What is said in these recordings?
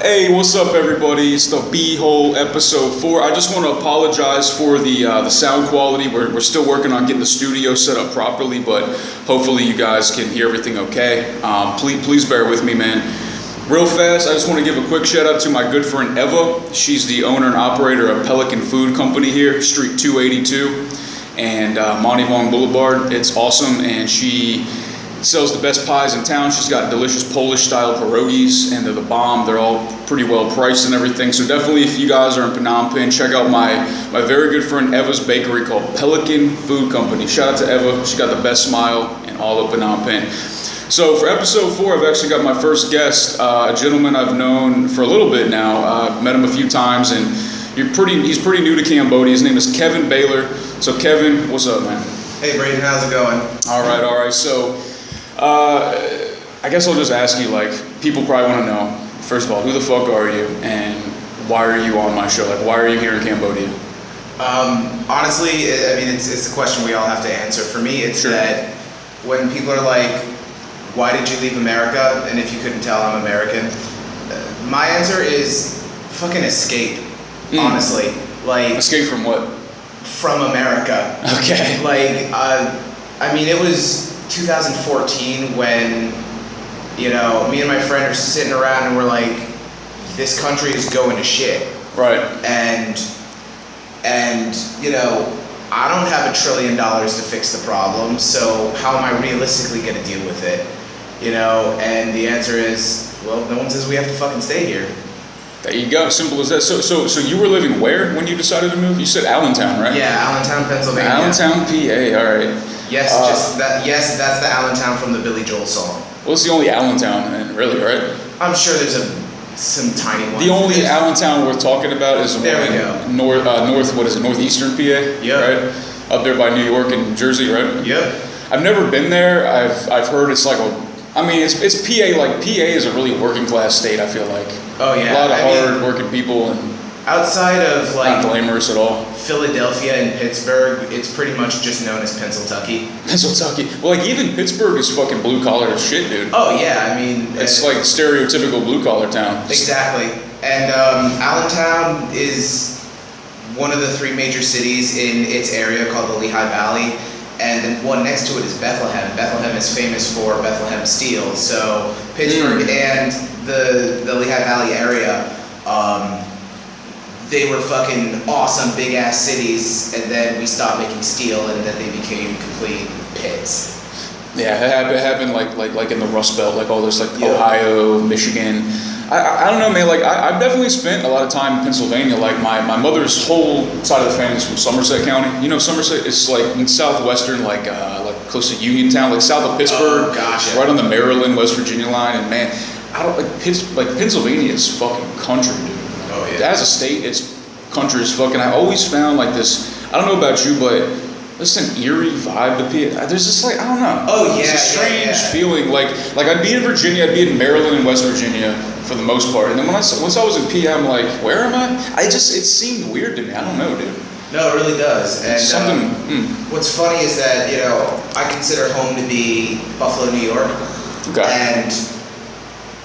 Hey, what's up, everybody? It's the B-Hole episode 4. I just want to apologize for the sound quality. We're still working on getting the studio set up properly, but hopefully you guys can hear everything okay. Please bear with me, man. Real fast, I just want to give a quick shout out to my good friend Eva. She's the owner and operator of Pelican Food Company here, Street 282 and Monty Vong Boulevard. It's awesome, and she sells the best pies in town. She's got delicious Polish-style pierogies, and they're the bomb. They're all pretty well priced and everything. So definitely, if you guys are in Phnom Penh, check out my very good friend Eva's bakery called Pelican Food Company. Shout out to Eva. She got the best smile in all of Phnom Penh. So for episode 4, I've actually got my first guest, a gentleman I've known for a little bit now. Met him a few times, and he's pretty new to Cambodia. His name is Kevin Bahler. So Kevin, what's up, man? Hey Braden, how's it going? All right. So I guess I'll just ask you, like, people probably want to know, first of all, who the fuck are you, and why are you on my show? Like, why are you here in Cambodia? Honestly, I mean, it's a question we all have to answer. For me, it's that when people are like, why did you leave America? And if you couldn't tell, I'm American. My answer is fucking escape, honestly. Like, escape from what? From America. Okay. Like, I mean, it was 2014 when, you know, me and my friend are sitting around and we're like, this country is going to shit. Right. And you know, I don't have $1 trillion to fix the problem, so how am I realistically going to deal with it? You know, and the answer is, well, no one says we have to fucking stay here. There you go, simple as that. So you were living where when you decided to move? You said Allentown, right? Yeah, Allentown, Pennsylvania. Allentown, PA, all right. Yes, yes, that's the Allentown from the Billy Joel song. Well, it's the only Allentown, really, right? I'm sure there's some tiny ones. The only Allentown worth talking about is northeastern PA, right? Up there by New York and Jersey, right? Yep. I've never been there. I've heard it's like it's PA. Like, PA is a really working class state, I feel like. Oh yeah. A lot of hard working people, and outside of like not glamorous at all. Philadelphia and Pittsburgh, it's pretty much just known as Pennsyltucky. Well, like, even Pittsburgh is fucking blue collar as shit, dude. Oh yeah, I mean, it's like stereotypical blue collar town. Exactly. And Allentown is one of the 3 major cities in its area called the Lehigh Valley, and then one next to it is Bethlehem. Bethlehem is famous for Bethlehem steel. So Pittsburgh and the Lehigh Valley area, they were fucking awesome big ass cities, and then we stopped making steel, and then they became complete pits. Yeah, it happened like in the Rust Belt, like all this, like Ohio, Michigan. I don't know, man. Like, I've definitely spent a lot of time in Pennsylvania. Like, my mother's whole side of the family is from Somerset County. You know, Somerset is like in southwestern, like close to Uniontown, like south of Pittsburgh. Oh, gotcha. Right on the Maryland West Virginia line. And man, I don't like Pennsylvania is fucking country, dude. Oh yeah. As a state, it's country as fuck. And I always found like this. I don't know about you, but there's an eerie vibe to PA. There's just like, I don't know. Oh yeah. It's a strange feeling. Like I'd be in Virginia, I'd be in Maryland and West Virginia for the most part. And then once I was in PA, I'm like, where am I? It seemed weird to me. I don't know, dude. No, it really does. And something. What's funny is that, you know, I consider home to be Buffalo, New York. Okay. And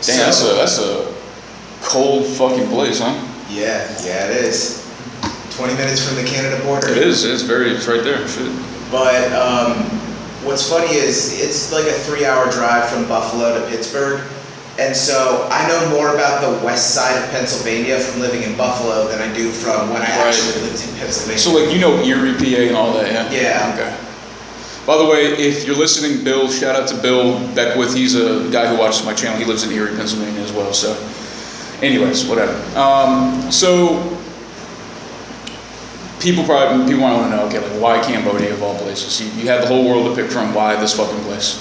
damn, that's a cold fucking place, huh? Yeah, it is. 20 minutes from the Canada border. It is. It's right there. Shit. But what's funny is it's like a 3-hour drive from Buffalo to Pittsburgh. And so I know more about the west side of Pennsylvania from living in Buffalo than I do from when I actually lived in Pennsylvania. So, like, you know Erie, PA and all that, yeah? Yeah. Okay. By the way, if you're listening, Bill, shout out to Bill Beckwith. He's a guy who watches my channel. He lives in Erie, Pennsylvania as well. So, anyways, whatever. So, people want to know, okay, like, why Cambodia of all places? You had the whole world to pick from. Why this fucking place?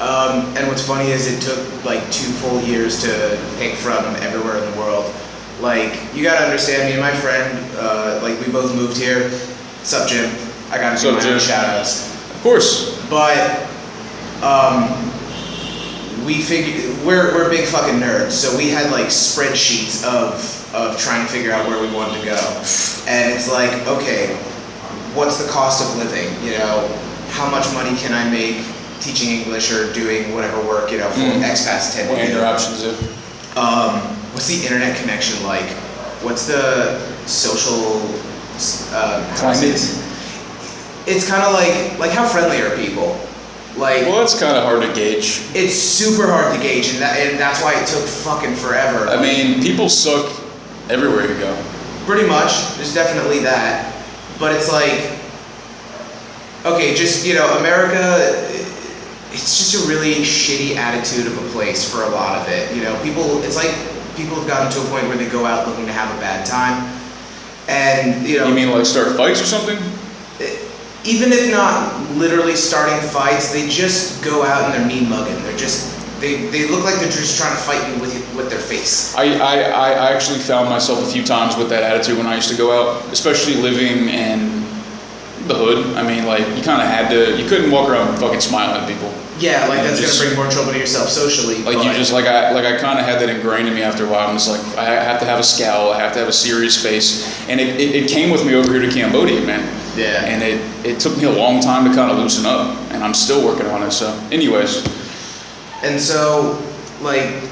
And what's funny is it took like 2 full years to pick from everywhere in the world. Like, you gotta understand, me and my friend, like, we both moved here. Sup, Jim? I gotta do my own shoutouts. Of course. But we figured we're big fucking nerds, so we had like spreadsheets of trying to figure out where we wanted to go. And it's like, okay, what's the cost of living? You know, how much money can I make teaching English or doing whatever work, you know, for expats tend to do. What are your options? what's the internet connection like? What's the social climate? It's kind of like how friendly are people? Like, well, that's kind of hard to gauge. It's super hard to gauge, and that's why it took fucking forever. I mean, people suck everywhere you go. Pretty much, there's definitely that, but it's like, okay, just, you know, America, it's just a really shitty attitude of a place for a lot of it. You know, it's like people have gotten to a point where they go out looking to have a bad time, and, you know. You mean like start fights or something? Even if not literally starting fights, they just go out and they're mean mugging. They're just, they look like they're just trying to fight you with their face. I actually found myself a few times with that attitude when I used to go out, especially living in the hood. I mean, like, you kind of had to, you couldn't walk around fucking smiling at people. Yeah, like that's gonna bring more trouble to yourself socially. Like, you just, I kind of had that ingrained in me after a while. I'm just like, I have to have a scowl, I have to have a serious face. And it came with me over here to Cambodia, man. Yeah. And it took me a long time to kind of loosen up, and I'm still working on it, so anyways. And so, like,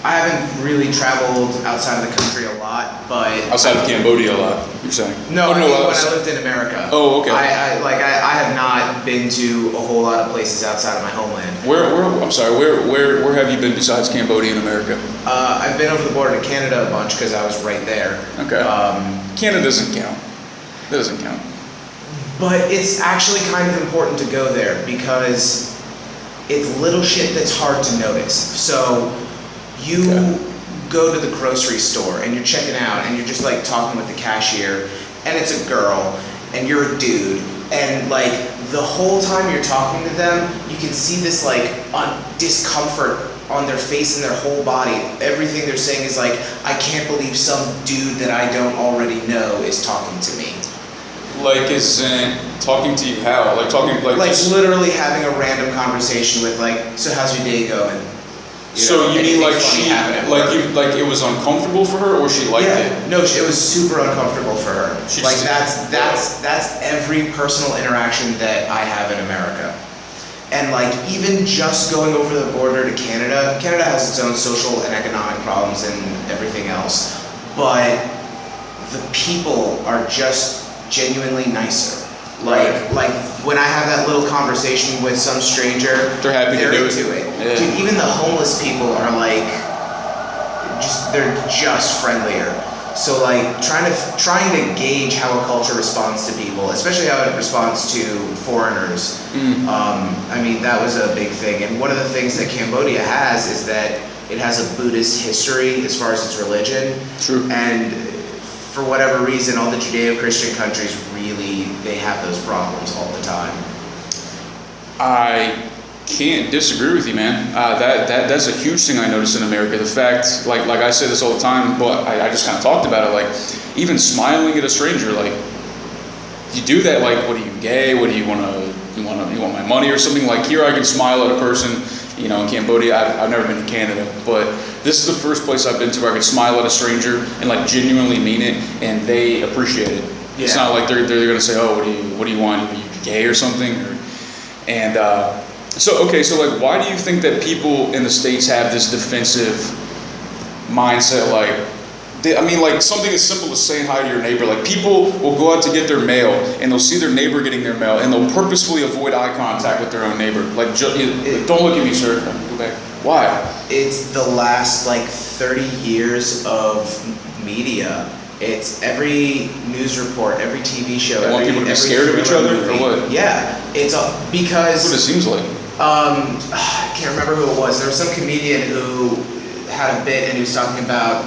I haven't really traveled outside of the country a lot, but... Outside of Cambodia a lot, you're saying? No, I mean, when I lived in America. Oh, okay. I have not been to a whole lot of places outside of my homeland. Where have you been besides Cambodia and America? I've been over the border to Canada a bunch because I was right there. Okay. Canada doesn't count. That doesn't count. But it's actually kind of important to go there because it's little shit that's hard to notice. So you go to the grocery store and you're checking out and you're just like talking with the cashier and it's a girl and you're a dude and like the whole time you're talking to them, you can see this like discomfort on their face and their whole body. Everything they're saying is like, I can't believe some dude that I don't already know is talking to me. Like, isn't talking to you how? Like talking like just literally having a random conversation with like, so how's your day going? So you mean like she like it was uncomfortable for her, or she liked it? No, it was super uncomfortable for her. Like that's every personal interaction that I have in America. And like even just going over the border to Canada, Canada has its own social and economic problems and everything else, but the people are just genuinely nicer. Like when I have that little conversation with some stranger, they're into it. Yeah. Dude, even the homeless people are like, they're just friendlier. So like trying to gauge how a culture responds to people, especially how it responds to foreigners. I mean, that was a big thing. And one of the things that Cambodia has is that it has a Buddhist history as far as its religion. True. And for whatever reason, all the Judeo-Christian countries really, they have those problems all the time. I can't disagree with you, man. That's a huge thing I noticed in America. The fact, like I say this all the time, but I just kind of talked about it. Like, even smiling at a stranger, like, you do that. Like, what are you, gay? What do you want my money or something? Like, here I can smile at a person. You know, in Cambodia, I've never been to Canada, but this is the first place I've been to where I can smile at a stranger and like genuinely mean it, and they appreciate it. Yeah. It's not like they're gonna say, oh, what do you want? Are you gay or something? So like, why do you think that people in the States have this defensive mindset? Like, like something as simple as saying hi to your neighbor. Like, people will go out to get their mail and they'll see their neighbor getting their mail and they'll purposefully avoid eye contact with their own neighbor. Like, don't look at me, sir. Go back. Why? It's the last like 30 years of media. It's every news report, every TV show. They want people to be scared of each other, or what? Yeah, it's because. That's what it seems like. I can't remember who it was. There was some comedian who had a bit and he was talking about,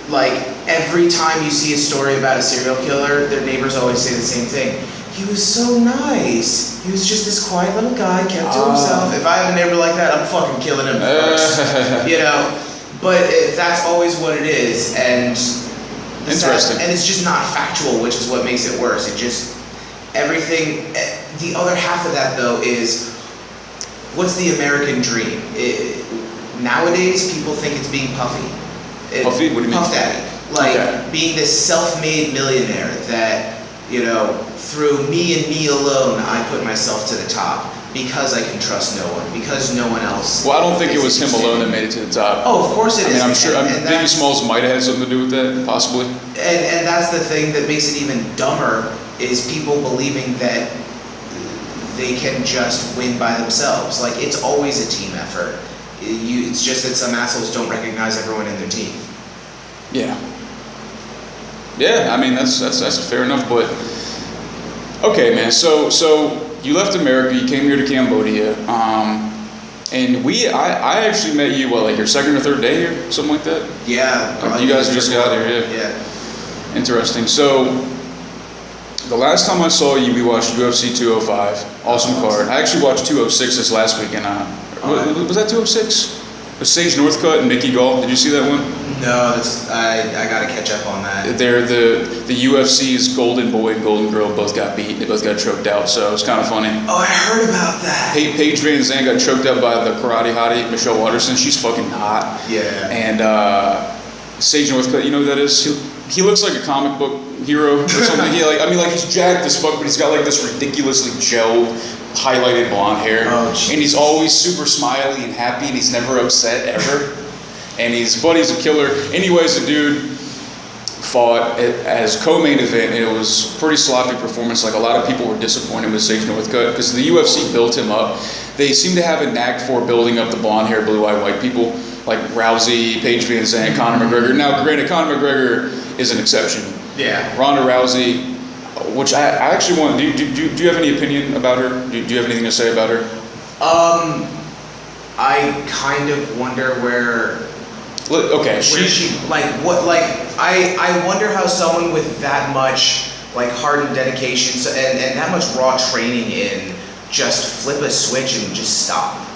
like, every time you see a story about a serial killer, their neighbors always say the same thing. He was so nice. He was just this quiet little guy, kept to himself. If I have a neighbor like that, I'm fucking killing him first. You know? But that's always what it is. And interesting. And it's just not factual, which is what makes it worse. It just, everything, the other half of that, though, is, what's the American dream? Nowadays, people think it's being puffy. Puffy? What do you mean? Puff Daddy. Like, being this self-made millionaire that, you know, through me and me alone, I put myself to the top. because I can trust no one, because no one else. Well, I don't think it was him alone that made it to the top. Oh, of course it is. I'm sure. Biggie Smalls might have had something to do with that, possibly. And that's the thing that makes it even dumber is people believing that they can just win by themselves. Like, it's always a team effort. It's just that some assholes don't recognize everyone in their team. Yeah. Yeah, I mean that's fair enough, but okay, man. So you left America, you came here to Cambodia, and I actually met you like your second or third day here, something like that. Yeah. Like you guys just got here, yeah. Yeah. Interesting. So the last time I saw you, we watched UFC 205. Awesome card. I actually watched 206 this last weekend. Was that 206? With Sage Northcutt and Mickey Gall. Did you see that one? No, I gotta catch up on that. They're the UFC's Golden Boy and Golden Girl both got beat. They both got choked out, so it was kind of funny. Oh, I heard about that. Paige Van Zandt got choked out by the karate hottie Michelle Watterson. She's fucking hot. Yeah. And Sage Northcutt, you know who that is? He looks like a comic book hero or something. He's jacked as fuck, but he's got like this ridiculously gelled, highlighted blonde hair. Oh, and he's always super smiley and happy, and he's never upset ever. And he's a killer. Anyways, the dude fought as co-main event, and it was pretty sloppy performance. Like, a lot of people were disappointed with Sage Northcutt because the UFC built him up. They seem to have a knack for building up the blonde hair, blue-eyed white people, like Rousey, Paige Van Zandt, Conor McGregor. Now, granted, Conor McGregor is an exception. Yeah. Ronda Rousey, which I actually want. Do you have any opinion about her? Do you have anything to say about her? I kind of wonder where. Okay, I wonder how someone with that much like heart and dedication and that much raw training in just flip a switch and just stop.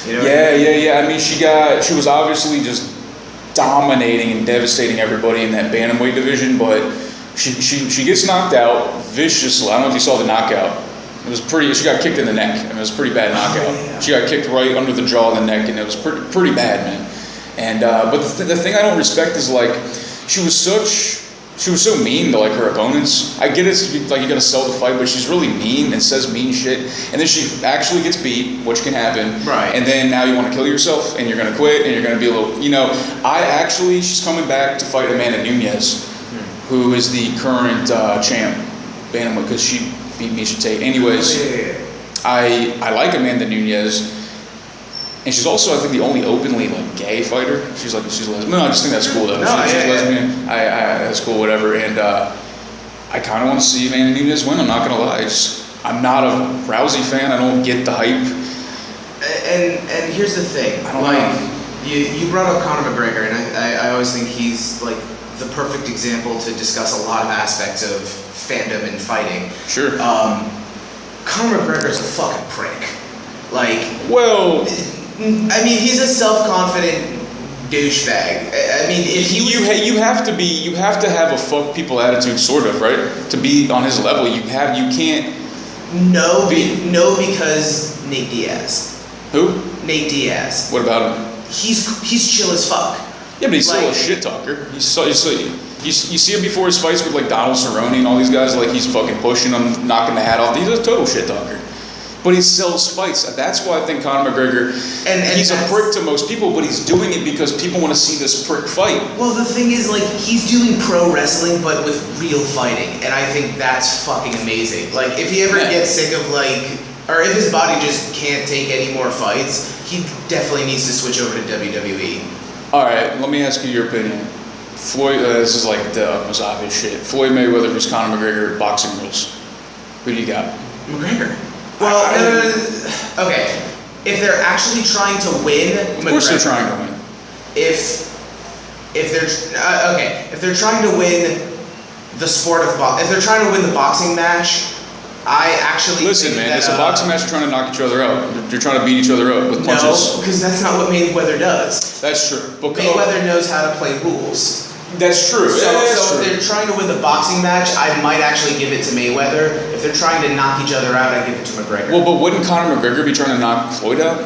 You know? Yeah. I mean, she was obviously just dominating and devastating everybody in that bantamweight division, but she gets knocked out viciously. I don't know if you saw the knockout. It was pretty. She got kicked in the neck, and it was a pretty bad knockout. Yeah. She got kicked right under the jaw and the neck, and it was pretty bad, man. And but the thing I don't respect is like she was so mean to like her opponents. I get it, like you gotta sell the fight, but she's really mean and says mean shit. And then she actually gets beat, which can happen. Right. And then now you want to kill yourself, and you're gonna quit, and you're gonna be a little, she's coming back to fight Amanda Nunes, who is the current champ, bantamweight, because she beat Miesha Tate. Anyways, I like Amanda Nunes. And she's also, I think, the only openly like gay fighter. She's lesbian. No, I just think that's cool though. She's lesbian. That's cool, whatever. And I kind of want to see Amanda Nunes win. I'm not gonna lie. I'm not a Rousey fan. I don't get the hype. And here's the thing. I don't know. You brought up Conor McGregor, and I always think he's like the perfect example to discuss a lot of aspects of fandom and fighting. Sure. Conor McGregor's a fucking prick. Like. Well. I mean, he's a self-confident douchebag. I mean, if you have to have a fuck people attitude, sort of, right? To be on his level, you can't. No, because Nate Diaz. Who? Nate Diaz. What about him? He's chill as fuck. Yeah, but he's still a shit talker. You see him before his fights with like Donald Cerrone and all these guys, like he's fucking pushing them, knocking the hat off. He's a total shit talker. But he sells fights. That's why I think Conor McGregor, and he's a prick to most people, but he's doing it because people want to see this prick fight. Well, the thing is, like, he's doing pro wrestling, but with real fighting, and I think that's fucking amazing. Like, if he ever gets sick of, like, or if his body just can't take any more fights, he definitely needs to switch over to WWE. All right, let me ask you your opinion. Floyd, this is like the most obvious shit. Floyd Mayweather versus Conor McGregor, boxing rules. Who do you got? McGregor. Well, okay. If they're actually trying to win, of course they're trying to win. If they're trying to win the sport of if they're trying to win the boxing match, I actually listen, think man. that, It's a boxing match. You're trying to knock each other out. You're trying to beat each other up with punches. No, because that's not what Mayweather does. That's true. Mayweather knows how to play rules. That's true. So if they're trying to win the boxing match, I might actually give it to Mayweather. If they're trying to knock each other out, I give it to McGregor. Well, but wouldn't Conor McGregor be trying to knock Floyd out?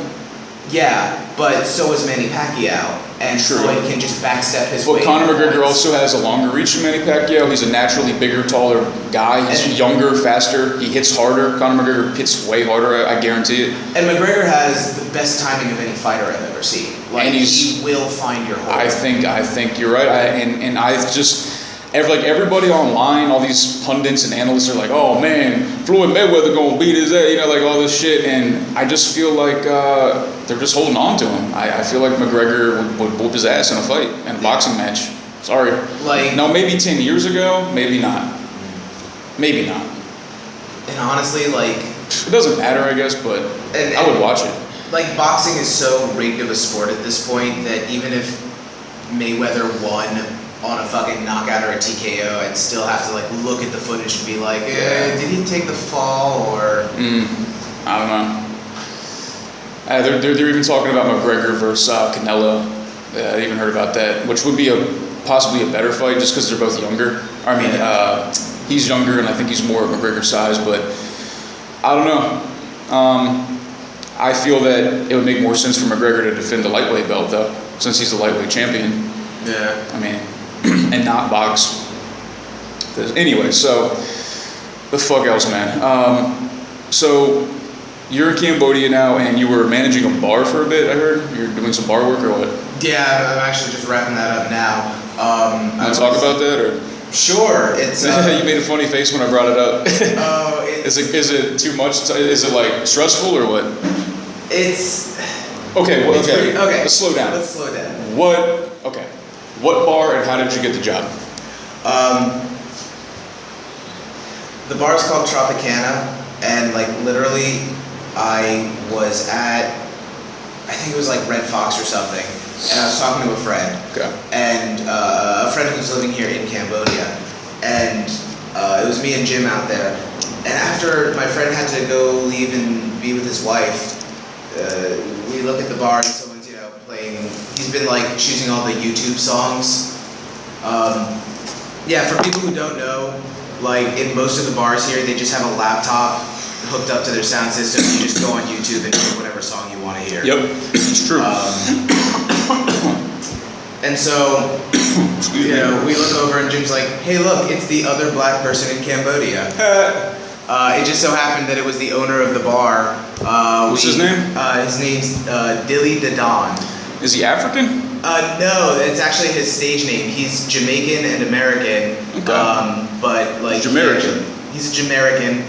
Yeah, but so is Manny Pacquiao, and True. Floyd can just backstep his way. But Conor into McGregor points. also has a longer reach than Manny Pacquiao. He's a naturally bigger, taller guy. He's And- younger, faster. He hits harder. Conor McGregor hits way harder. I guarantee it. And McGregor has the best timing of any fighter I've ever seen. Like, And he will find your hole. I think you're right. And I just everybody online, all these pundits and analysts are like, oh man, Floyd Mayweather gonna beat his ass, like all this shit. And I just feel like they're just holding on to him. I feel like McGregor would whoop his ass in a fight, in a boxing match. Sorry. Like, No, maybe 10 years ago, maybe not. Maybe not. and honestly, like, It doesn't matter, I guess, but And- I would watch it. like boxing is so rigged of a sport at this point that even if Mayweather won on a fucking knockout or a TKO, I'd still have to like look at the footage and be like, did he take the fall or? I don't know. They're even talking about McGregor versus Canelo. I even heard about that, which would be possibly a better fight just because they're both younger. I mean, he's younger and I think he's more of McGregor's size, but I don't know. I feel that it would make more sense for McGregor to defend the lightweight belt though, since he's the lightweight champion. Yeah. I mean, and not box. Anyway, so the fuck else, man. So you're in Cambodia now, and you were managing a bar for a bit. I heard you're doing some bar work or what? Yeah, I'm actually just wrapping that up now. Want to talk about that or? Sure, it's. You made a funny face when I brought it up. Oh, it's. Is it too much? Is it like stressful or what? It's. Okay, well, It's okay. pretty- okay. Let's slow down. Let's slow down. What bar and how did you get the job? The bar is called Tropicana, and like literally, I was at, I think it was like Red Fox or something, and I was talking to a friend, Okay. and a friend who's living here in Cambodia, and it was me and Jim out there, and after my friend had to go leave and be with his wife, we look at the bar and someone's playing. He's been like choosing all the YouTube songs. Yeah, for people who don't know, like in most of the bars here, they just have a laptop hooked up to their sound system. You just go on YouTube and pick whatever song you want to hear. Yep, it's true. And so, we look over and Jim's like, "Hey, look, it's the other black person in Cambodia." It just so happened that it was the owner of the bar. What's his name? His name's Dilly Dadon. Is he African? No, it's actually his stage name. He's Jamaican and American. Okay. But like Jamaican. He's a Jamaican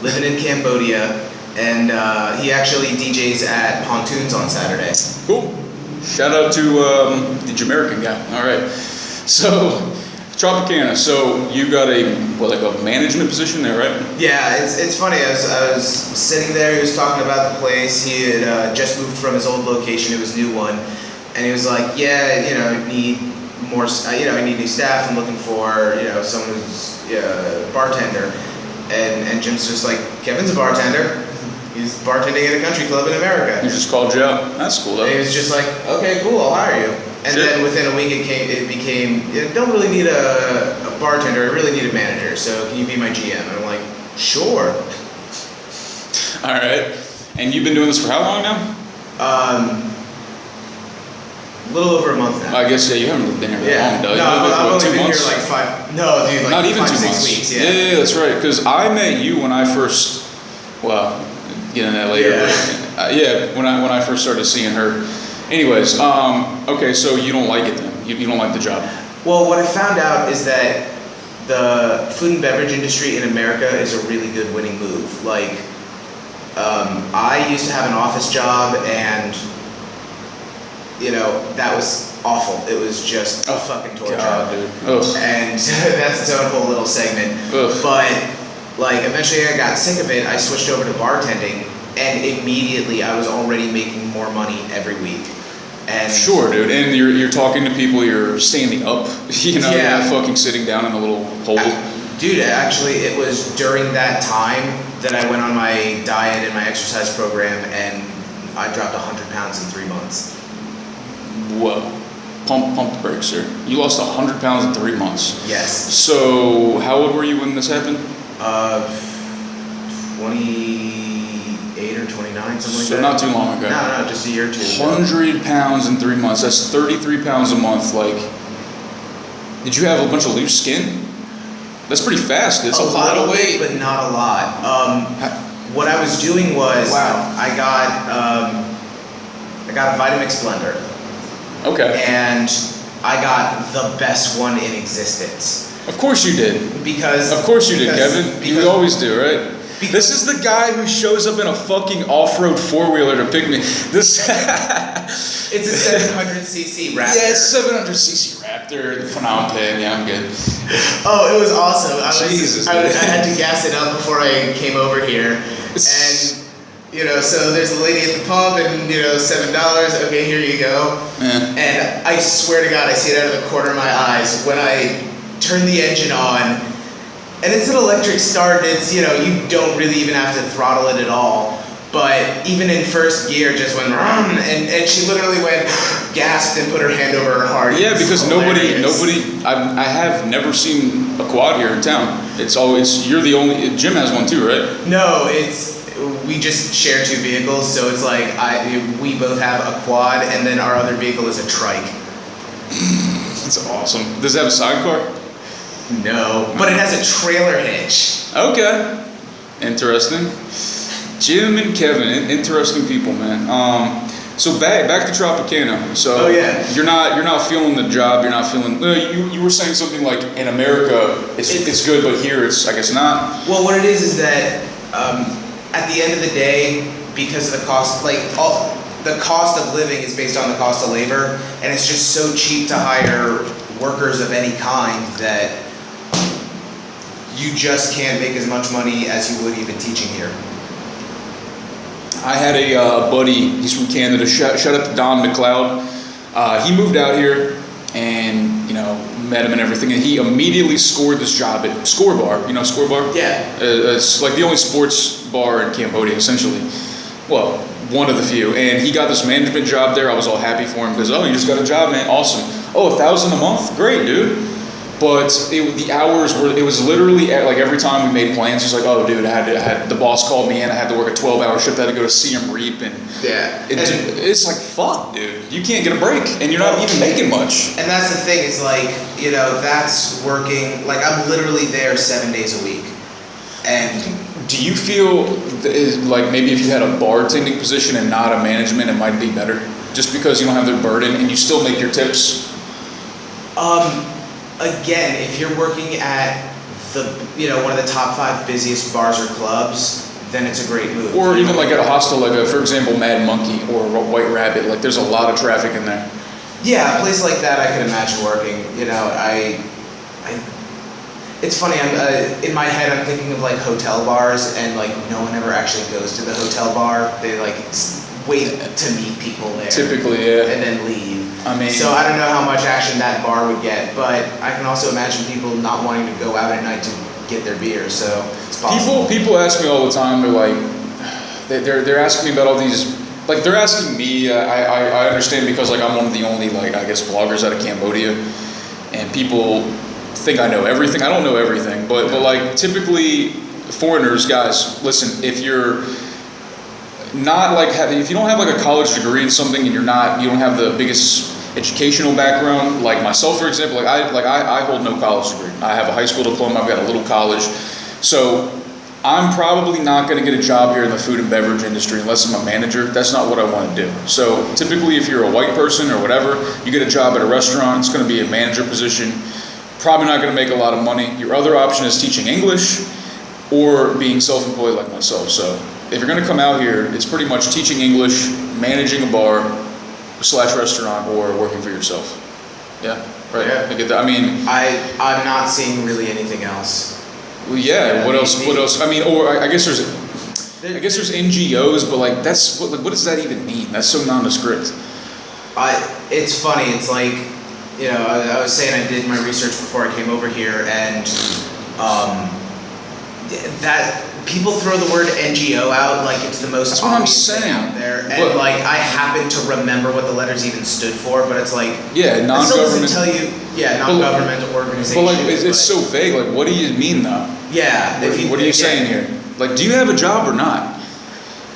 living in Cambodia, and he actually DJs at Pontoons on Saturdays. Cool. Shout out to the Jamaican guy. All right. So, Tropicana. So you got a management position there, right? Yeah, it's funny. I was sitting there. He was talking about the place. He had just moved from his old location to his new one, and he was like, "Yeah, I need more. I need new staff. I'm looking for someone who's a bartender." And Jim's just like, "Kevin's a bartender. He's bartending at a country club in America." He just called you out. That's cool, though. And he was just like, "Okay, cool. I'll hire you." And Shit. then within a week, it became, don't really need a bartender. I really need a manager. So can you be my GM? And I'm like, sure. All right. And you've been doing this for how long now? A little over a month now. I guess, you haven't been here that long, though. I've only 2 been months? here like 5. No, dude, like Not even 5, 2 6 months. weeks. Yeah, that's right. Because I met you when I first, get into that later. Yeah. When I first started seeing her. Anyways, okay, so you don't like it then? You don't like the job? Well, what I found out is that the food and beverage industry in America is a really good winning move. Like, I used to have an office job, and that was awful. It was just a fucking torture. God, dude. Ugh. And that's its own whole little segment. Ugh. But like eventually I got sick of it. I switched over to bartending, and immediately I was already making more money every week. And Sure, dude. And you're talking to people. You're standing up. You're Yeah. not fucking sitting down in a little hole. Dude, actually, it was during that time that I went on my diet and my exercise program, and I dropped 100 pounds in 3 months. Whoa. Pump the brakes, sir. You lost 100 pounds in 3 months. Yes. So, how old were you when this happened? 28 or 29. 99, something like So that. not too long ago. No, just a year or two ago. 100 pounds in 3 months. That's 33 pounds a month. Like, did you have a bunch of loose skin? That's pretty fast. It's a lot of weight. But not a lot. What I was doing was, I got a Vitamix blender. Okay. And I got the best one in existence. Of course you did. Of course you did, Kevin. You always do, right? This is the guy who shows up in a fucking off-road four-wheeler to pick me. This. It's a 700cc Raptor. Yeah, it's a 700cc Raptor, the Phnom Penh. Yeah, I'm good. Oh, it was awesome. Jesus, I had to gas it up before I came over here, and so there's a lady at the pump, and $7. Okay, here you go. Yeah. And I swear to God, I see it out of the corner of my eyes when I turn the engine on. And it's an electric start, it's, you don't really even have to throttle it at all. But even in first gear, just went, and she literally went, gasped and put her hand over her heart. Yeah, because nobody, I have never seen a quad here in town. It's always, you're the only, Jim has one too, right? No, we just share two vehicles, so it's like, we both have a quad, and then our other vehicle is a trike. That's awesome. Does it have a sidecar? No, but it has a trailer hitch. Okay, interesting. Jim and Kevin, interesting people, man. So back to Tropicana. So you're not feeling the job. You're not feeling. You were saying something like in America it's good, but here it's I guess not. Well, what it is that at the end of the day, because of the cost, the cost of living is based on the cost of labor, and it's just so cheap to hire workers of any kind that you just can't make as much money as you would even teaching here. I had a buddy, he's from Canada, shout out to Don McLeod. He moved out here and, met him and everything, and he immediately scored this job at Score Bar. You know Score Bar? Yeah. It's like the only sports bar in Cambodia, essentially. Well, one of the few. And he got this management job there. I was all happy for him because, you just got a job, man. Awesome. Oh, $1,000 a month? Great, dude. But the hours were, it was literally like every time we made plans, he's like, oh, dude, the boss called me in, I had to work a 12-hour shift, I had to go to Siem Reap, and it's like, fuck, dude, you can't get a break, and you're not even making much. And that's the thing, is like, that's working, like I'm literally there 7 days a week. And do you feel like maybe if you had a bartending position and not a management, it might be better? Just because you don't have the burden and you still make your tips? Again, if you're working at one of the top 5 busiest bars or clubs, then it's a great move. Or even like at a hostel, like for example, Mad Monkey or White Rabbit, like there's a lot of traffic in there. Yeah, a place like that I could imagine working. It's funny, in my head I'm thinking of like hotel bars, and like no one ever actually goes to the hotel bar. They like wait to meet people there. Typically, yeah. And then leave. So I I don't know how much action that bar would get, but I can also imagine people not wanting to go out at night to get their beer, so it's possible. People ask me all the time, they're like, they're asking me about all these, like they're asking me, I understand because like I'm one of the only like, I guess vloggers out of Cambodia, and people think I know everything. I don't know everything, but like typically foreigners, guys, listen, if you're not like if you don't have like a college degree in something and you don't have the biggest educational background, like myself for example, I hold no college degree. I have a high school diploma, I've got a little college, so I'm probably not going to get a job here in the food and beverage industry unless I'm a manager. That's not what I want to do. So typically if you're a white person or whatever, you get a job at a restaurant, it's going to be a manager position, probably not going to make a lot of money. Your other option is teaching English or being self-employed like myself. So if you're going to come out here, it's pretty much teaching English, managing a bar / restaurant, or working for yourself. Yeah, right. Yeah. I get that. I mean, I'm not seeing really anything else. Well, yeah. What else? What else? I mean, or I guess there's NGOs, but like that's what does that even mean? That's so nondescript. It's funny. It's like, I was saying I did my research before I came over here, and that people throw the word NGO out like it's the most obvious thing out there, and like I happen to remember what the letters even stood for, but it's like non-government. It still doesn't tell you, non-governmental organization. But like it's so vague. Like, what do you mean though? Yeah. What are you saying here? Like, do you have a job or not?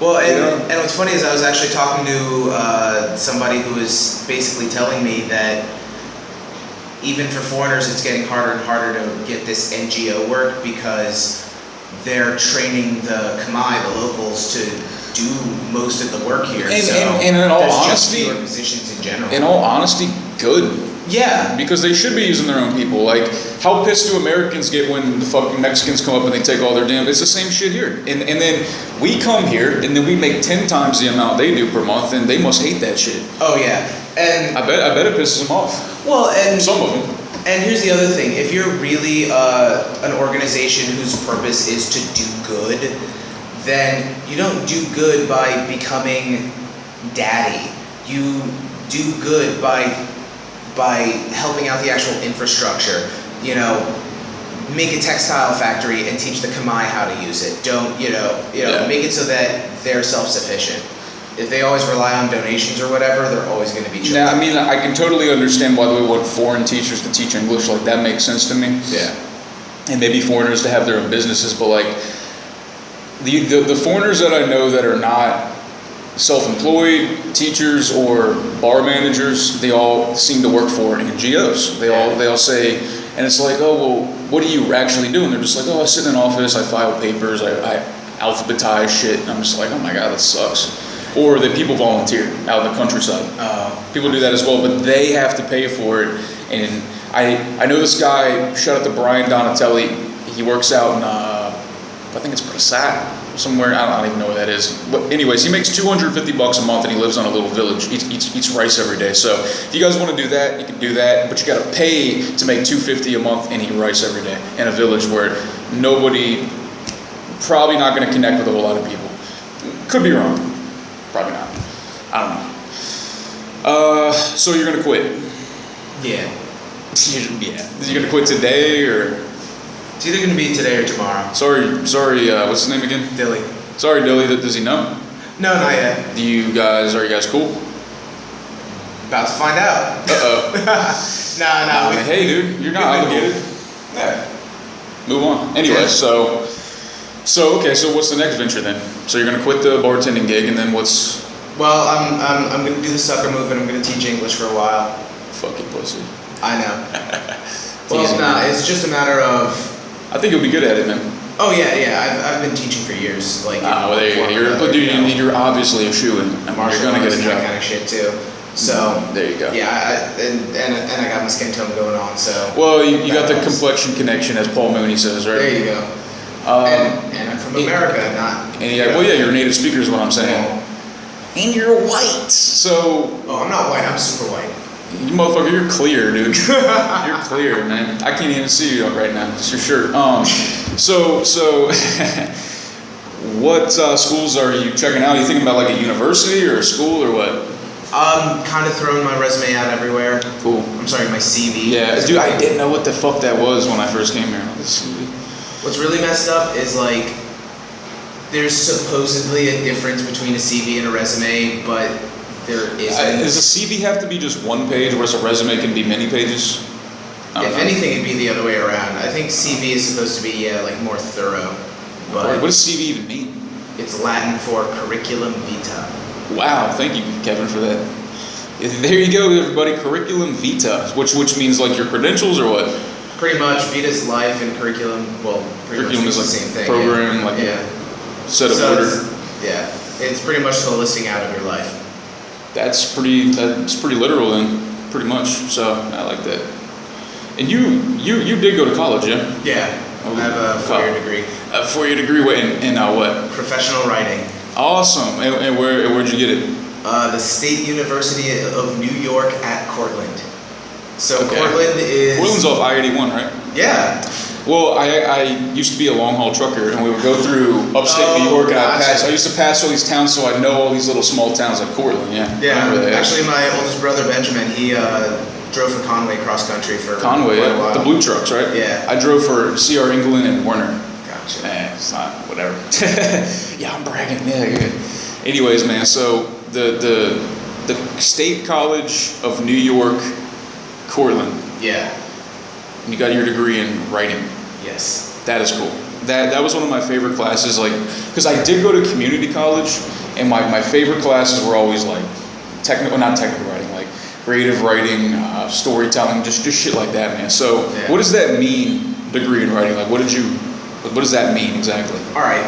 Well, and, You know? and what's funny is I was actually talking to somebody who was basically telling me that even for foreigners, it's getting harder and harder to get this NGO work because they're training the Khmer, the locals, to do most of the work here. And in all there's just honesty, fewer positions in general. in all honesty, good. Yeah. Because they should be using their own people. Like, how pissed do Americans get when the fucking Mexicans come up and they take all their damn... It's the same shit here. And then we come here, and then we make 10 times the amount they do per month, and they must hate that shit. Oh yeah. And I bet it pisses them off. well, and Some of them. And here's the other thing: if you're really an organization whose purpose is to do good, then you don't do good by becoming daddy. You do good by helping out the actual infrastructure. You know, make a textile factory and teach the Khmer how to use it. Don't Yeah. make it so that they're self-sufficient. If they always rely on donations or whatever, they're always going to be children. Yeah, I mean, I can totally understand why they want foreign teachers to teach English. Like, that makes sense to me. Yeah. And maybe foreigners to have their own businesses, but like the foreigners that I know that are not self-employed teachers or bar managers, they all seem to work for NGOs. They all say, and it's like, oh well, what do you actually do? And they're just like, oh, I sit in an office, I file papers, I alphabetize shit. And I'm just like, oh my god, that sucks. Or that people volunteer out in the countryside. People do that as well, but they have to pay for it. And I know this guy, shout out to Brian Donatelli, he works out in, I think it's Prasad, somewhere, I don't even know where that is. But anyways, he makes $250 a month and he lives on a little village, eats rice every day. So if you guys want to do that, you can do that, but you got to pay to make $250 a month and eat rice every day in a village where nobody, probably not going to connect with a whole lot of people. Could be wrong. Probably not. I don't know. So you're gonna quit? Yeah. Yeah. You're gonna quit today, or? It's either going to be today or tomorrow. Sorry. What's his name again? Dilly. Sorry, Dilly. Does he know? No, not yet. Are you guys cool? About to find out. Nah. Hey, dude, you're not obligated. Yeah. Move on. Anyway, Yeah. so okay. So what's the next venture then? So you're gonna quit the bartending gig, and then what's? Well, I'm going to do the sucker move, and I'm going to teach English for a while. Fucking pussy. I know. Well, nah, it's just a matter of. I think you'll be good at it, man. Oh yeah. I've been teaching for years. Like. Well, there you go. You're obviously a shoo-in. I mean, you're gonna get a job. That kind of shit too. So. There you go. Yeah, and I got my skin tone going on. So. Well, you got the complexion connection, as Paul Mooney says, right? There you go. And I'm from America, not. And you're a native speaker, is what I'm saying. Yeah. And you're white, so. Oh, I'm not white. I'm super white. You motherfucker, you're clear, dude. You're clear, man. I can't even see you right now. It's your shirt. So, what schools are you checking out? Are you thinking about like a university or a school or what? I'm kind of throwing my resume out everywhere. Cool. I'm sorry, my CV. Yeah, dude, I didn't know what the fuck that was when I first came here. What's really messed up is like, there's supposedly a difference between a CV and a resume, but there isn't. Does a CV have to be just one page, whereas a resume can be many pages? If anything, it'd be the other way around. I think CV is supposed to be like more thorough. But what does CV even mean? It's Latin for curriculum vitae. Wow, thank you, Kevin, for that. There you go, everybody. Curriculum vitae, which means like your credentials or what? Pretty much, vita's life and curriculum. Well, curriculum is the like same thing. program, yeah. like yeah. set of order. It's pretty much the listing out of your life. That's pretty literal then, pretty much. So I like that. And you did go to college, yeah? Yeah. I have a 4-year degree. A 4-year degree in what? Professional writing. Awesome. And where'd you get it? The State University of New York at Cortland. So Okay. Portland's off I-81, right? Yeah. Well, I used to be a long haul trucker, and we would go through upstate New York, and I used to pass all these towns, so I know all these little small towns like Cortland. Yeah. Yeah. Actually, my oldest brother Benjamin, he drove for Conway cross country for Conway, quite a while. the blue trucks, right? Yeah. I drove for C.R. England and Werner. Gotcha. It's not whatever. Yeah, I'm bragging. Yeah. Anyways, man. So the State College of New York, Cortland. Yeah. You got your degree in writing. Yes. That is cool. That was one of my favorite classes, like, because I did go to community college, and my favorite classes were always like not technical writing, like creative writing, storytelling, just shit like that, man. So what does that mean, degree in writing? Like, what does that mean exactly? All right.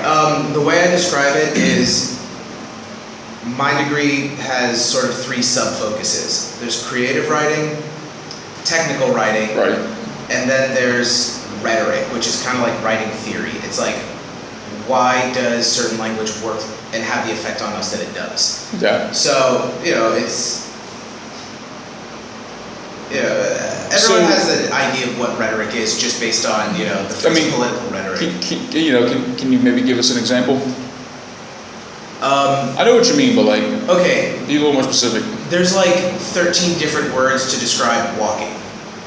The way I describe it is my degree has sort of three sub-focuses. There's creative writing, technical writing, Right. and then there's rhetoric, which is kind of like writing theory. It's like, why does certain language work and have the effect on us that it does? Yeah. So, everyone has an idea of what rhetoric is just based on, the phrase political rhetoric. Can you maybe give us an example? I know what you mean, but like, okay, be a little more specific. there's like 13 different words to describe walking.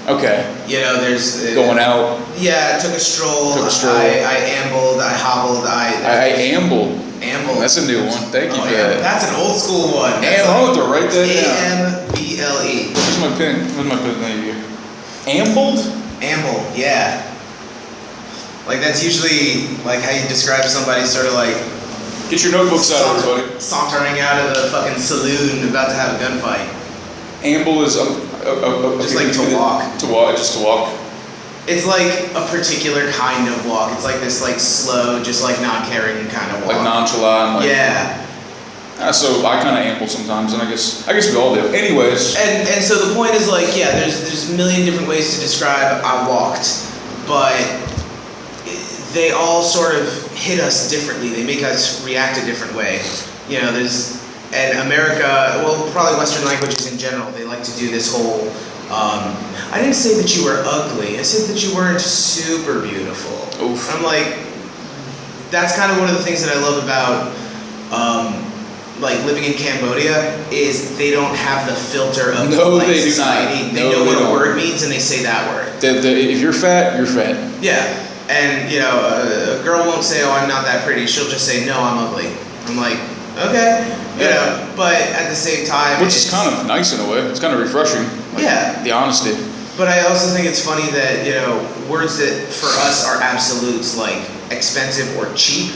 Okay. There's Going out. Yeah, took a stroll. I ambled. I hobbled. I ambled. Ambled. That's a new one. Thank you for that. That's an old school one. I'll have to write that down. AMBLE. Where's my pen? Where's my pen here? Ambled? Amble, yeah. Like that's usually like how you describe somebody sort of like Get your notebooks out, everybody. sauntering out of the fucking saloon about to have a gunfight. Amble is Just like to walk. To walk, just to walk. It's like a particular kind of walk. It's like this like slow, just like not caring kind of walk. Like nonchalant. Like, yeah. So I kind of amble sometimes, and I guess we all do. Anyways. And so the point is like, yeah, there's a million different ways to describe I walked, but they all sort of hit us differently. They make us react a different way. And America, well, probably Western languages in general, they like to do this whole, I didn't say that you were ugly, I said that you weren't super beautiful. Oof. I'm like, that's kind of one of the things that I love about, like living in Cambodia, is they don't have the filter of they society. do not. They know what a word means and they say that word. If you're fat, you're fat. Yeah. And, a girl won't say, oh, I'm not that pretty. She'll just say, no, I'm ugly. I'm like, okay. But at the same time... Which is kind of nice in a way. It's kind of refreshing. Like, the honesty. But I also think it's funny that, words that for us are absolutes, like expensive or cheap,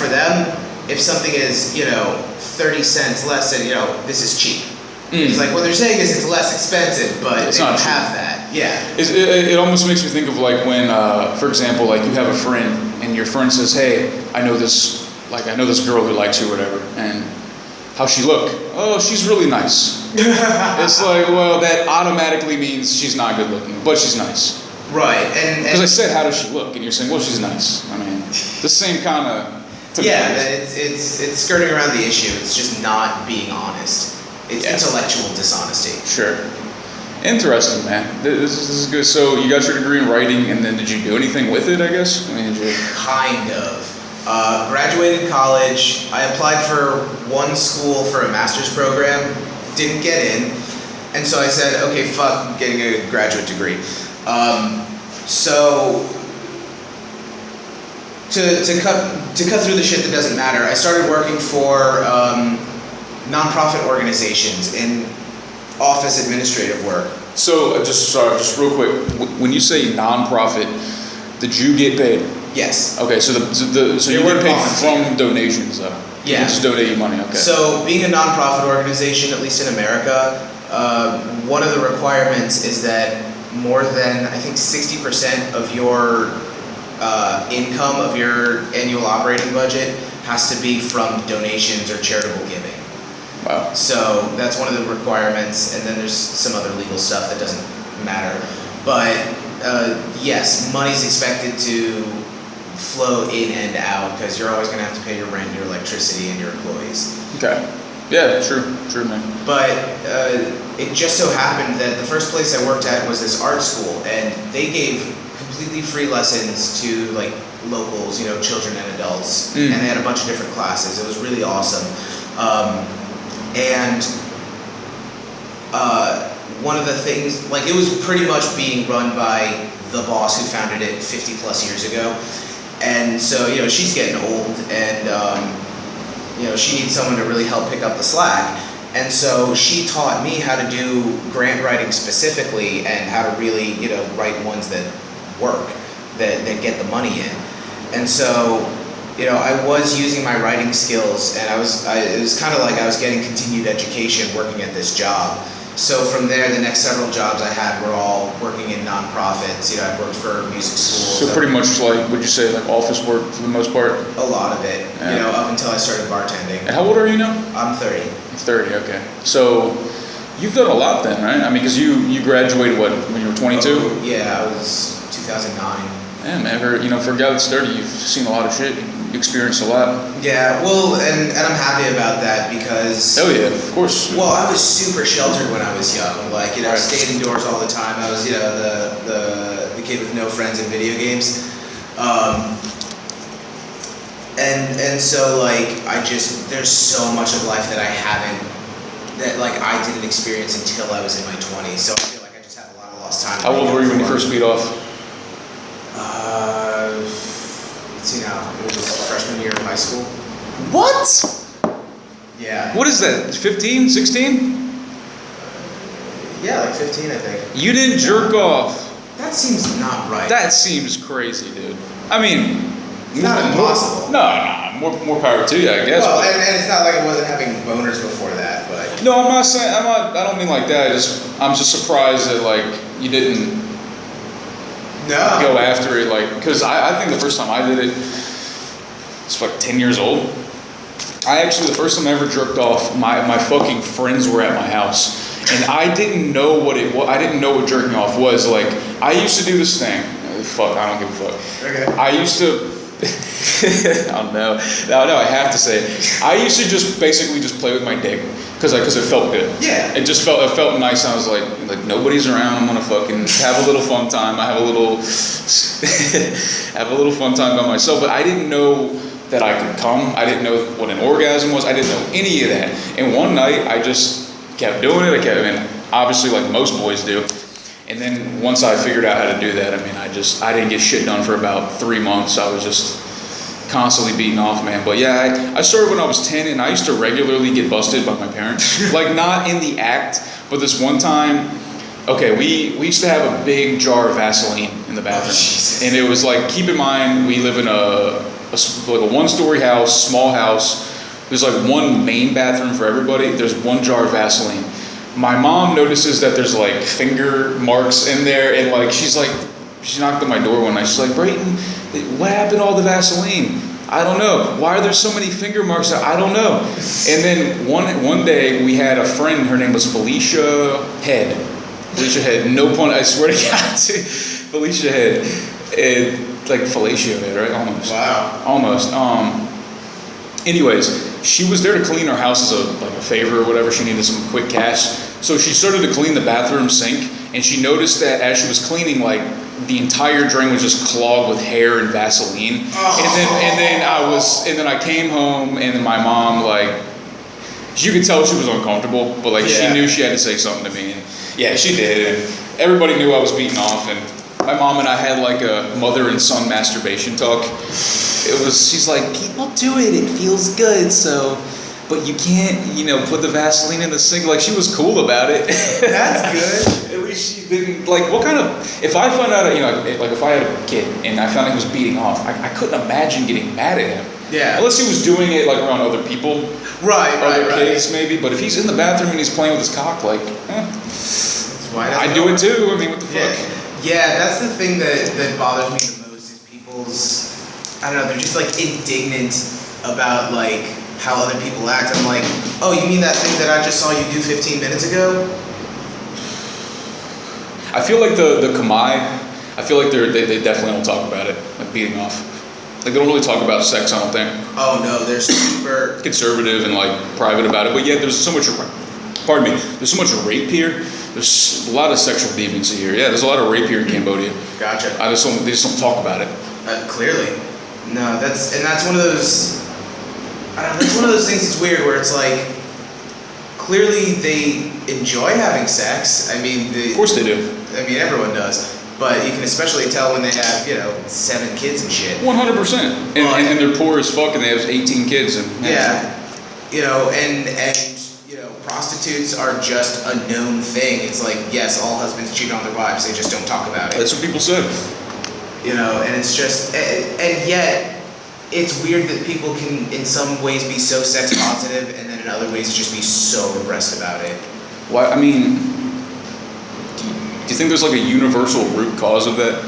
for them, if something is, 30 cents less than, this is cheap. It's like what they're saying is it's less expensive, but it's they don't not have that. Yeah. It almost makes me think of like when, for example, like you have a friend and your friend says, "Hey, I know this girl who likes you, or whatever, and how's she look? Oh, she's really nice." It's like, well, that automatically means she's not good looking, but she's nice. Right. And because I said, "How does she look?" and you're saying, "Well, she's nice." I mean, the same kind of. Yeah, it's skirting around the issue. It's just not being honest. It's intellectual dishonesty. Sure. Interesting, man. This is good. So you got your degree in writing, and then did you do anything with it, I guess? I mean, Kind of. Graduated college. I applied for one school for a master's program. Didn't get in. And so I said, okay, fuck getting a graduate degree. So to cut through the shit that doesn't matter, I started working for nonprofit organizations in office administrative work. So just real quick, when you say nonprofit, did you get paid? Yes. Okay, so you get paid from donations, though. Yeah. People just donate you money. Okay. So being a nonprofit organization, at least in America, one of the requirements is that more than I think 60% of your income of your annual operating budget has to be from donations or charitable giving. Wow. So that's one of the requirements, and then there's some other legal stuff that doesn't matter. But yes, money's expected to flow in and out because you're always going to have to pay your rent, your electricity, and your employees. Okay. Yeah, true, man. But it just so happened that the first place I worked at was this art school, and they gave completely free lessons to like locals, children and adults, and they had a bunch of different classes. It was really awesome. And one of the things, like it was pretty much being run by the boss who founded it 50 plus years ago. And so, she's getting old and, she needs someone to really help pick up the slack. And so she taught me how to do grant writing specifically and how to really, write ones that work, that get the money in. And so, I was using my writing skills, and it was kind of like I was getting continued education working at this job. So from there, the next several jobs I had were all working in nonprofits. I worked for music schools. So pretty much like, would you say like office work for the most part? A lot of it, up until I started bartending. And how old are you now? I'm 30. 30, okay. So you've done a lot then, right? I mean, because you graduated, what, when you were 22? Oh, yeah, I was 2009. Yeah, man, for a guy that's 30, you've seen a lot of shit. You've experienced a lot. Yeah, well, and I'm happy about that because... Oh yeah, of course. Well, I was super sheltered when I was young. Like, I stayed indoors all the time. I was, the kid with no friends in video games. And so, like, there's so much of life that I didn't experience until I was in my 20s. So I feel like I just had a lot of lost time. How old were you when you first beat off? Let's see now. It was freshman year of high school. What? Yeah. What is that, 15, 16? Yeah, like 15, I think. You didn't jerk off. That seems not right. That seems crazy, dude. I mean... It's not impossible. No, more power to you, I guess. Well, and it's not like I wasn't having boners before that, but... No, I'm not saying, I don't mean like that. I'm just surprised that, like, you didn't go after it, like, because I think the first time I did it, it's like 10 years old. The first time I ever jerked off, my fucking friends were at my house. And I didn't know what I didn't know what jerking off was. Like, I used to do this thing. Fuck, I don't give a fuck. Okay. I used to... Oh no, I have to say it. I used to just basically just play with my dick because it felt good. Yeah. It felt nice. I was like nobody's around. I'm gonna fucking have a little fun time. I have a little fun time by myself. But I didn't know that I could come. I didn't know what an orgasm was. I didn't know any of that. And one night I just kept doing it. Obviously like most boys do. And then once I figured out how to do that, I didn't get shit done for about 3 months. I was just constantly beating off, man. But yeah, I started when I was 10, and I used to regularly get busted by my parents. Like, not in the act, but this one time, okay, we used to have a big jar of Vaseline in the bathroom. Oh, and it was like, keep in mind, we live in a one-story house, small house. There's like one main bathroom for everybody. There's one jar of Vaseline. My mom notices that there's like finger marks in there, and like she knocked on my door one night. She's like, Brayton, what happened to all the Vaseline? I don't know. Why are there so many finger marks? I don't know. And then one day we had a friend. Her name was Felicia Head. No pun. I swear to God, Felicia Head. Like fellatio head, right? Almost. Wow. Almost. Anyways, she was there to clean our house as a favor or whatever. She needed some quick cash. So she started to clean the bathroom sink, and she noticed that as she was cleaning, like, the entire drain was just clogged with hair and Vaseline. Oh. And then I came home, and then my mom, like, you could tell she was uncomfortable, but like she knew she had to say something to me, and yeah, she did. And everybody knew I was beating off, and my mom and I had like a mother and son masturbation talk. She's like, people do it, it feels good, but you can't, put the Vaseline in the sink. Like, she was cool about it. That's good. At least she didn't, like, what kind of, if I found out, if I had a kid and I found out he was beating off, I couldn't imagine getting mad at him. Yeah. Unless he was doing it, like, around other people. Right. Kids, maybe. But if he's in the bathroom and he's playing with his cock, like, I do it too. I mean, what the fuck? Yeah, that's the thing that bothers me the most is people's, I don't know, they're just like indignant about like how other people act. I'm like, oh, you mean that thing that I just saw you do 15 minutes ago? I feel like the Khmer, I feel like they definitely don't talk about it, like beating off. Like, they don't really talk about sex, I don't think. Oh no, they're super conservative and like private about it. But yet there's so much, there's so much rape here. There's a lot of sexual deviancy here. Yeah, there's a lot of rape here in Cambodia. Gotcha. They just don't talk about it. Clearly. No, that's one of those, I don't know, that's one of those things that's weird where it's like, clearly they enjoy having sex. I mean, of course they do. I mean, everyone does. But you can especially tell when they have, 7 kids and shit. 100%. And they're poor as fuck and they have 18 kids. And prostitutes are just a known thing. It's like, yes, all husbands cheat on their wives. They just don't talk about it. That's what people say. You know, and it's just, and yet, it's weird that people can, in some ways, be so sex positive, and then in other ways, just be so repressed about it. Why? I mean, do you think there's like a universal root cause of that?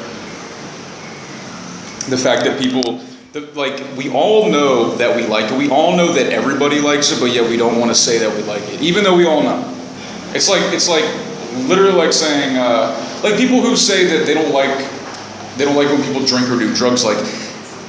The fact that people, like, we all know that we like it. We all know that everybody likes it, but yet we don't want to say that we like it, even though we all know. It's like literally like saying, like people who say that they don't like when people drink or do drugs. Like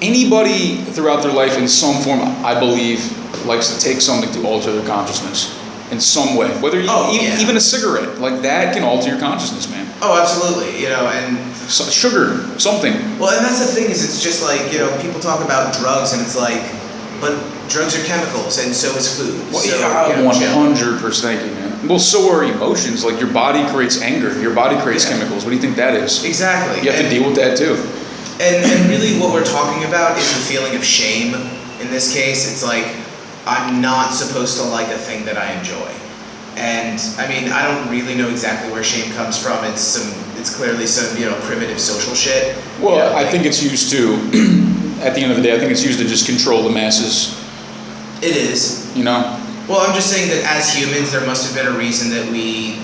anybody throughout their life, in some form, I believe, likes to take something to alter their consciousness in some way. Whether even a cigarette, like that can alter your consciousness, man. Oh, absolutely. You know, and sugar, something. Well, and that's the thing is, it's just like, you know, people talk about drugs, and it's like, but drugs are chemicals, and so is food. Well, so, yeah, 100%, man. Well, so are emotions. Like your body creates anger. Your body creates chemicals. What do you think that is? Exactly. You have to deal with that too. And really, what we're talking about is the feeling of shame. In this case, it's like I'm not supposed to like a thing that I enjoy. And I mean, I don't really know exactly where shame comes from. It's clearly some, you know, primitive social shit. Well, you know, I think it's used to, at the end of the day, I think it's used to just control the masses. It is. You know? Well, I'm just saying that as humans, there must have been a reason that we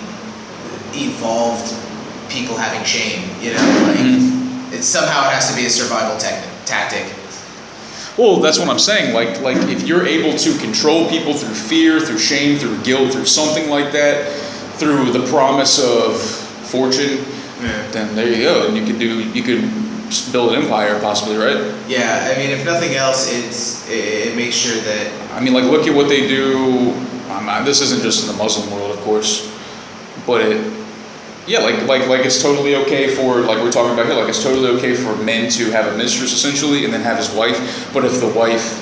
evolved people having shame. You know, like it somehow has to be a survival tactic. Well, that's what I'm saying. Like if you're able to control people through fear, through shame, through guilt, through something like that, through the promise of fortune, then there you go. And you could build an empire, possibly, right? Yeah, I mean, if nothing else, it makes sure that. I mean, like look at what they do. This isn't just in the Muslim world, of course, but like it's totally okay for, like we're talking about here, like it's totally okay for men to have a mistress essentially and then have his wife, but if the wife,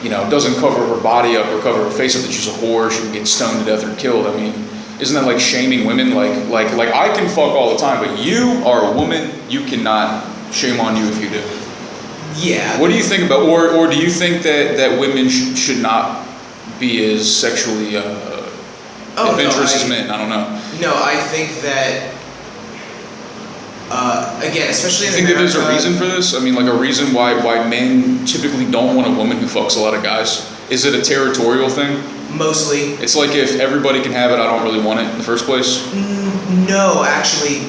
you know, doesn't cover her body up or cover her face up, that she's a whore, she can get stoned to death or killed. I mean, isn't that like shaming women? Like I can fuck all the time, but you are a woman, you cannot. Shame on you if you do. Yeah. What do you think about, or do you think that women should not be as sexually adventurous as men? I don't know. No, I think that, again, especially in Think America, that there's a reason for this? I mean, like a reason why men typically don't want a woman who fucks a lot of guys? Is it a territorial thing? Mostly. It's like if everybody can have it, I don't really want it in the first place? No, actually,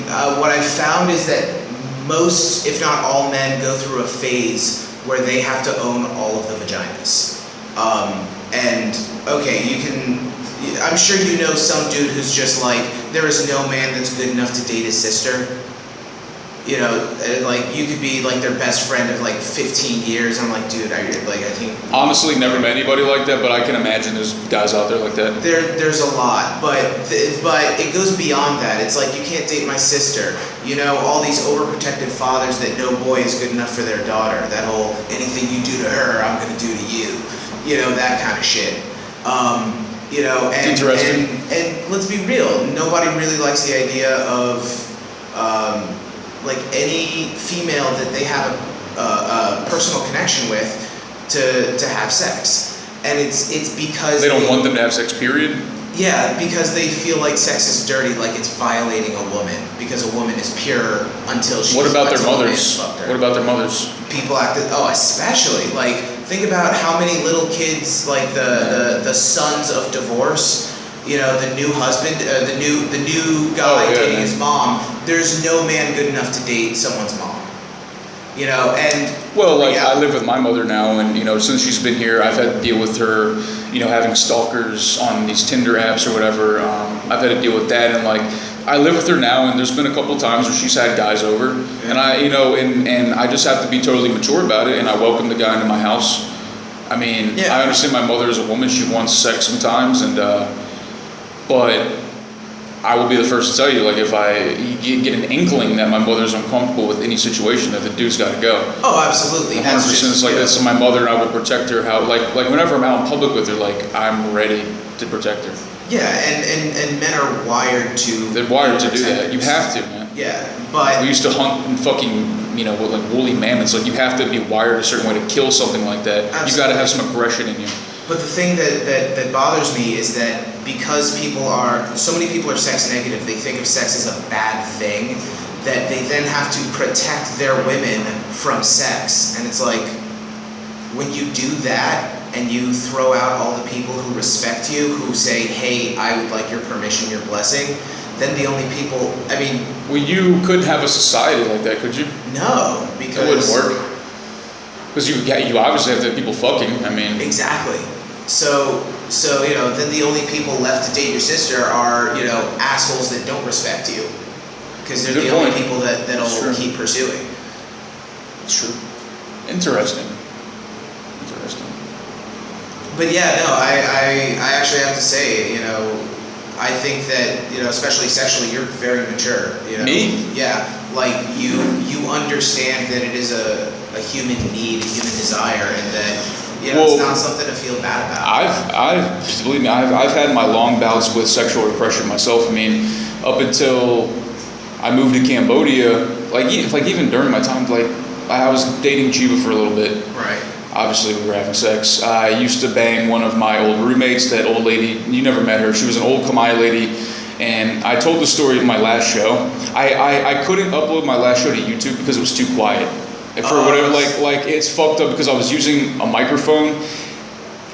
what I've found is that most, if not all men, go through a phase where they have to own all of the vaginas. And, okay, I'm sure you know some dude who's just like, there is no man that's good enough to date his sister. You know, like, you could be, like, their best friend of, like, 15 years. I'm like, dude, I think... Honestly, never met anybody like that, but I can imagine there's guys out there like that. There's a lot, but it goes beyond that. It's like, you can't date my sister. You know, all these overprotective fathers that no boy is good enough for their daughter. That whole, anything you do to her, I'm going to do to you. You know, that kind of shit. You know, and, interesting. And let's be real, nobody really likes the idea of... like any female that they have a personal connection with to have sex, and it's because they don't want them to have sex, period. Yeah, because they feel like sex is dirty, like it's violating a woman, because a woman is pure until she's. What about their mothers? What about their mothers? People especially like think about how many little kids, like the sons of divorce. You know, the new husband, the new guy dating his mom. There's no man good enough to date someone's mom. You know, and well, like I live with my mother now, and you know, since she's been here, I've had to deal with her. You know, having stalkers on these Tinder apps or whatever. I've had to deal with that, and like I live with her now, and there's been a couple times where she's had guys over, and I, you know, and I just have to be totally mature about it, and I welcome the guy into my house. I mean, I understand my mother is a woman; she wants sex sometimes, and. But I will be the first to tell you, like, if I get an inkling that my mother's uncomfortable with any situation, that the dude's got to go. Oh, absolutely. 100%. It's like that. So my mother and I would protect her. Like whenever I'm out in public with her, like I'm ready to protect her. Yeah, and men are wired to. They're wired to do that. You have to, man. Yeah, but we used to hunt and fucking, you know, with like woolly mammoths. Like you have to be wired a certain way to kill something like that. Absolutely. You got to have some aggression in you. But the thing that bothers me is that because so many people are sex negative, they think of sex as a bad thing, that they then have to protect their women from sex. And it's like, when you do that and you throw out all the people who respect you, who say, hey, I would like your permission, your blessing, then the only people, I mean... Well, you couldn't have a society like that, could you? No, because... It wouldn't work. Because you obviously have to have people fucking, I mean... Exactly. So you know, then the only people left to date your sister are, you know, assholes that don't respect you. Because they're the only people that'll keep pursuing. It's true. Interesting. But yeah, no, I actually have to say, you know, I think that, you know, especially sexually, you're very mature. You know? Me? Yeah, like you understand that it is a human need, a human desire, and that, you know, it's not something to feel bad about. Believe me, I've had my long bouts with sexual repression myself. I mean, up until I moved to Cambodia, like even during my time, like I was dating Chiba for a little bit. Right. Obviously, we were having sex. I used to bang one of my old roommates, that old lady. You never met her. She was an old Khmer lady. And I told the story in my last show. I couldn't upload my last show to YouTube because it was too quiet. And for whatever, like it's fucked up because I was using a microphone.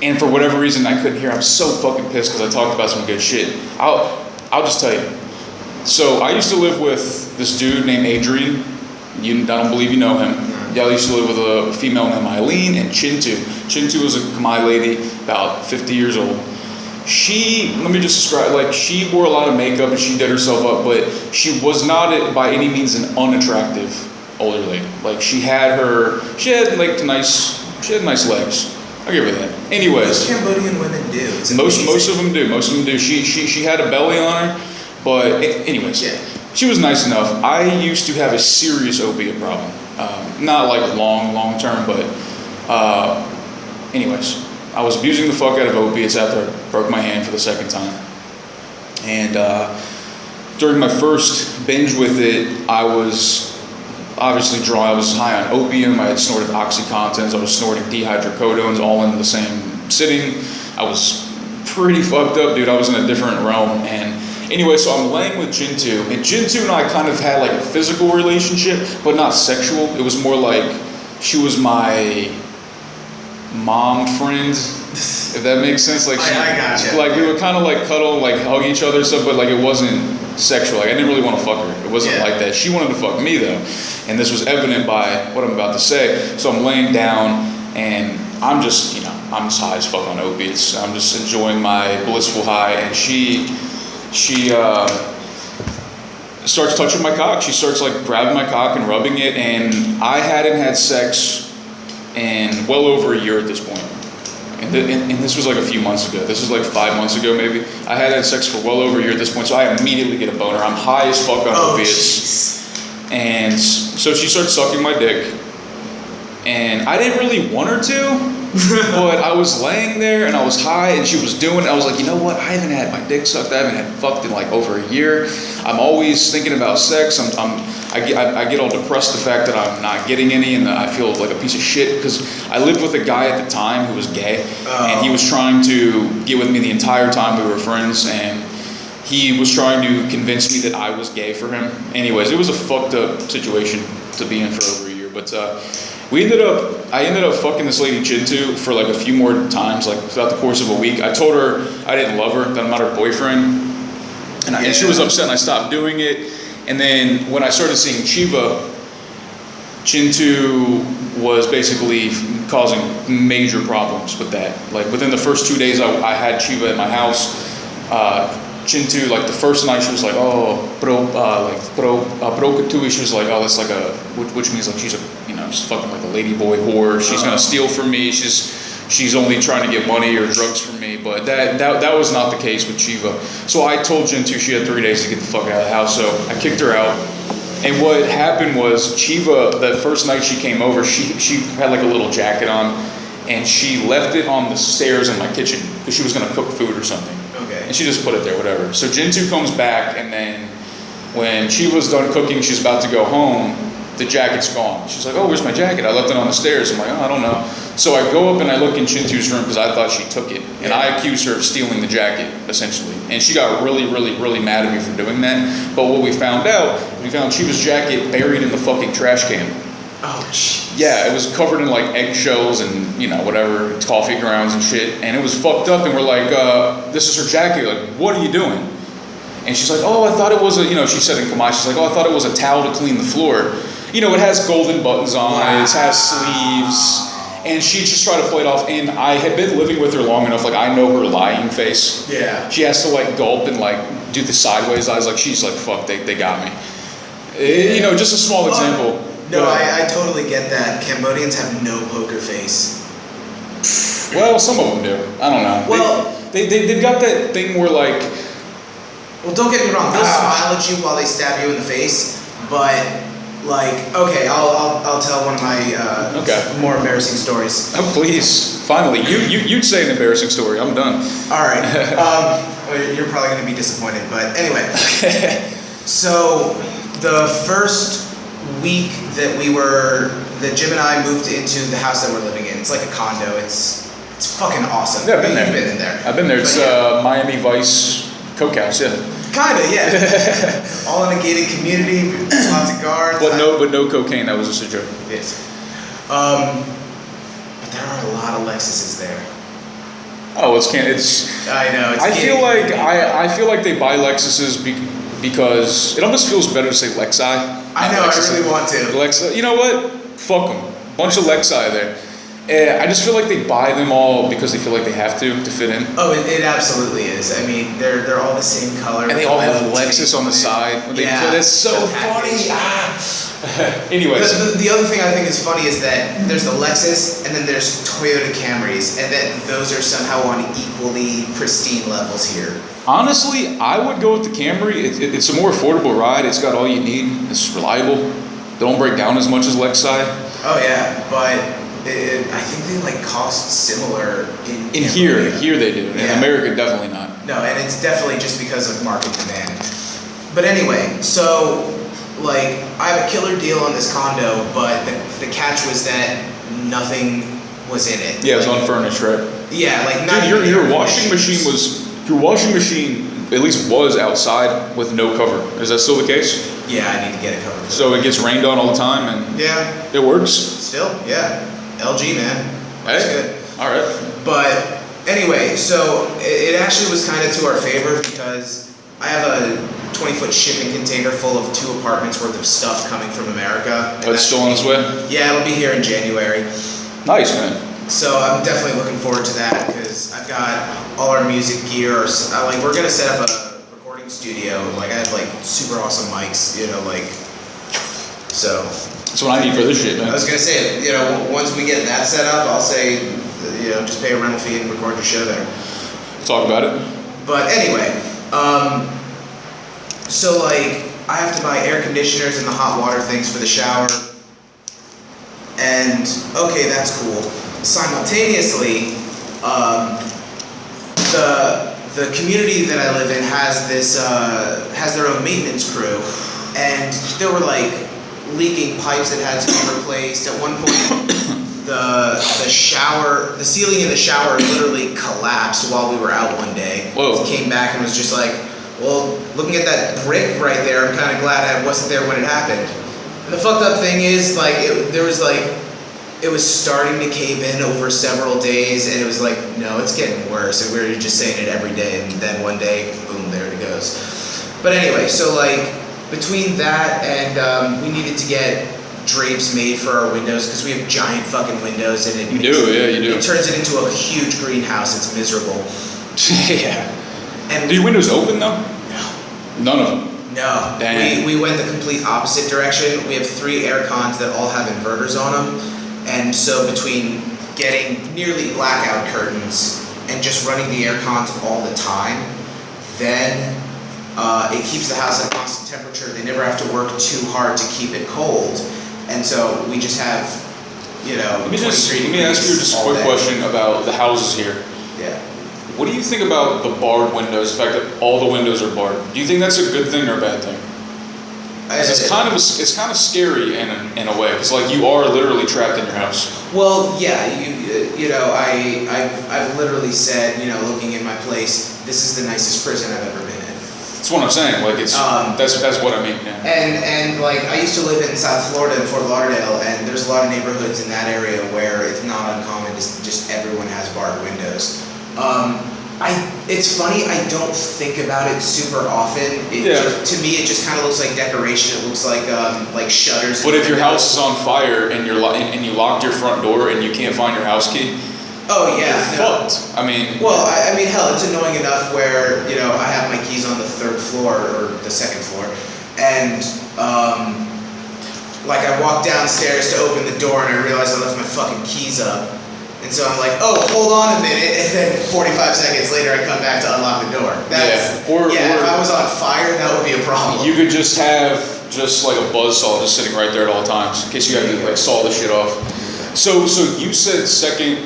And for whatever reason, I couldn't hear. I'm so fucking pissed because I talked about some good shit. I'll just tell you. So I used to live with this dude named Adrian. I don't believe you know him. Yeah, I used to live with a female named Eileen and Chintu. Chintu was a Khmer lady, about 50 years old. Let me just describe, like, she wore a lot of makeup and she did herself up, but she was not by any means an unattractive older lady. Like, she had nice legs. I'll give her that. Anyways. Most Cambodian women do. Most of them do. She had a belly on her, but anyways. Yeah. She was nice enough. I used to have a serious opiate problem. Not like long term, but anyways, I was abusing the fuck out of opiates after I broke my hand for the second time. And during my first binge with it, I was obviously drunk. I was high on opium. I had snorted OxyContins. I was snorting dihydrocodones all in the same sitting. I was pretty fucked up, dude. I was in a different realm. And anyway, so I'm laying with Jintu, and Jintu and I kind of had like a physical relationship, but not sexual. It was more like she was my mom friend, if that makes sense. Like, I gotcha. Like we would kind of like cuddle, like hug each other and stuff, but like it wasn't sexual. Like I didn't really want to fuck her. It wasn't like that. She wanted to fuck me though, and this was evident by what I'm about to say. So I'm laying down, and I'm just high as fuck on opiates. I'm just enjoying my blissful high, and she starts touching my cock. She starts like grabbing my cock and rubbing it, and I hadn't had sex in well over a year at this point. And this was like a few months ago. This was like 5 months ago maybe. I had had sex for well over a year at this point, so I immediately get a boner. I'm high as fuck on opiates. Geez. And so she starts sucking my dick, and I didn't really want her to. But I was laying there and I was high and she was doing it. I was like, you know what? I haven't had my dick sucked. I haven't had fucked in like over a year. I'm always thinking about sex. I get all depressed the fact that I'm not getting any, and I feel like a piece of shit because I lived with a guy at the time who was gay, and he was trying to get with me the entire time we were friends, and he was trying to convince me that I was gay for him. Anyways, it was a fucked up situation to be in for over a year, but I ended up fucking this lady Chintu for like a few more times, like throughout the course of a week. I told her I didn't love her, that I'm not her boyfriend, and she was upset, and I stopped doing it. And then when I started seeing Chiba, Chintu was basically causing major problems with that. Like within the first 2 days I had Chiba at my house, Chintu, like the first night she was like, oh, Prokatui, she was like, oh, that's like which means like she's just fucking like a ladyboy whore. She's gonna steal from me. She's only trying to get money or drugs from me. But that was not the case with Chiva. So I told Chintu she had 3 days to get the fuck out of the house. So I kicked her out. And what happened was Chiva, that first night she came over, she had like a little jacket on, and she left it on the stairs in my kitchen because she was gonna cook food or something. Okay. And she just put it there, whatever. So Jintu comes back, and then when she was done cooking, she's about to go home, the jacket's gone. She's like, oh, where's my jacket? I left it on the stairs. I'm like, oh, I don't know. So I go up and I look in Chintu's room because I thought she took it. And I accused her of stealing the jacket, essentially. And she got really, really, really mad at me for doing that. But what we found Shiva's jacket buried in the fucking trash can. Oh, jeez. Yeah, it was covered in like eggshells and, whatever, coffee grounds and shit. And it was fucked up. And we're like, this is her jacket. Like, what are you doing? And she's like, oh, I thought it was she said in Khmer, she's like, oh, I thought it was a towel to clean the floor. It has golden buttons on it, it has sleeves. And she just tried to play it off. And I had been living with her long enough, like, I know her lying face. Yeah. She has to, like, gulp and, like, do the sideways eyes. Like, she's like, fuck, they got me. Just a small example. No, I totally get that. Cambodians have no poker face. Well, some of them do. I don't know. Well, they've got that thing where, like... Well, don't get me wrong. They'll smile at you while they stab you in the face, but... Like, okay, I'll tell one of my more embarrassing stories. Oh, please. Finally. You'd say an embarrassing story. I'm done. All right. You're probably going to be disappointed, but anyway. So, the first week that Jim and I moved into the house that we're living in, it's like a condo. It's fucking awesome. Yeah, I've been there. You've been in there. I've been there. It's Miami Vice Coke House, yeah. Kinda, yeah. All in a gated community, lots of guards. But no cocaine. That was just a joke. Yes. But there are a lot of Lexuses there. Oh, it's. I know. It's I feel like they buy Lexuses because it almost feels better to say Lexi. I know. Lexus. I really want to. Lexi. You know what? Fuck them. Bunch of Lexi there. I just feel like they buy them all because they feel like they have to fit in. Oh, it absolutely is. I mean, they're all the same color. And they all have Lexus on the side. That's so funny. Anyways. The other thing I think is funny is that there's the Lexus and then there's Toyota Camrys, and that those are somehow on equally pristine levels here. Honestly, I would go with the Camry. It's a more affordable ride. It's got all you need. It's reliable. They don't break down as much as Lexi. Oh yeah, but I think they like cost similar in here. Here they do. In America, definitely not. No, and it's definitely just because of market demand. But anyway, so like I have a killer deal on this condo, but the catch was that nothing was in it. Yeah, it was unfurnished, right? Yeah, like dude, your washing machine at least was outside with no cover. Is that still the case? Yeah, I need to get it covered. So it gets rained on all the time, and it works. Still, yeah. LG, man. That's good. All right. But anyway, so it actually was kind of to our favor because I have a 20-foot shipping container full of 2 apartments worth of stuff coming from America. Oh, it's still on its way? Yeah, it'll be here in January. Nice, man. So I'm definitely looking forward to that because I've got all our music gear. We're gonna set up a recording studio. Like I have like super awesome mics, so. That's what I need for this shit, man. I was gonna say, once we get that set up, I'll say, just pay a rental fee and record your show there. Talk about it. But anyway, so like I have to buy air conditioners and the hot water things for the shower. And okay, that's cool. Simultaneously, the community that I live in has their own maintenance crew, and there were like leaking pipes that had to be replaced. At one point, the ceiling in the shower literally collapsed while we were out one day. Whoa. Came back and was just like, well, looking at that brick right there, I'm kind of glad I wasn't there when it happened. And the fucked up thing is, it was starting to cave in over several days, and it was like, no, it's getting worse, and we were just saying it every day, and then one day, boom, there it goes. But anyway, so like, between that and we needed to get drapes made for our windows, because we have giant fucking windows, and you do. It turns it into a huge greenhouse. It's miserable. Yeah. And do your windows open, though? No. None of them? No. Damn. We went the complete opposite direction. We have 3 air cons that all have inverters on them. And so between getting nearly blackout curtains and just running the air cons all the time, then it keeps the house at a constant temperature. They never have to work too hard to keep it cold. And so we just have, Let me ask you just a quick question about the houses here. Yeah. What do you think about the barred windows, the fact that all the windows are barred? Do you think that's a good thing or a bad thing? It's kind of scary in a way, because like you are literally trapped in your house. Well, yeah, you know, I've literally said, you know, looking in my place, this is the nicest prison I've ever been in. That's what I'm saying. Like it's that's what I mean. Yeah. And like I used to live in South Florida in Fort Lauderdale, and there's a lot of neighborhoods in that area where it's not uncommon to just everyone has barred windows. It's funny, I don't think about it super often. To me, it just kind of looks like decoration. It looks like shutters. But if your house is on fire and and you locked your front door and you can't find your house key, oh yeah, fucked. I mean, well, I mean, hell, it's annoying enough where you know I have my keys on the 3rd floor or the 2nd floor, and like I walk downstairs to open the door and I realize I left my fucking keys up. And so I'm like, oh, hold on a minute, and then 45 seconds later I come back to unlock the door. Or if I was on fire, that would be a problem. You could just have like a buzzsaw just sitting right there at all times, in case you have to like saw the shit off. So you said 2nd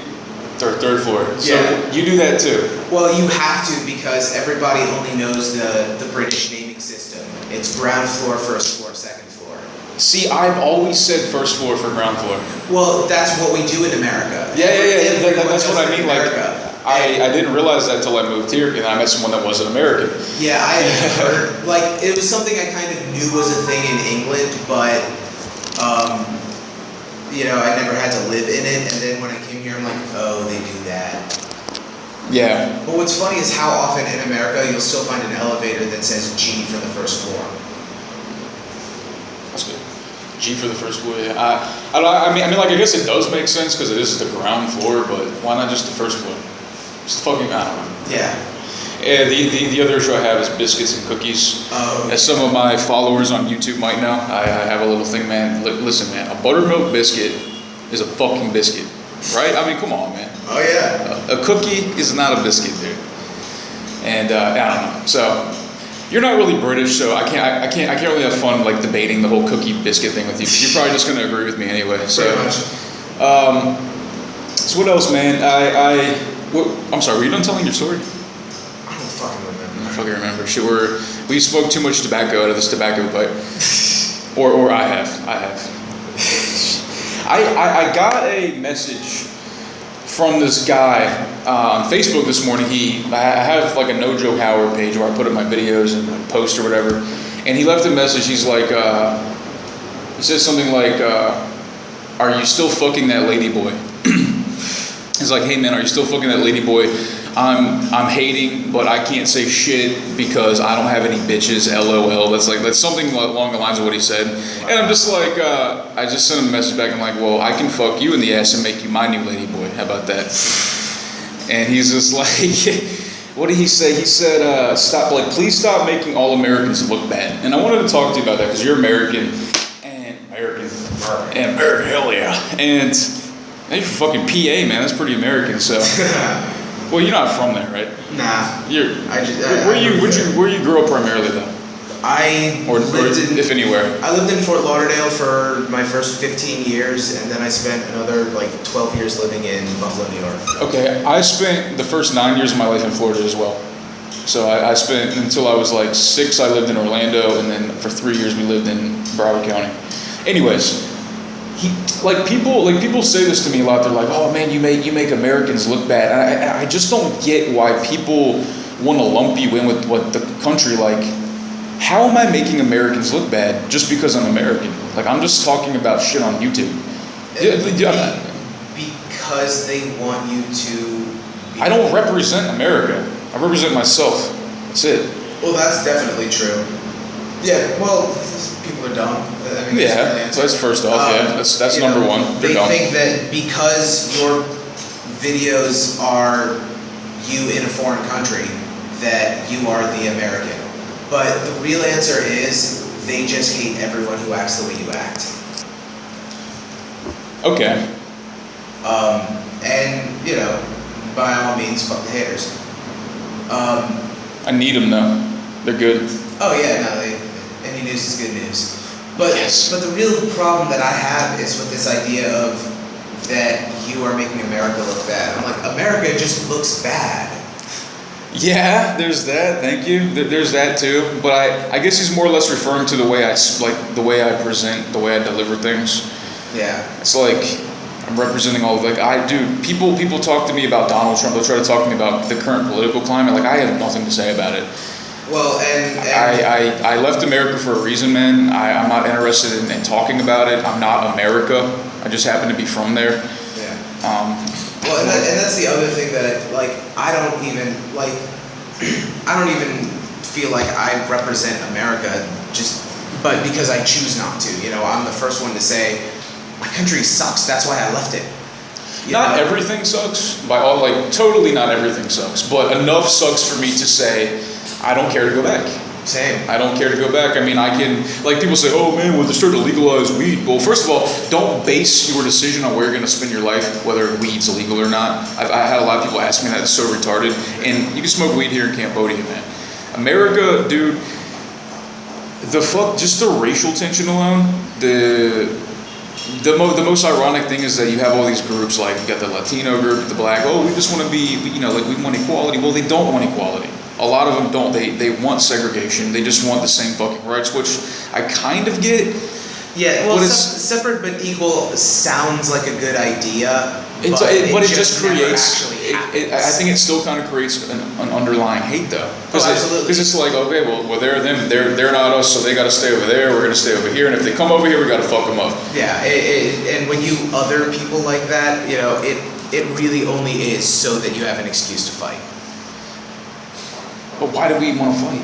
or 3rd floor. So you do that too? Well, you have to, because everybody only knows the British naming system. It's ground floor, 1st floor, 2nd floor. See, I've always said 1st floor for ground floor. Well, that's what we do in America. Yeah. That's what I mean. Like, I didn't realize that till I moved here, and I met someone that wasn't American. Yeah, I heard, like, it was something I kind of knew was a thing in England, but, you know, I never had to live in it, and then when I came here, I'm like, oh, they do that. Yeah. But what's funny is how often in America you'll still find an elevator that says G for the 1st floor. That's good. G for the 1st floor. Yeah. I mean, like I guess it does make sense because it is the ground floor, but why not just the 1st floor? Just fucking, I don't know. Yeah. And the other issue I have is biscuits and cookies. Oh. As some of my followers on YouTube might know, I have a little thing, man. Listen, man, a buttermilk biscuit is a fucking biscuit, right? I mean, come on, man. Oh yeah. A cookie is not a biscuit, dude. And I don't know. So. You're not really British, so I can't really have fun like debating the whole cookie biscuit thing with you. You're probably just gonna agree with me anyway. So, so what else, man? I'm sorry. Were you done telling your story? I don't fucking remember. I don't fucking remember. Shit, we smoked too much tobacco out of this tobacco pipe, or I have. I got a message from this guy on Facebook this morning. I have like a No Joke Howard page where I put up my videos and like post or whatever, and he left a message. He's like, he says something like, "Are you still fucking that lady boy?" He's like, "Hey man, are you still fucking that lady boy? I'm hating, but I can't say shit because I don't have any bitches. LOL." That's something along the lines of what he said. And I'm just like, I just sent him a message back. I'm like, well, I can fuck you in the ass and make you my new lady boy. How about that? And he's just like, what did he say? He said, please stop making all Americans look bad. And I wanted to talk to you about that because you're American, hell yeah. And you're fucking PA, man. That's pretty American. So. Well, you're not from there, right? Nah. Where you grew up primarily, though? If anywhere. I lived in Fort Lauderdale for my first 15 years, and then I spent another 12 years living in Buffalo, New York. Okay, I spent the first 9 years of my life in Florida as well. So I spent until I was 6. I lived in Orlando, and then for 3 years we lived in Broward County. Anyways. People say this to me a lot. They're like, "Oh man, you make Americans look bad." And I just don't get why people want to lump you in with what the country like. How am I making Americans look bad just because I'm American? Like I'm just talking about shit on YouTube. Because they want you to. I don't represent America. I represent myself. That's it. Well, that's definitely true. Yeah. Well, people are dumb. I mean, so that's first off. That's number one. They think that because your videos are you in a foreign country, that you are the American. But the real answer is they just hate everyone who acts the way you act. Okay. And by all means, fuck the haters. I need them though. They're good. Oh yeah, no. Any news is good news. But the real problem that I have is with this idea of that you are making America look bad. I'm like, America just looks bad. Yeah, there's that. Thank you. There's that too. But I guess he's more or less referring to the way the way I present, the way I deliver things. Yeah. It's like I'm representing all of people talk to me about Donald Trump. They'll try to talk to me about the current political climate. Like I have nothing to say about it. Well, and I left America for a reason, man. I'm not interested in talking about it. I'm not America. I just happen to be from there. Yeah. Well, and that's the other thing that I don't even feel like I represent America but because I choose not to. You know, I'm the first one to say my country sucks. That's why I left it. Not everything sucks. Totally not everything sucks. But enough sucks for me to say I don't care to go back. Same. I don't care to go back. I mean, I can, people say, oh man, well, they're starting to legalize weed. Well, first of all, don't base your decision on where you're going to spend your life, whether weed's illegal or not. I had a lot of people ask me that. It's so retarded. And you can smoke weed here in Cambodia, man. America, dude, just the racial tension alone, the most ironic thing is that you have all these groups, like you got the Latino group, the black, oh, we just want to be, we want equality. Well, they don't want equality. A lot of them don't. They want segregation. They just want the same fucking rights, which I kind of get. Yeah, well, separate but equal sounds like a good idea, but it just creates. I think it still kind of creates an underlying hate, though. Absolutely. Because it's like, okay, well, they're them. They're not us, so they got to stay over there. We're going to stay over here, and if they come over here, we got to fuck them up. Yeah, and when you other people like that, it really only is so that you have an excuse to fight. But why do we want to fight?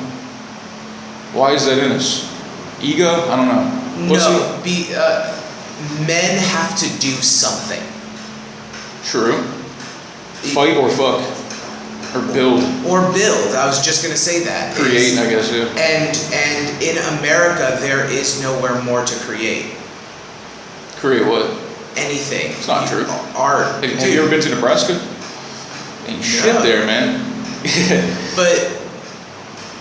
Why is that in us? Ego? I don't know. Men have to do something. True. Fight or fuck. Or build. I was just going to say that. Create, I guess, yeah. And in America, there is nowhere more to create. Create what? Anything. It's not true. Art. Have you ever been to Nebraska? Ain't shit there, man. But...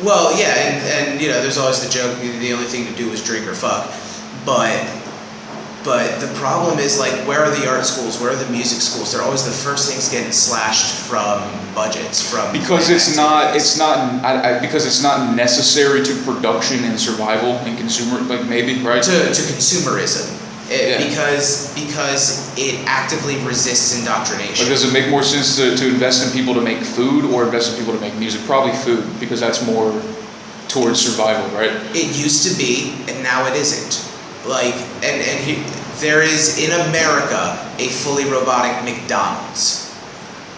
Well, yeah, and there's always the joke, the only thing to do is drink or fuck. But the problem is, where are the art schools? Where are the music schools? They're always the first things getting slashed from budgets, because it's not necessary to production and survival and consumer, maybe, right? To consumerism. Because it actively resists indoctrination. Does it make more sense to invest in people to make food or invest in people to make music? Probably food, because that's more towards survival, right? It used to be, and now it isn't. There is in America a fully robotic McDonald's.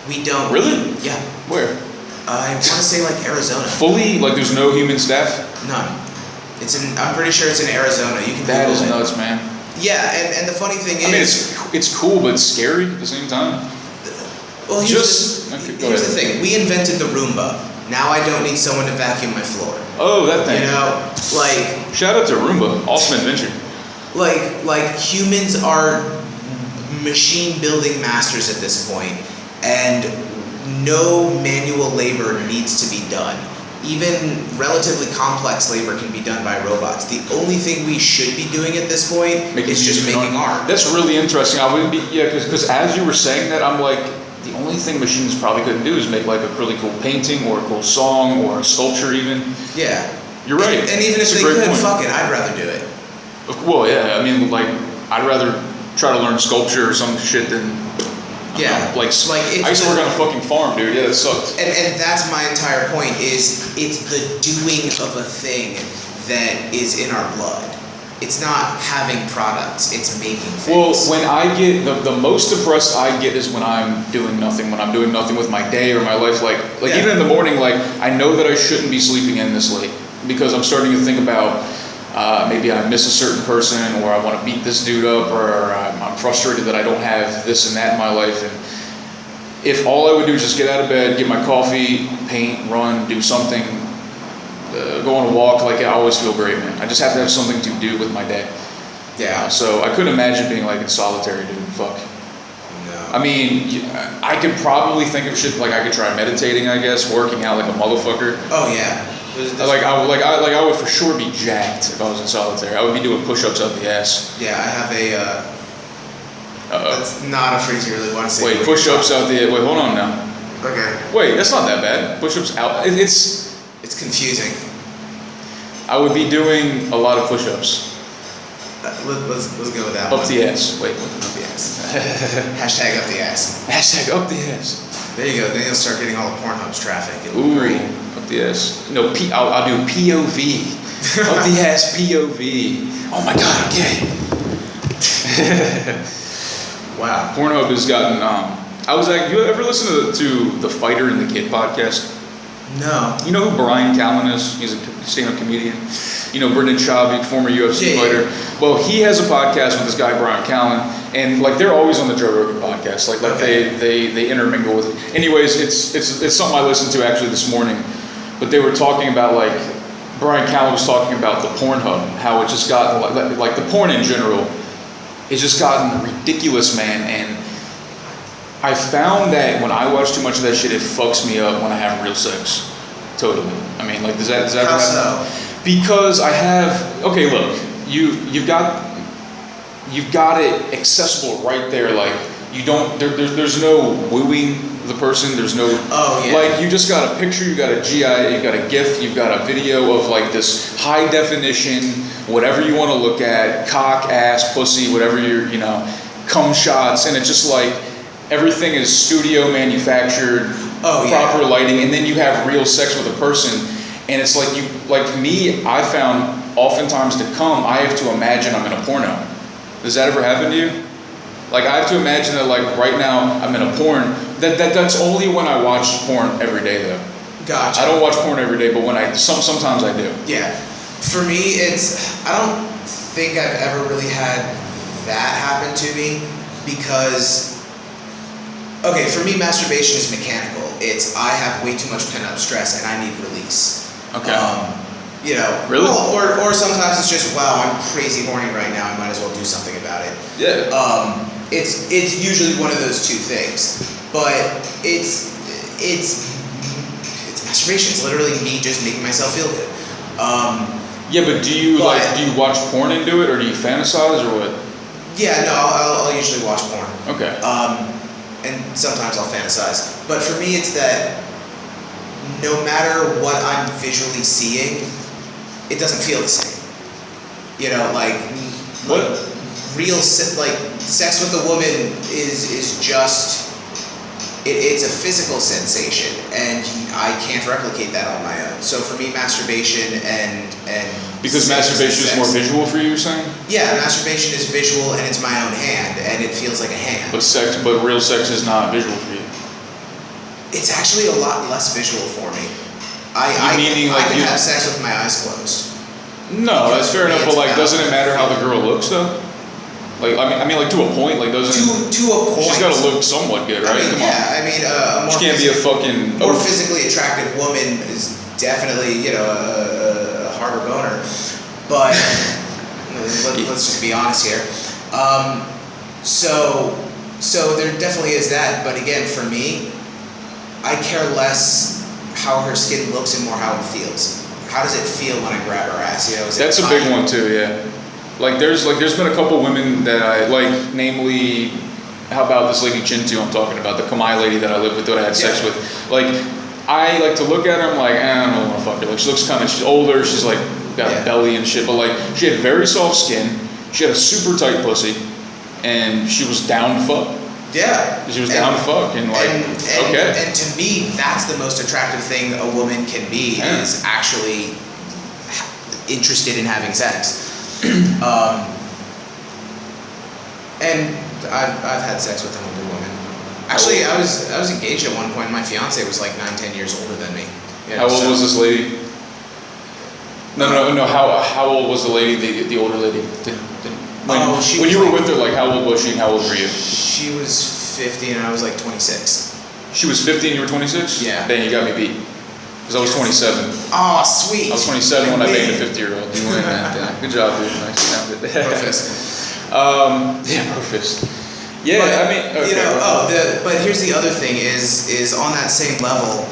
We don't. Really? Yeah. Where? I want to say Arizona. Fully? There's no human staff? None. I'm pretty sure it's in Arizona. You can. That is nuts, man. Yeah, and the funny thing is... I mean, it's cool, but it's scary at the same time. Well, here's the thing. We invented the Roomba. Now I don't need someone to vacuum my floor. Oh, that thing. Shout out to Roomba. Awesome invention. Humans are machine-building masters at this point, and no manual labor needs to be done. Even relatively complex labor can be done by robots. The only thing we should be doing at this point is just making art. That's really interesting. I wouldn't be, because as you were saying that, I'm like, the only thing machines probably couldn't do is make a really cool painting or a cool song or a sculpture even. Yeah. You're right. And even if they could, fuck it, I'd rather do it. Well, yeah, I mean, I'd rather try to learn sculpture or some shit than... Yeah, I used to work on a fucking farm, dude. Yeah, that sucked. And that's my entire point. It's the doing of a thing that is in our blood. It's not having products. It's making things. Well, when I get the most depressed I get is when I'm doing nothing. When I'm doing nothing with my day or my life. Even in the morning, I know that I shouldn't be sleeping in this late because I'm starting to think about. Maybe I miss a certain person, or I want to beat this dude up, or I'm frustrated that I don't have this and that in my life. And if all I would do is just get out of bed, get my coffee, paint, run, do something, go on a walk, I always feel great, man. I just have to have something to do with my day. Yeah. So I couldn't imagine being in solitary, dude. Fuck. No. I mean, I could probably think of shit I could try meditating, I guess, working out like a motherfucker. Oh yeah. I would for sure be jacked if I was in solitary. I would be doing push-ups up the ass. Yeah, I have a. That's not a phrase you really want to say. Wait, push-ups out the. Wait, hold on now. Okay. Wait, that's not that bad. Push-ups out. It's confusing. I would be doing a lot of push-ups. Let's go with that Up one. the ass. Wait. Up the ass. Hashtag up the ass. Hashtag up the ass. There you go. Then you'll start getting all the Pornhub's traffic. It'll Ooh, be great. up the ass. No, I'll do POV. Up the ass POV. Oh my God, okay. Wow. Pornhub has gotten. You ever listen to the Fighter and the Kid podcast? No. You know who Brian Callen is? He's a stand-up comedian. You know Brendan Schaub, former UFC fighter. Well, he has a podcast with this guy Brian Callen, and like they're always on the Joe Rogan podcast. Like Okay. they intermingle with it. Anyways, it's something I listened to actually this morning. But they were talking about like Brian Callen was talking about the Pornhub, how it just got like the porn in general, it's just gotten ridiculous, man. And I found that when I watch too much of that shit, it fucks me up when I have real sex. Totally. I mean, like, does that How happen? so? Because I have. Okay, look, you've got it accessible right there. Like you don't. There's no wooing the person. There's no. Oh yeah. Like you just got a picture. You got a GI. You got a GIF. You've got a video of like this high definition, whatever you want to look at, cock, ass, pussy, whatever cum shots, and it's just like. Everything is studio manufactured, proper lighting, and then you have real sex with a person, and it's like me, I found oftentimes to come, I have to imagine I'm in a porno. Does that ever happen to you? Like I have to imagine that like right now I'm in a porn. That's only when I watch porn every day though. Gotcha. I don't watch porn every day, but when sometimes I do. Yeah. For me, I don't think I've ever really had that happen to me because. Okay, for me, masturbation is mechanical. I have way too much pent-up stress and I need release. Okay. Really? Well, or sometimes it's just, wow, I'm crazy horny right now. I might as well do something about it. Yeah. It's usually one of those two things, but it's masturbation. It's literally me just making myself feel good. Yeah, but do you watch porn and do it, or do you fantasize, or what? Yeah, no, I'll usually watch porn. Okay. And sometimes I'll fantasize. But for me, it's that no matter what I'm visually seeing, it doesn't feel the same. Real sex with a woman is just it's a physical sensation, and I can't replicate that on my own. So for me, masturbation and because masturbation is more visual for you, you're saying? Yeah, masturbation is visual and it's my own hand, and it feels like a hand. But real sex is not visual for you. It's actually a lot less visual for me. I can have sex with my eyes closed. No, that's fair enough. But like, doesn't it matter how the girl looks though? Like I mean, like to a point. Like doesn't to a point. She's got to look somewhat good, right? Come on. She can't be a fucking more physically attractive woman is definitely a harder boner. But let's just be honest here. So there definitely is that. But again, for me, I care less how her skin looks and more how it feels. How does it feel when I grab her ass? That's a big one too, yeah. Like there's been a couple women that I like, namely, how about this lady Chintu I'm talking about, the Khmer lady that I lived with, that I had sex with. Like, I like to look at her, I'm like, I don't want to fuck her. Like, she's older, she's like got a belly and shit, but like she had very soft skin, she had a super tight pussy, and she was down to fuck. Yeah. She was down to fuck, and like, okay. And to me, that's the most attractive thing a woman can be, is actually interested in having sex. And I've had sex with an older woman. Actually, I was engaged at one point. My fiance was like 9-10 years older than me. How old was this lady? No. How old was the lady? The older lady? When you were with her, like how old was she and how old were you? She was 50 and I was like 26. She was 50 and you were 26? Yeah. Then you got me beat. Because I was 27. Oh, sweet. I was 27 when I banged a 50-year-old. You win that. Yeah. Good job, dude. Nice. Brofist. Brofist. Yeah, but, I mean, but here's the other thing is on that same level,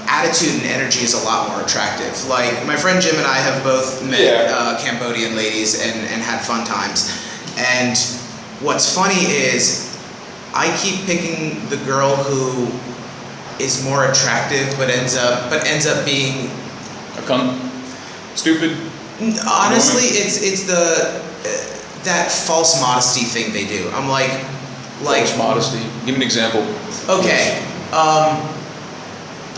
attitude and energy is a lot more attractive. Like my friend Jim and I have both met Cambodian ladies and had fun times. And what's funny is I keep picking the girl who is more attractive, but ends up being A cunt? Stupid? honestly, it's the that false modesty thing they do. I'm like False modesty. Give me an example. okay.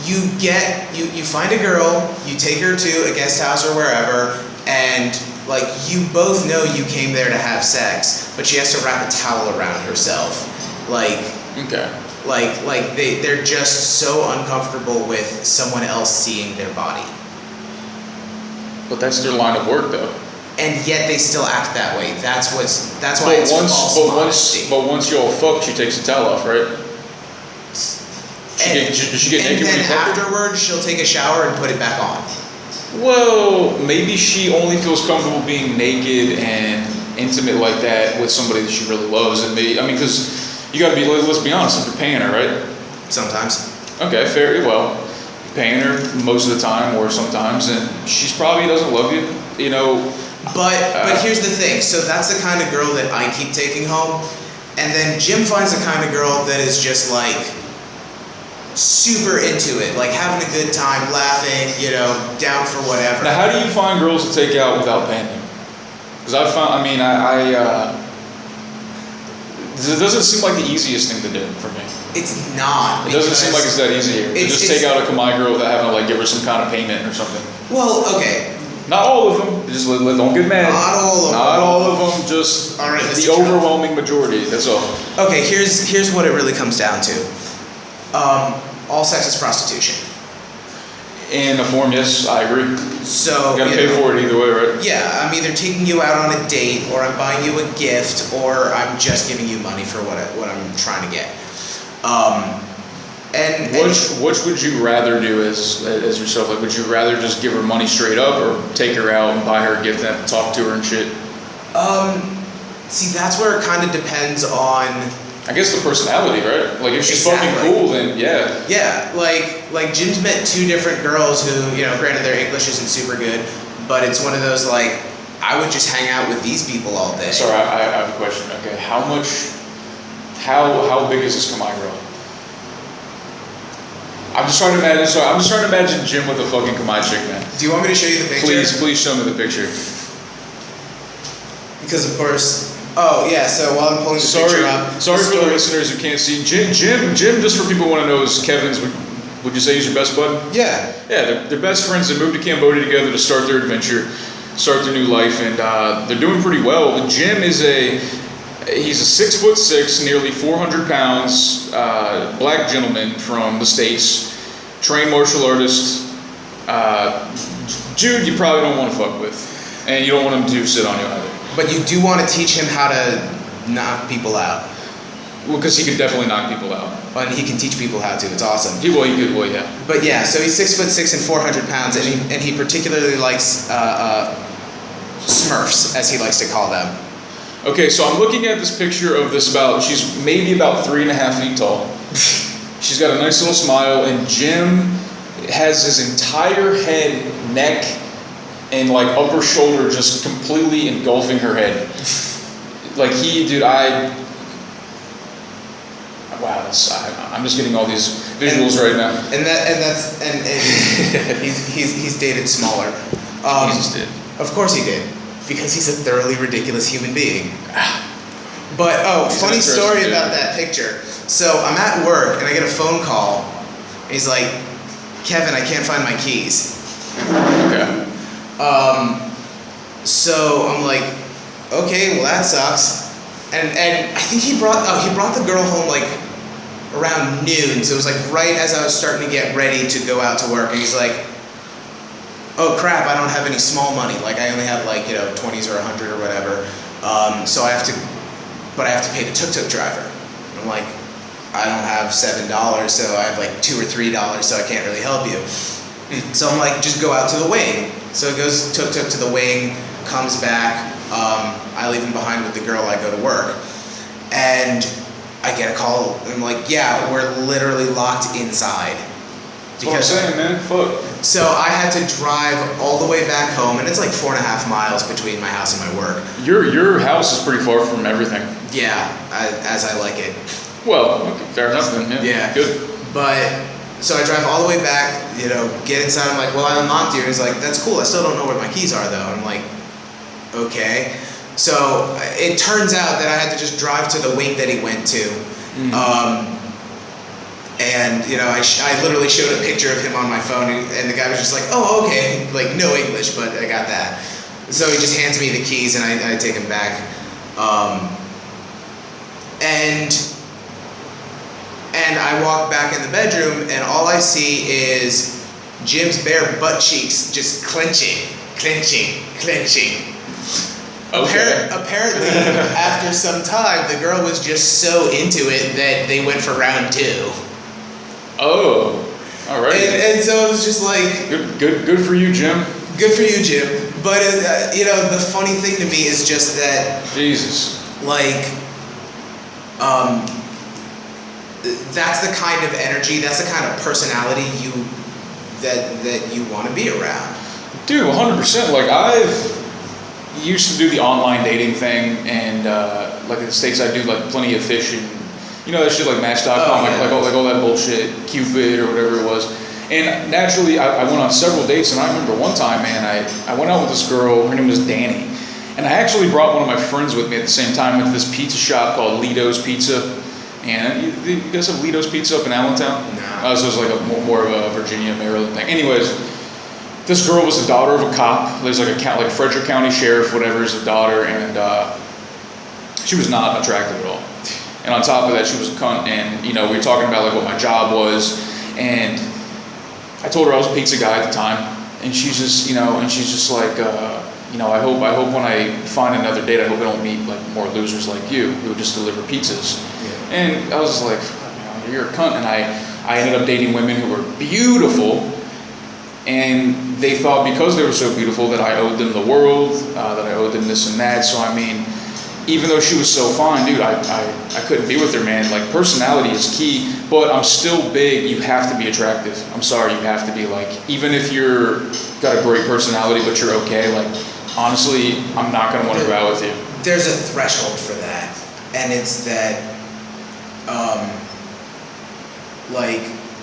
You find a girl, you take her to a guest house or wherever, and like you both know you came there to have sex, but she has to wrap a towel around herself. Okay. Like they're just so uncomfortable with someone else seeing their body. But that's their line of work, though. And yet they still act that way. That's why it's false modesty. But once y'all fuck, she takes the towel off, right? Does she get naked when you And fuck her? then afterwards, she'll take a shower and put it back on. Well, maybe she only feels comfortable being naked and intimate like that with somebody that she really loves, and because you gotta be, let's be honest, you're paying her, right? Sometimes. Okay, fair. Well, you're paying her most of the time, or sometimes, and she's probably doesn't love you, you know. But here's the thing. So that's the kind of girl that I keep taking home, and then Jim finds the kind of girl that is just like super into it, like having a good time, laughing, down for whatever. Now, how do you find girls to take out without paying them? Because I've found, it doesn't seem like the easiest thing to do for me. It's not. It doesn't seem like it's that easy here. To just take out a Khmer girl without having to like give her some kind of payment or something. Well, okay. Not all of them. Just don't get mad. Not all of them. Not all of them. Just all right, the overwhelming majority. That's all. Okay. Here's what it really comes down to. All sex is prostitution. In a form, yes, I agree. So you gotta pay for it either way, right? Yeah, I'm either taking you out on a date, or I'm buying you a gift, or I'm just giving you money for what I'm trying to get. Which would you rather do as yourself? Like, would you rather just give her money straight up, or take her out and buy her a gift and have to talk to her and shit? See, that's where it kind of depends on. I guess the personality, right? Like, if she's fucking cool, then yeah. Yeah, like Jim's met two different girls who, granted their English isn't super good, but it's one of those like, I would just hang out with these people all day. Sorry, I have a question. Okay, how big is this Khmer girl? I'm just trying to imagine Jim with a fucking Khmer chick, man. Do you want me to show you the picture? Please show me the picture. Because of course. Oh yeah, so while I'm pulling the picture up. Sorry for the listeners who can't see. Jim, just for people who want to know, is Kevin's. Would you say he's your best bud? Yeah. Yeah, they're best friends. They moved to Cambodia together to start their adventure, start their new life, and they're doing pretty well. But Jim is he's a 6'6", nearly 400 pounds, black gentleman from the States, trained martial artist. Dude, you probably don't want to fuck with, and you don't want him to sit on you either. But you do want to teach him how to knock people out. Well, because he can definitely knock people out. And he can teach people how to. It's awesome. He could, yeah. But yeah, so he's 6'6" and 400 pounds, and he particularly likes Smurfs, as he likes to call them. Okay, so I'm looking at this picture of this she's maybe about 3.5 feet tall. She's got a nice little smile, and Jim has his entire head, neck, and like upper shoulder just completely engulfing her head. Like I'm just getting all these visuals right now. And he's dated smaller. Jesus did. Of course he did, because he's a thoroughly ridiculous human being. But funny story about that picture. So I'm at work and I get a phone call. And he's like, "Kevin, I can't find my keys." Okay. So I'm like, okay, well that sucks. And I think he brought the girl home like around noon. So it was like right as I was starting to get ready to go out to work, and he's like, "Oh crap, I don't have any small money. Like I only have like 20s or 100 or whatever. So I have to pay the tuk-tuk driver." And I'm like, "I don't have $7, so I have like $2 or $3, so I can't really help you." So I'm like, "Just go out to the wing." So it goes tuk-tuk to the wing, comes back. I leave him behind with the girl. I go to work, and I get a call. I'm like, "Yeah, we're literally locked inside." That's what I'm saying, man. Fuck. So I had to drive all the way back home, and it's like 4.5 miles between my house and my work. Your house is pretty far from everything. Yeah, as I like it. Well, okay, fair enough then. Yeah. Good. But so I drive all the way back, get inside. I'm like, well, I unlocked you. And he's like, that's cool. I still don't know where my keys are, though. I'm like, okay. So it turns out that I had to just drive to the wing that he went to. And I literally showed a picture of him on my phone, and the guy was just like, oh, okay. Like, no English, but I got that. So he just hands me the keys, and I take him back. And I walk back in the bedroom, and all I see is Jim's bare butt cheeks just clenching. Okay. Apparently, after some time, the girl was just so into it that they went for round 2. Oh, all right. And so it was just like... Good for you, Jim. Good for you, Jim. But, the funny thing to me is just that... Jesus. Like, that's the kind of energy, that's the kind of personality that you want to be around. Dude, 100%. Like, I've used to do the online dating thing, and like in the States I do like plenty of fishing. That shit like Match.com, like all that bullshit, Cupid or whatever it was. And naturally I went on several dates, and I remember one time, man, I went out with this girl, her name was Danny. And I actually brought one of my friends with me at the same time into this pizza shop called Lido's Pizza. And you guys have Lido's Pizza up in Allentown? No. So it was like more of a Virginia, Maryland thing. Anyways, this girl was the daughter of a cop. There's like a Frederick County sheriff, whatever, is the daughter, and she was not attractive at all. And on top of that, she was a cunt. And we were talking about like what my job was, and I told her I was a pizza guy at the time, and she's just like, I hope when I find another date, I hope I don't meet like more losers like you who just deliver pizzas. Yeah. And I was just like, you're a cunt. And I ended up dating women who were beautiful. And they thought because they were so beautiful that I owed them the world, that I owed them this and that. So I mean, even though she was so fine, dude, I couldn't be with her, man. Like, personality is key, but I'm still big. You have to be attractive. I'm sorry, you have to be. Like, even if you're got a great personality but you're okay, like, honestly, I'm not gonna want to go out with you. There's a threshold for that, and it's that,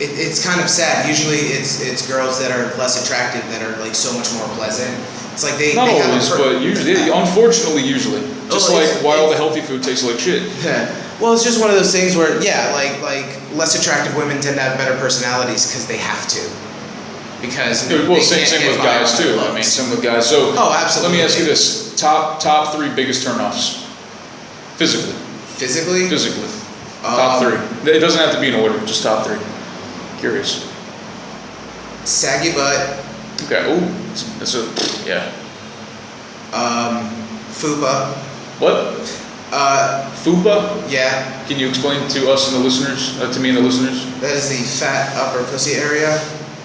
it's kind of sad. Usually, it's girls that are less attractive that are like so much more pleasant. It's like they not they always, but usually, unfortunately, usually, just like why all the healthy food tastes like shit. Yeah. Well, it's just one of those things where like less attractive women tend to have better personalities because they have to. Because same with guys too. I mean, same with guys. So absolutely. Let me ask you this: top 3 biggest turnoffs, physically. Physically. Top 3. It doesn't have to be in order. Just top 3. Curious. Saggy butt. Okay. Ooh, that's a yeah. Fupa. What? Fupa? Yeah. Can you explain to us and the listeners, to me and the listeners? That is the fat upper pussy area.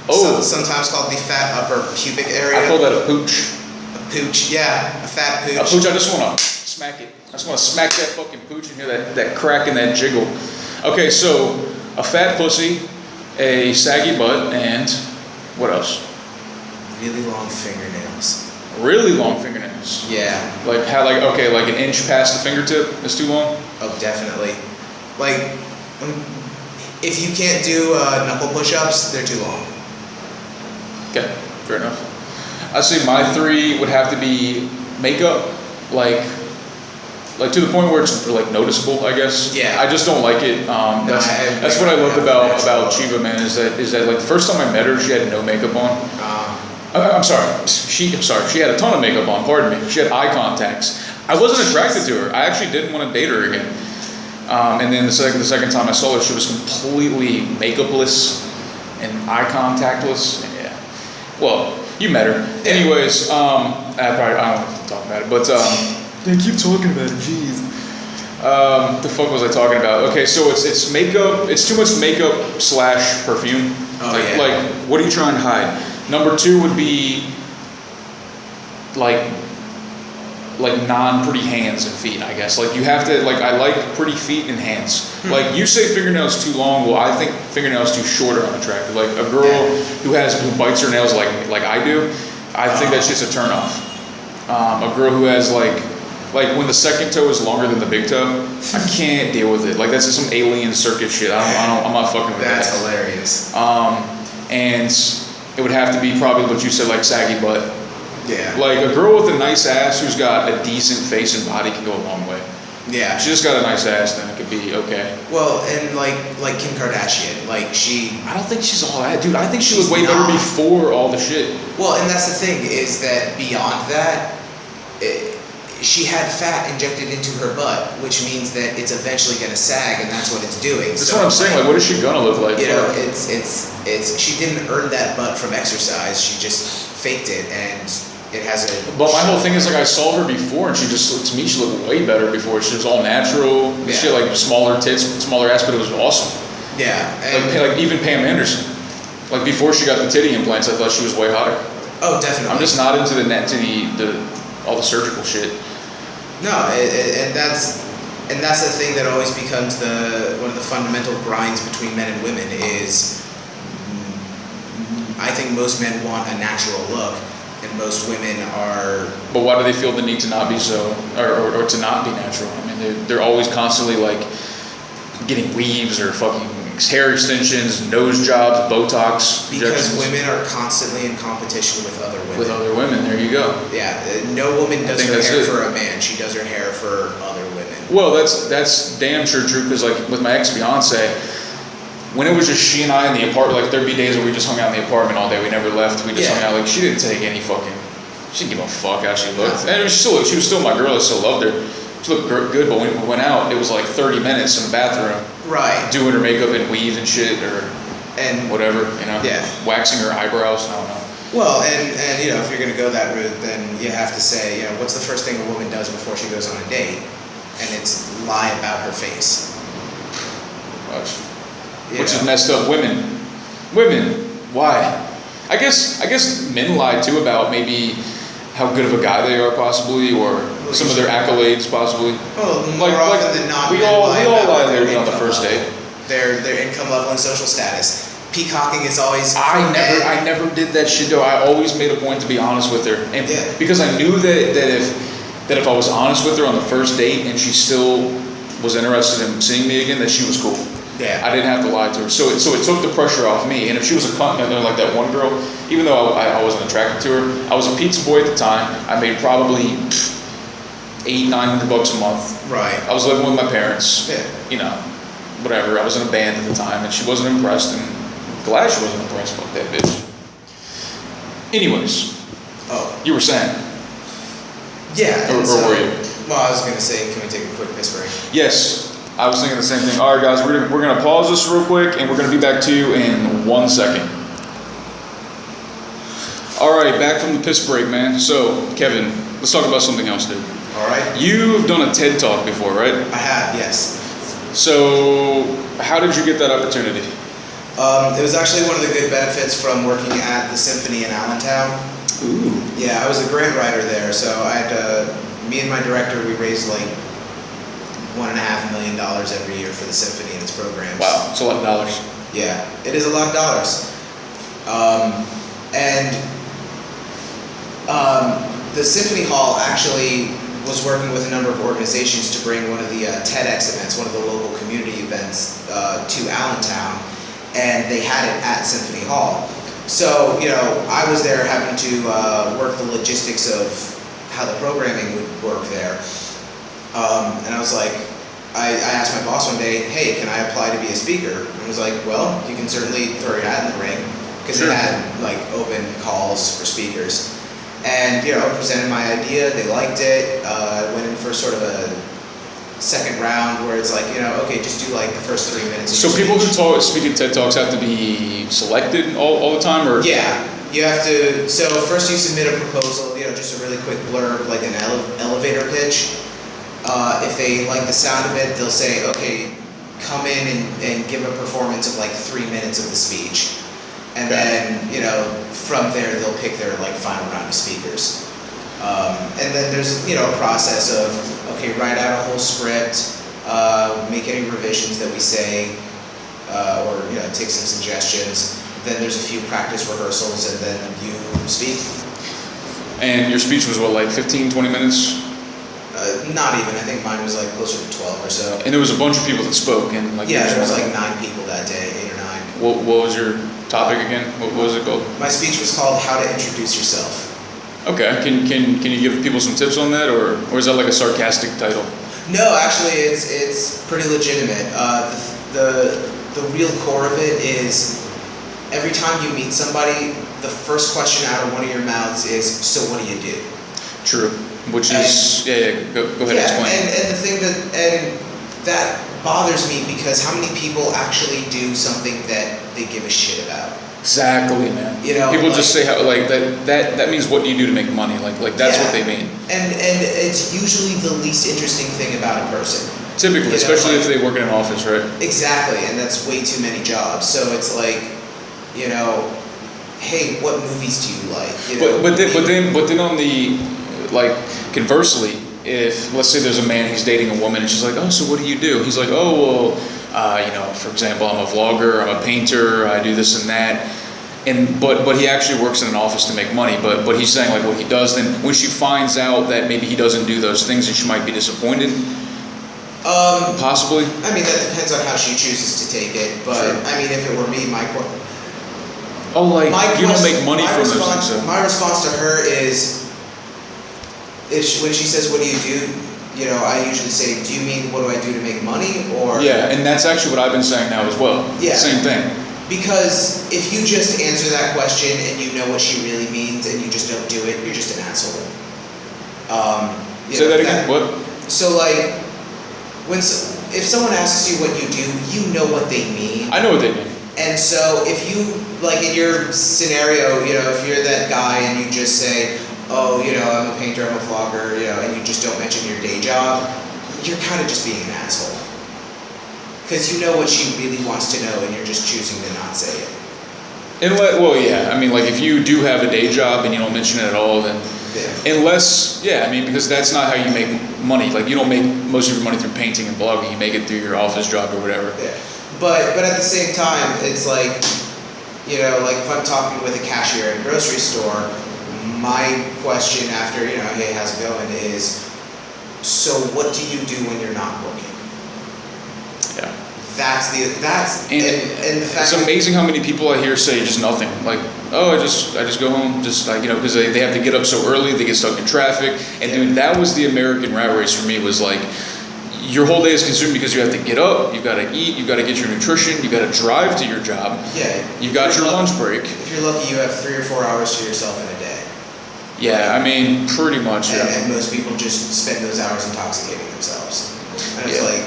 Oh. Sometimes called the fat upper pubic area. I call that a pooch. A pooch, yeah. A fat pooch. A pooch, I just want to smack it. I just want to smack that fucking pooch and hear that crack and that jiggle. Okay, so a fat pussy, a saggy butt, and what else? Really long fingernails. Really long fingernails. Yeah. Like like an inch past the fingertip is too long? Oh, definitely. Like, if you can't do knuckle push-ups, they're too long. Okay, fair enough. I'd say my 3 would have to be makeup, like to the point where it's like noticeable, I guess. Yeah. I just don't like it. That's what I loved about Chiva, man, is that like the first time I met her, she had no makeup on. I'm sorry. She had a ton of makeup on. Pardon me. She had eye contacts. I wasn't attracted to her. I actually didn't want to date her again. And then the second time I saw her, she was completely makeupless and eye contactless. Yeah. Well, you met her. Anyways, I don't have to talk about it, but they keep talking about it. Jeez. The fuck was I talking about? Okay, so it's makeup. It's too much makeup / perfume. Like, what are you trying to hide? Number 2 would be like non-pretty hands and feet, I guess. Like, you have to, like, I like pretty feet and hands. Like, you say fingernails too long, well, I think fingernails too short are unattractive. Like, a girl who bites her nails like I do, I think that shit's a turnoff. A girl who has like Like when the second toe is longer than the big toe, I can't deal with it. Like that's just some alien circuit shit. I'm not fucking with that. That's hilarious. And it would have to be probably what you said, like saggy butt. Yeah. Like a girl with a nice ass who's got a decent face and body can go a long way. Yeah. She just got a nice ass, then it could be okay. Well, and like Kim Kardashian, like I don't think she's all that, dude. I think she was way better before all the shit. Well, and that's the thing is that beyond that, she had fat injected into her butt, which means that it's eventually going to sag, and that's what it's doing. That's what I'm saying. Like, what is she gonna look like? You know, it's she didn't earn that butt from exercise. She just faked it, and it has a. But my whole thing is like I saw her before, and she just to me she looked way better before. She was all natural. Yeah. She had like smaller tits, smaller ass, but it was awesome. Yeah. Like even Pam Anderson. Like before she got the titty implants, I thought she was way hotter. Oh, definitely. I'm just not into the all the surgical shit. No, and that's the thing that always becomes one of the fundamental grinds between men and women is I think most men want a natural look, and most women are. But why do they feel the need to not be so, or to not be natural? I mean, they're always constantly like getting weaves or fucking hair extensions, nose jobs, Botox. Because women are constantly in competition with other women. With other women, there you go. Yeah, no woman does her hair for a man. She does her hair for other women. Well, that's damn sure true. Because like with my ex-fiance, when it was just she and I in the apartment, like there'd be days where we just hung out in the apartment all day. We never left. We just hung out. Like she didn't take any fucking. She didn't give a fuck how she looked. No. And she was still my girl. I still loved her. She looked good, but when we went out, it was like 30 minutes in the bathroom. Right. Doing her makeup and weave and shit, and whatever, you know. Yeah. Waxing her eyebrows. I don't know. Well, and you know, if you're gonna go that route, then you have to say, you know, what's the first thing a woman does before she goes on a date? And it's lie about her face. Which is messed up. Women, why? I guess men lie too about maybe how good of a guy they are, possibly, or some of their accolades, possibly. Well, more often than not, we all lie there on the first date. Their income level and social status. Peacocking is always. I never did that shit though. I always made a point to be honest with her, and because I knew that if I was honest with her on the first date and she still was interested in seeing me again, that she was cool. Yeah. I didn't have to lie to her, so it took the pressure off me. And if she was a cunt, like that one girl, even though I wasn't attracted to her, I was a pizza boy at the time. I made probably $800-900 a month. Right. I was living with my parents. Yeah. You know, whatever. I was in a band at the time, and she wasn't impressed. And glad she wasn't impressed. Fuck that bitch. Anyways. Oh. You were saying. Yeah. Or were you? Well, I was gonna say, can we take a quick piss break? Yes. I was thinking the same thing. All right, guys, we're going to pause this real quick, and we're going to be back to you in 1 second. All right, back from the piss break, man. So, Kevin, let's talk about something else, dude. All right. You've done a TED Talk before, right? I have, yes. So, how did you get that opportunity? It was actually one of the good benefits from working at the Symphony in Allentown. Ooh. Yeah, I was a grant writer there, so I had me and my director, we raised like $1.5 million every year for the Symphony and its programs. Wow, it's a lot of dollars. Yeah, it is a lot of dollars. The Symphony Hall actually was working with a number of organizations to bring one of the TEDx events, one of the local community events, to Allentown, and they had it at Symphony Hall. So, you know, I was there having to work the logistics of how the programming would work there. And I was like, I asked my boss one day, hey, can I apply to be a speaker? And I was like, well, you can certainly throw your hat in the ring, because they had like open calls for speakers. And, you know, I presented my idea, they liked it, went in for sort of a second round where it's like, you know, okay, just do like the first 3 minutes of So people who speak at TED Talks have to be selected all the time, or? Yeah. You have to, so first you submit a proposal, you know, just a really quick blurb, like an elevator pitch. If they like the sound of it, they'll say, okay, come in and give a performance of like 3 minutes of the speech. And then, you know, from there they'll pick their like final round of speakers. And then there's, you know, a process of, okay, write out a whole script, make any revisions that we say, or, you know, take some suggestions. Then there's a few practice rehearsals, and then you speak. And your speech was what, like 15, 20 minutes? Not even. I think mine was like closer to 12 or so. And there was a bunch of people that spoke, and like Yeah, there was like 9 people that day, 8 or 9. What was your topic again? What was it called? My speech was called "How to Introduce Yourself." Okay, can you give people some tips on that, or is that like a sarcastic title? No, actually, it's pretty legitimate. The real core of it is every time you meet somebody, the first question out of one of your mouths is, "So what do you do?" True. Which is go ahead and explain. And the thing that bothers me, because how many people actually do something that they give a shit about? Exactly, man. You know, people just say how like that means what do you do to make money? Like that's what they mean. And it's usually the least interesting thing about a person. Typically, especially if they work in an office, right? Exactly, and that's way too many jobs. So it's like, you know, hey, what movies do you like? You know, but then on the like conversely, if let's say there's a man, he's dating a woman, and she's like, oh, so what do you do? He's like, oh, well, you know, for example, I'm a vlogger, I'm a painter, I do this and that. And but he actually works in an office to make money. But he's saying like what he does. Then when she finds out that maybe he doesn't do those things, then she might be disappointed. Possibly. I mean, that depends on how she chooses to take it. But sure. I mean, if it were me, you don't make money from those things. So. My response to her is, when she says, "What do you do?" You know, I usually say, "Do you mean what do I do to make money?" Or yeah, and that's actually what I've been saying now as well. Yeah, same thing. Because if you just answer that question and you know what she really means and you just don't do it, you're just an asshole. Say that again. What? So like, if someone asks you what you do, you know what they mean. I know what they mean. And so if you, like in your scenario, you know, if you're that guy and you just say, oh, you know, I'm a painter, I'm a vlogger, you know, and you just don't mention your day job, you're kind of just being an asshole. Because you know what she really wants to know and you're just choosing to not say it. Well, yeah, I mean, like if you do have a day job and you don't mention it at all, then unless, I mean, because that's not how you make money. Like you don't make most of your money through painting and vlogging. You make it through your office job or whatever. Yeah. But at the same time, it's like, you know, like if I'm talking with a cashier at a grocery store, my question after, you know, hey, how's it going, is, so what do you do when you're not working? Yeah. That's the fact. It's amazing how many people I hear say just nothing. Like, oh, I just go home, just like, you know, because they have to get up so early, they get stuck in traffic. And dude, that was the American rat race for me, was like, your whole day is consumed because you have to get up, you got to eat, you got to get your nutrition, you got to drive to your job. Yeah. You got your lunch break. If you're lucky, you have 3 or 4 hours to yourself in a day. Yeah, I mean, pretty much. And most people just spend those hours intoxicating themselves. And it's like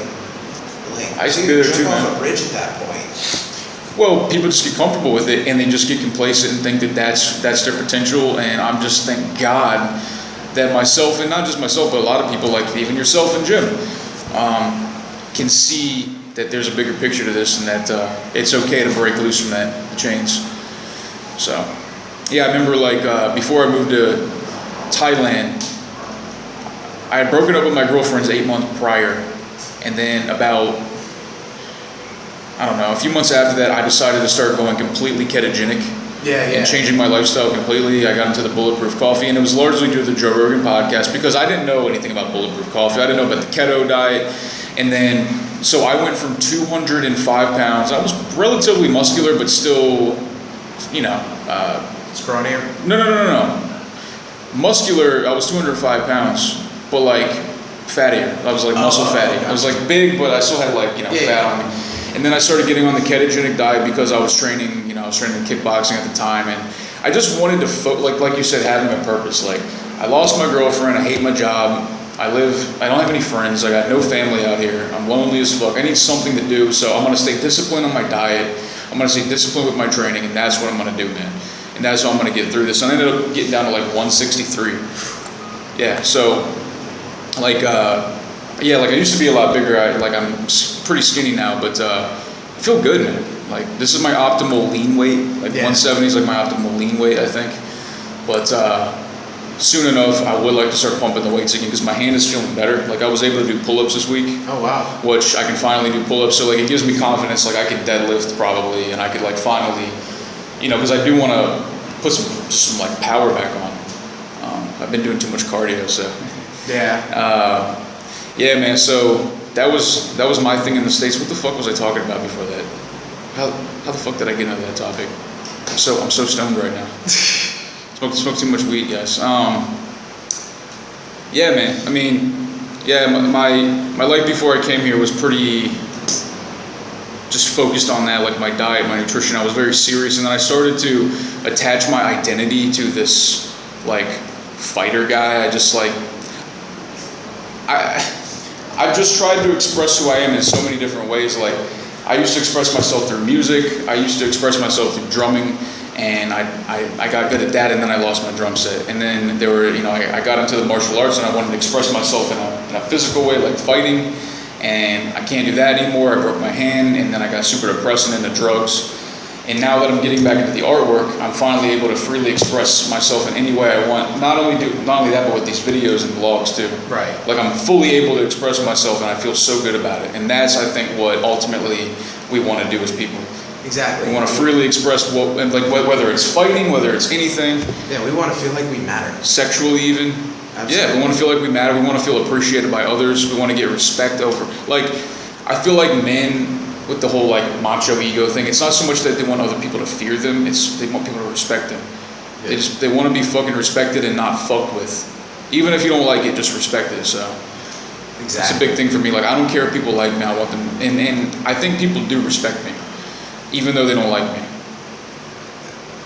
I used to be there too, jump man. off a bridge at that point. Well, people just get comfortable with it, and they just get complacent and think that that's their potential. And I'm just, thank God that myself, and not just myself, but a lot of people, like even yourself and Jim, can see that there's a bigger picture to this, and that it's okay to break loose from that chains. So, yeah, I remember like before I moved to Thailand, I had broken up with my girlfriends 8 months prior, and then about, I don't know, a few months after that, I decided to start going completely ketogenic. And changing my lifestyle completely. I got into the bulletproof coffee, and it was largely due to the Joe Rogan podcast, because I didn't know anything about bulletproof coffee. I didn't know about the keto diet. And then, so I went from 205 pounds. I was relatively muscular, but still, you know. Scrawnier? No. Muscular, I was 205 pounds, but like fattier. I was like muscle fatty. I was like big, but I still had like, you know, fat on me. And then I started getting on the ketogenic diet because I was training, you know, I was training kickboxing at the time, and I just wanted to like you said, having a purpose. Like, I lost my girlfriend, I hate my job, I don't have any friends, I got no family out here, I'm lonely as fuck, I need something to do, so I'm gonna stay disciplined on my diet, I'm gonna stay disciplined with my training, and that's what I'm gonna do, man. And that's how I'm gonna get through this. And I ended up getting down to like 163. Yeah, so like like I used to be a lot bigger. I'm pretty skinny now, but I feel good, man. Like, this is my optimal lean weight. Like 170 is like my optimal lean weight, I think. But soon enough, I would like to start pumping the weights again, because my hand is feeling better. Like, I was able to do pull-ups this week. Oh wow! Which I can finally do pull-ups. So like, it gives me confidence. Like, I could deadlift probably, and I could like finally, you know, because I do want to put some like power back on. I've been doing too much cardio, so. Yeah. Yeah, man. So that was my thing in the States. What the fuck was I talking about before that? How the fuck did I get into that topic? I'm so stoned right now. Smoke too much weed, guys. Yeah, man. I mean, yeah, my life before I came here was pretty just focused on that, like my diet, my nutrition. I was very serious, and then I started to attach my identity to this like fighter guy. I've just tried to express who I am in so many different ways. Like, I used to express myself through music. I used to express myself through drumming, and I got good at that, and then I lost my drum set. And then I got into the martial arts, and I wanted to express myself in a physical way, like fighting, and I can't do that anymore. I broke my hand, and then I got super depressed and into drugs. And now that I'm getting back into the artwork, I'm finally able to freely express myself in any way I want. Not only that, but with these videos and vlogs too. Right. Like, I'm fully able to express myself, and I feel so good about it. And that's, I think, what ultimately we want to do as people. Exactly. We want to freely express whether it's fighting, whether it's anything. Yeah, we want to feel like we matter. Sexually, even. Absolutely. Yeah, we want to feel like we matter. We want to feel appreciated by others. We want to get respect over. Like, I feel like men, with the whole like macho ego thing, it's not so much that they want other people to fear them, it's they want people to respect them. Yeah. They want to be fucking respected and not fucked with. Even if you don't like it, just respect it. So exactly. It's a big thing for me. Like, I don't care if people like me, I want them, and I think people do respect me, even though they don't like me.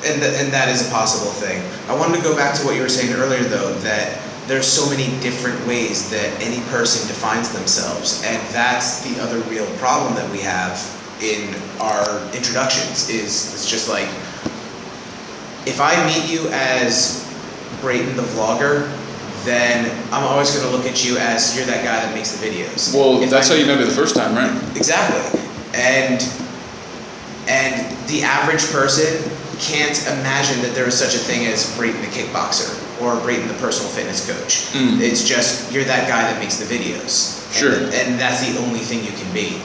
And that is a possible thing. I wanted to go back to what you were saying earlier, though, that there's so many different ways that any person defines themselves, and that's the other real problem that we have in our introductions. Is it's just like, if I meet you as Brayton the vlogger, then I'm always going to look at you as you're that guy that makes the videos. Well, that's how you met me the first time, right? Exactly. And the average person can't imagine that there is such a thing as Brayton the kickboxer or Brayton the personal fitness coach. It's just, you're that guy that makes the videos. Sure. And that's the only thing you can be.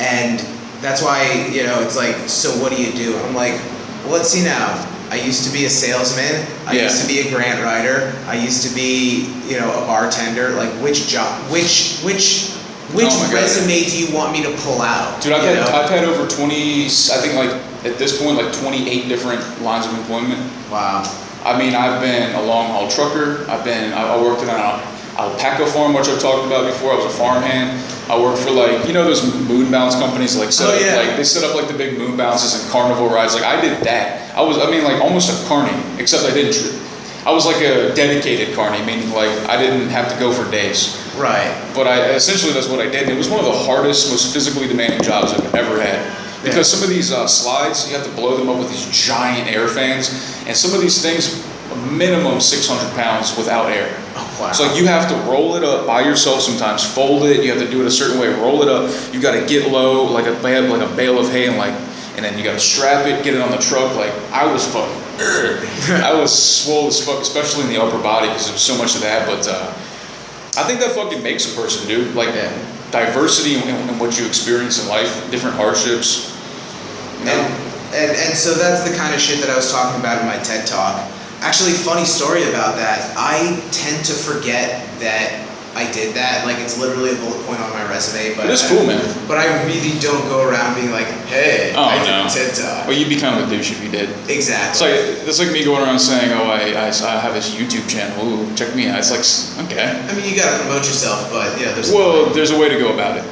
And that's why, it's like, so what do you do? I'm like, well, let's see now. I used to be a salesman. I used to be a grant writer. I used to be, a bartender. Like, which job, which resume do you want me to pull out? Dude, I've had over 20, I think, like, at this point, like 28 different lines of employment. Wow. I mean, I've been a long haul trucker. I worked in an alpaca farm, which I've talked about before. I was a farmhand. I worked for, like, those moon bounce companies, like, they set up like the big moon bounces and carnival rides. Like, I did that. I was like almost a carny, except I didn't. I was like a dedicated carny, meaning like I didn't have to go for days. Right. But essentially that's what I did. And it was one of the hardest, most physically demanding jobs I've ever had. Because some of these slides, you have to blow them up with these giant air fans. And some of these things, minimum 600 pounds without air. Oh, wow. So like, you have to roll it up by yourself sometimes, fold it, you have to do it a certain way, roll it up. You got to get low, like a bale of hay, and then you got to strap it, get it on the truck. Like, I was fucking, I was swole as fuck, especially in the upper body, because there was so much of that. But I think that fucking makes a person, dude. Like, diversity in what you experience in life, different hardships. And so that's the kind of shit that I was talking about in my TED Talk. Actually, funny story about that. I tend to forget that I did that. Like, it's literally a bullet point on my resume. But it's cool, man. But I really don't go around being like, hey, I did a TED Talk. Well, you'd be kind of a douche if you did. Exactly. It's like me going around saying, oh, I have this YouTube channel. Ooh, check me out. It's like, okay. I mean, you gotta promote yourself, but there's a way to go about it.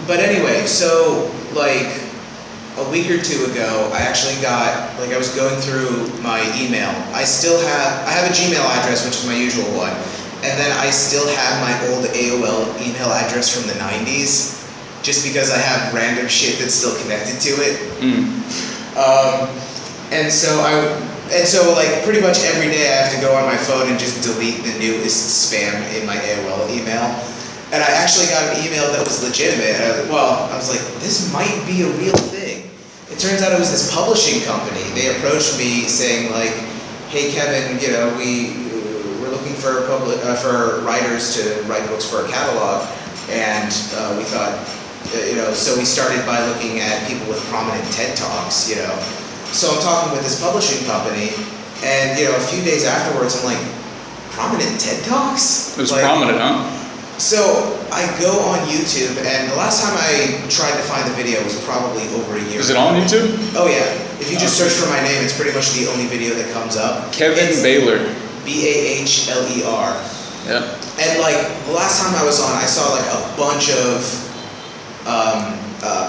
But anyway, so like a week or two ago, I actually got, like, I was going through my email. I have a Gmail address, which is my usual one. And then I still have my old AOL email address from the 90s, just because I have random shit that's still connected to it. And so like pretty much every day I have to go on my phone and just delete the newest spam in my AOL email. And I actually got an email that was legitimate. I was like, this might be a real thing. It turns out it was this publishing company. They approached me saying like, hey Kevin, we're looking for writers to write books for a catalog, and we thought, so we started by looking at people with prominent TED Talks, So I'm talking with this publishing company, and a few days afterwards, I'm like, prominent TED Talks. It was prominent, huh? So I go on YouTube, and the last time I tried to find the video was probably over a year Is it on YouTube? Oh yeah. If you just search for my name, it's pretty much the only video that comes up. Kevin Bahler. Bahler. Yeah. And like the last time I was on, I saw like a bunch of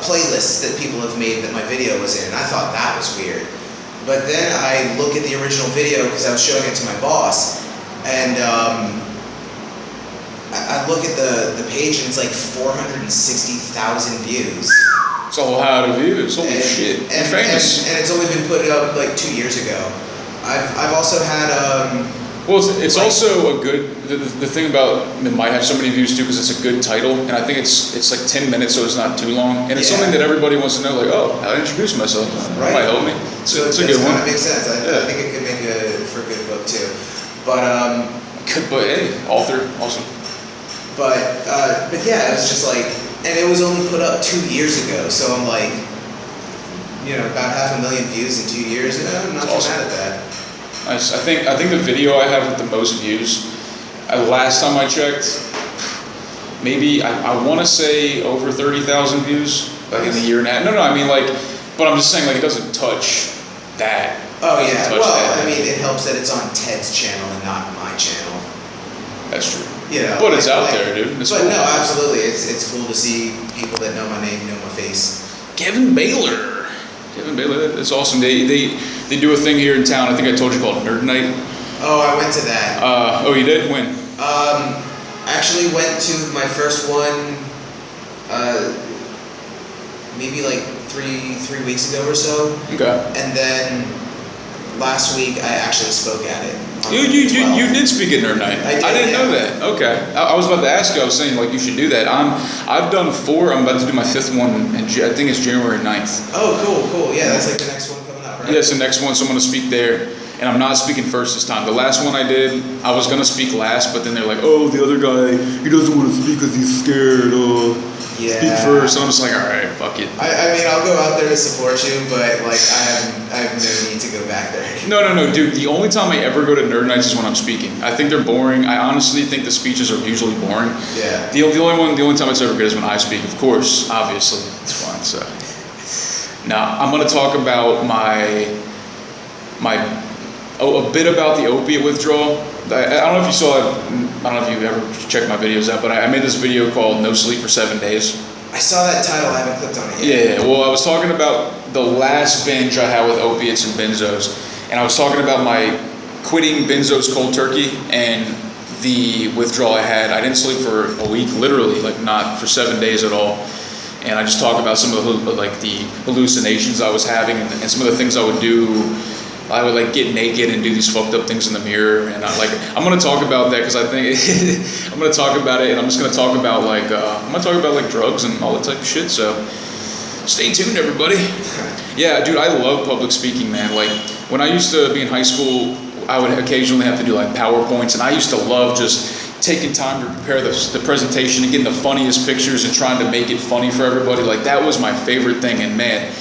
playlists that people have made that my video was in. And I thought that was weird. But then I look at the original video because I was showing it to my boss, and I look at the page and it's like 460,000 views. It's a lot of views. Holy shit! And Famous. And it's only been put up like 2 years ago. I've also had well, it's like, also a good. The thing about it might have so many views too because it's a good title, and I think it's like 10 minutes, so it's not too long, and it's something that everybody wants to know. Like, oh, how to introduce myself? That might help me. It's a good one. It makes sense. I think it could make for a good book too. But hey, author, awesome. But yeah, it was just like, and it was only put up 2 years ago, so I'm like, about 500,000 views in 2 years. I'm not too mad at that. Nice. I think the video I have with the most views, last time I checked, maybe I want to say over 30,000 views, like in a year and a half. No, I mean but I'm just saying it doesn't touch that. Oh yeah. Well, I mean, it helps that it's on Ted's channel and not my channel. That's true. But it's out there, dude. It's cool. No, absolutely. It's cool to see people that know my name, know my face. Kevin Bahler, that's awesome. They do a thing here in town. I think I told you, called Nerd Night. Oh, I went to that. Oh, you did? When? I actually went to my first one, maybe like three weeks ago or so. Okay. And then last week I actually spoke at it. You did speak at Nerd Night. I didn't know that. Okay. I was about to ask you. I was saying you should do that. I've done 4. I'm about to do my 5th one, and I think it's January 9th. Oh, cool. Yeah, that's like the next one coming up, right? Yes, the next one. So I'm going to speak there, and I'm not speaking first this time. The last one I did, I was going to speak last, but then they're like, oh, the other guy, he doesn't want to speak because he's scared. Speak first. And I'm just like, all right, fuck it. I mean, I'll go out there to support you, but I have no need to go back there. No, dude. The only time I ever go to Nerd Nights is when I'm speaking. I think they're boring. I honestly think the speeches are usually boring. Yeah. The only time it's ever good is when I speak. Of course, obviously, it's fun. So now I'm gonna talk about a bit about the opiate withdrawal. I don't know if you saw it. I don't know if you ever checked my videos out, but I made this video called "No Sleep for 7 Days." I saw that title. I haven't clicked on it yet. Yeah. Well, I was talking about the last binge I had with opiates and benzos, and I was talking about my quitting benzos cold turkey and the withdrawal I had. I didn't sleep for a week, literally, not for 7 days at all. And I just talked about some of the hallucinations I was having and some of the things I would do. I would get naked and do these fucked up things in the mirror, and I'm gonna talk about that because I think I'm gonna talk about it, and I'm just gonna talk about drugs and all that type of shit. So stay tuned, everybody. Yeah, dude, I love public speaking, man. When I used to be in high school, I would occasionally have to do PowerPoints, and I used to love just taking time to prepare the presentation and getting the funniest pictures and trying to make it funny for everybody. That was my favorite thing, and man,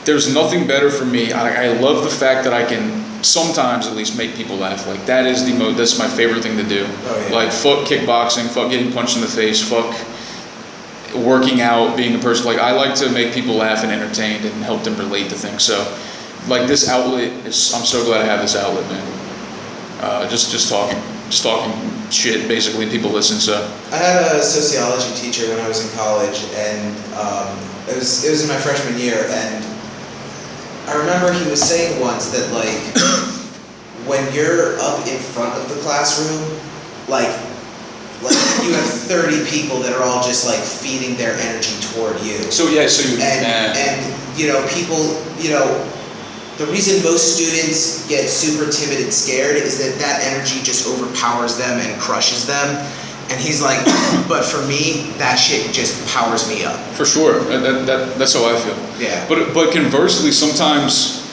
there's nothing better for me. I love the fact that I can sometimes at least make people laugh. That's my favorite thing to do. Oh, yeah. Fuck kickboxing, fuck getting punched in the face, fuck working out, being a person. I like to make people laugh and entertained and help them relate to things. So this outlet I'm so glad I have this outlet, man. Just talking shit, basically, people listen. So I had a sociology teacher when I was in college, and it was in my freshman year, and I remember he was saying once that when you're up in front of the classroom, you have 30 people that are all just feeding their energy toward you. So yeah, and people, the reason most students get super timid and scared is that energy just overpowers them and crushes them. And he's like, but for me, that shit just powers me up. For sure, that's how I feel. Yeah. But conversely, sometimes,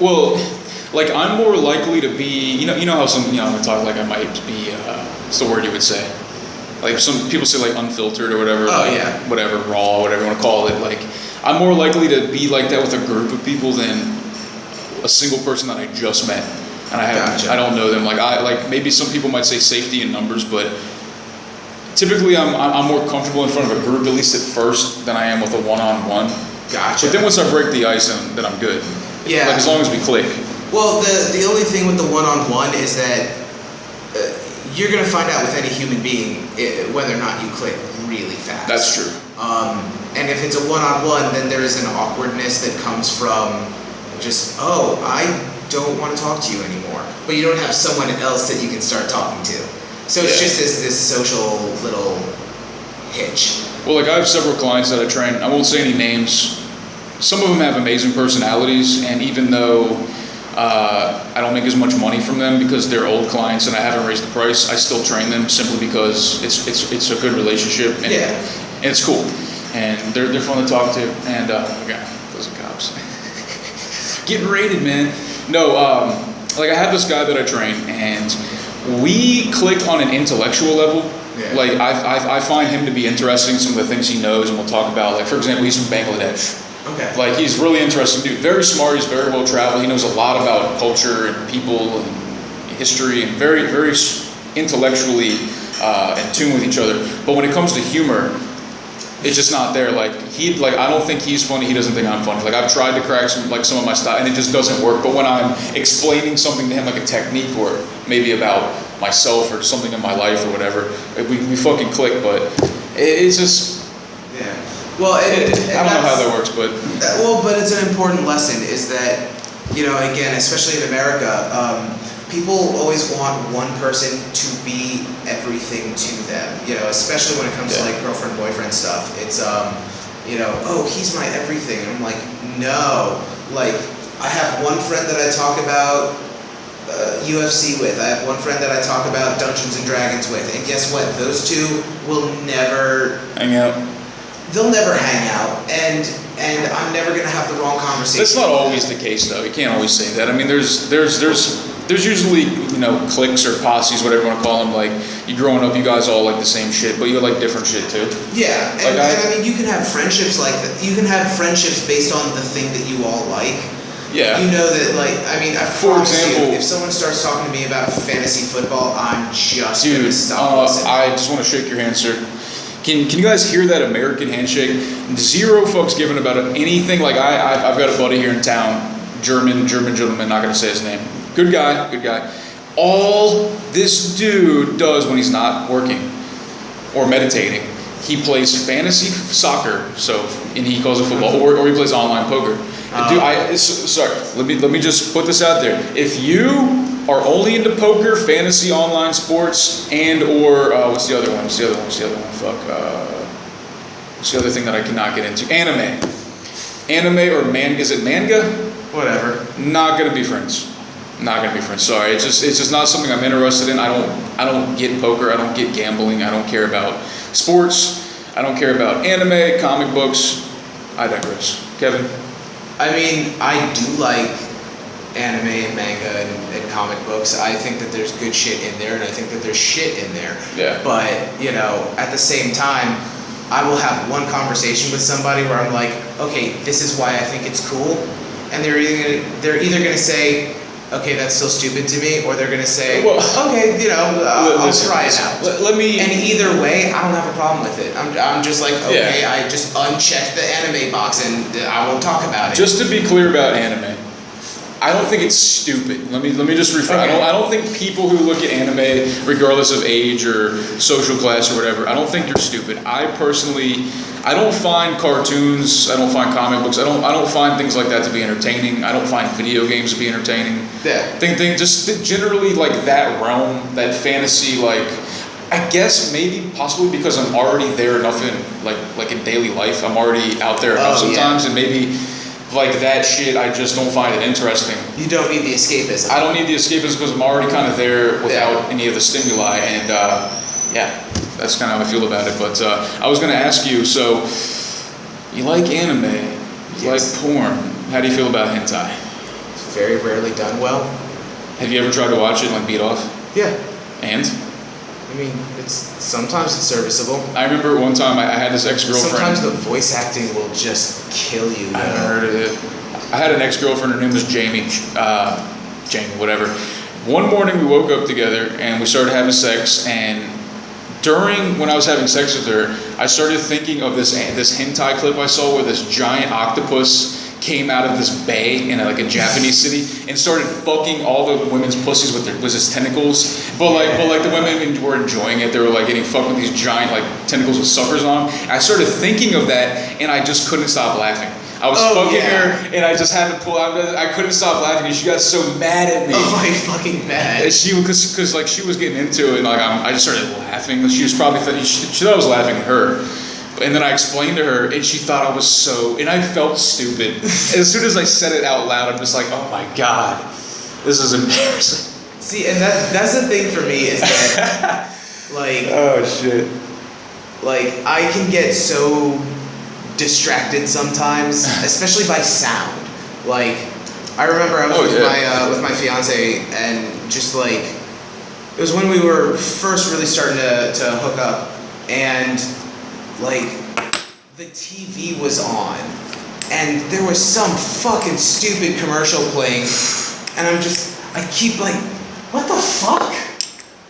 I'm more likely to be, how some, I'm gonna talk I might be, what's the word you would say? Some people say unfiltered or whatever. Oh yeah. Whatever, raw, whatever you want to call it. I'm more likely to be like that with a group of people than a single person that I just met. and I Gotcha. don't know them. Like maybe some people might say safety in numbers, but typically I'm more comfortable in front of a group, at least at first, than I am with a one-on-one. Gotcha. But then once I break the ice, then I'm good. Yeah. Like as long as we click. Well, the only thing with the one-on-one is that you're gonna find out with any human being whether or not you click really fast. That's true. And if it's a one-on-one, then there is an awkwardness that comes from just, oh, I don't want to talk to you anymore. But you don't have someone else that you can start talking to. So it's just this social little hitch. Well, like I have several clients that I train. I won't say any names. Some of them have amazing personalities, and even though I don't make as much money from them because they're old clients and I haven't raised the price, I still train them simply because it's a good relationship and, and it's cool. And they're fun to talk to. And okay, those are cops. Getting raided, man. No, like I have this guy that I train, and we click on an intellectual level. Yeah. Like I find him to be interesting, some of the things he knows, and we'll talk about. Like for example, he's from Bangladesh. Okay. Like he's really interesting dude. Very smart. He's very well traveled. He knows a lot about culture and people and history, and very very intellectually in tune with each other. But when it comes to humor, it's just not there. Like I don't think he's funny. He doesn't think I'm funny. Like I've tried to crack some of my style, and it just doesn't work. But when I'm explaining something to him, like a technique or maybe about myself or something in my life or whatever, we fucking click. But it's just. Well, I don't know how that works, but but it's an important lesson. Is that, you know, again, especially in America, people always want one person to be everything to them. You know, especially when it comes to like girlfriend boyfriend stuff. It's you know, oh, he's my everything, and I'm like, no. Like I have one friend that I talk about UFC with. I have one friend that I talk about Dungeons and Dragons with, and guess what? Those two will never hang out. They'll never hang out, and I'm never gonna have the wrong conversation. That's not always the case, though. You can't always say that. I mean, there's usually, you know, cliques or posses, whatever you want to call them. Like you growing up, you guys all like the same shit, but you like different shit too. Yeah, and I mean, you can have friendships like that. You can have friendships based on the thing that you all like. Yeah. You know that, like, I mean, for example, if someone starts talking to me about fantasy football, I'm just gonna stop listening. I just want to shake your hand, sir. Can you guys hear that American handshake? Zero fucks given about anything. Like I've got a buddy here in town, German gentleman, not gonna say his name. Good guy. All this dude does when he's not working or meditating, he plays fantasy soccer. And he calls it football, or he plays online poker. Dude, sorry. Let me just put this out there. If you are only into poker, fantasy, online sports, and or what's the other one? Fuck. What's the other thing that I cannot get into? Anime or manga? Is it manga? Whatever. Not gonna be friends. Sorry. It's just not something I'm interested in. I don't get poker. I don't get gambling. I don't care about sports. I don't care about anime, comic books. I digress. Kevin. I mean, I do like anime and manga and comic books. I think that there's good shit in there, and I think that there's shit in there. Yeah. But, you know, at the same time, I will have one conversation with somebody where I'm like, okay, this is why I think it's cool, and they're either gonna say, okay, that's still stupid to me, or they're gonna say, okay, you know, I'll try it out. Let me. And either way, I don't have a problem with it. I'm just like, okay, I just uncheck the anime box and I won't talk about it. Just to be clear about anime, I don't think it's stupid. Let me just rephrase. Okay. I don't think people who look at anime, regardless of age or social class or whatever, I don't think you're stupid. I don't find cartoons, I don't find comic books, I don't find things like that to be entertaining. I don't find video games to be entertaining. Yeah. Think just generally like that realm, that fantasy, like I guess maybe possibly because I'm already there enough in like in daily life. I'm already out there enough sometimes, and maybe like that shit, I just don't find it interesting. You don't need the escapism. I don't need the escapism because I'm already kind of there without any of the stimuli, and that's kind of how I feel about it. But I was going to ask you, so you like anime, you like porn. How do you feel about hentai? It's very rarely done well. Have you ever tried to watch it and like beat off? Yeah. And? I mean, sometimes it's serviceable. I remember one time I had this ex-girlfriend. Sometimes the voice acting will just kill you. I haven't heard of it. I had an ex-girlfriend, her name was Jamie, whatever. One morning we woke up together and we started having sex, and when I was having sex with her, I started thinking of this hentai clip I saw where this giant octopus came out of this bay in like a Japanese city and started fucking all the women's pussies with his tentacles. But like the women were enjoying it. They were like getting fucked with these giant like tentacles with suckers on them. I started thinking of that and I just couldn't stop laughing. I was fucking her and I just had to pull out. I couldn't stop laughing and she got so mad at me. Oh, my fucking mad. And because like she was getting into it and like I just started laughing. She was probably she thought I was laughing at her. And then I explained to her, and she thought I was and I felt stupid. As soon as I said it out loud, I'm just like, oh my God, this is embarrassing. See, and that's the thing for me is that, like... Oh, shit. Like, I can get so distracted sometimes, especially by sound. Like, I remember I was with my fiance, and just like, it was when we were first really starting to hook up, and like, the TV was on, and there was some fucking stupid commercial playing, and I keep like, what the fuck?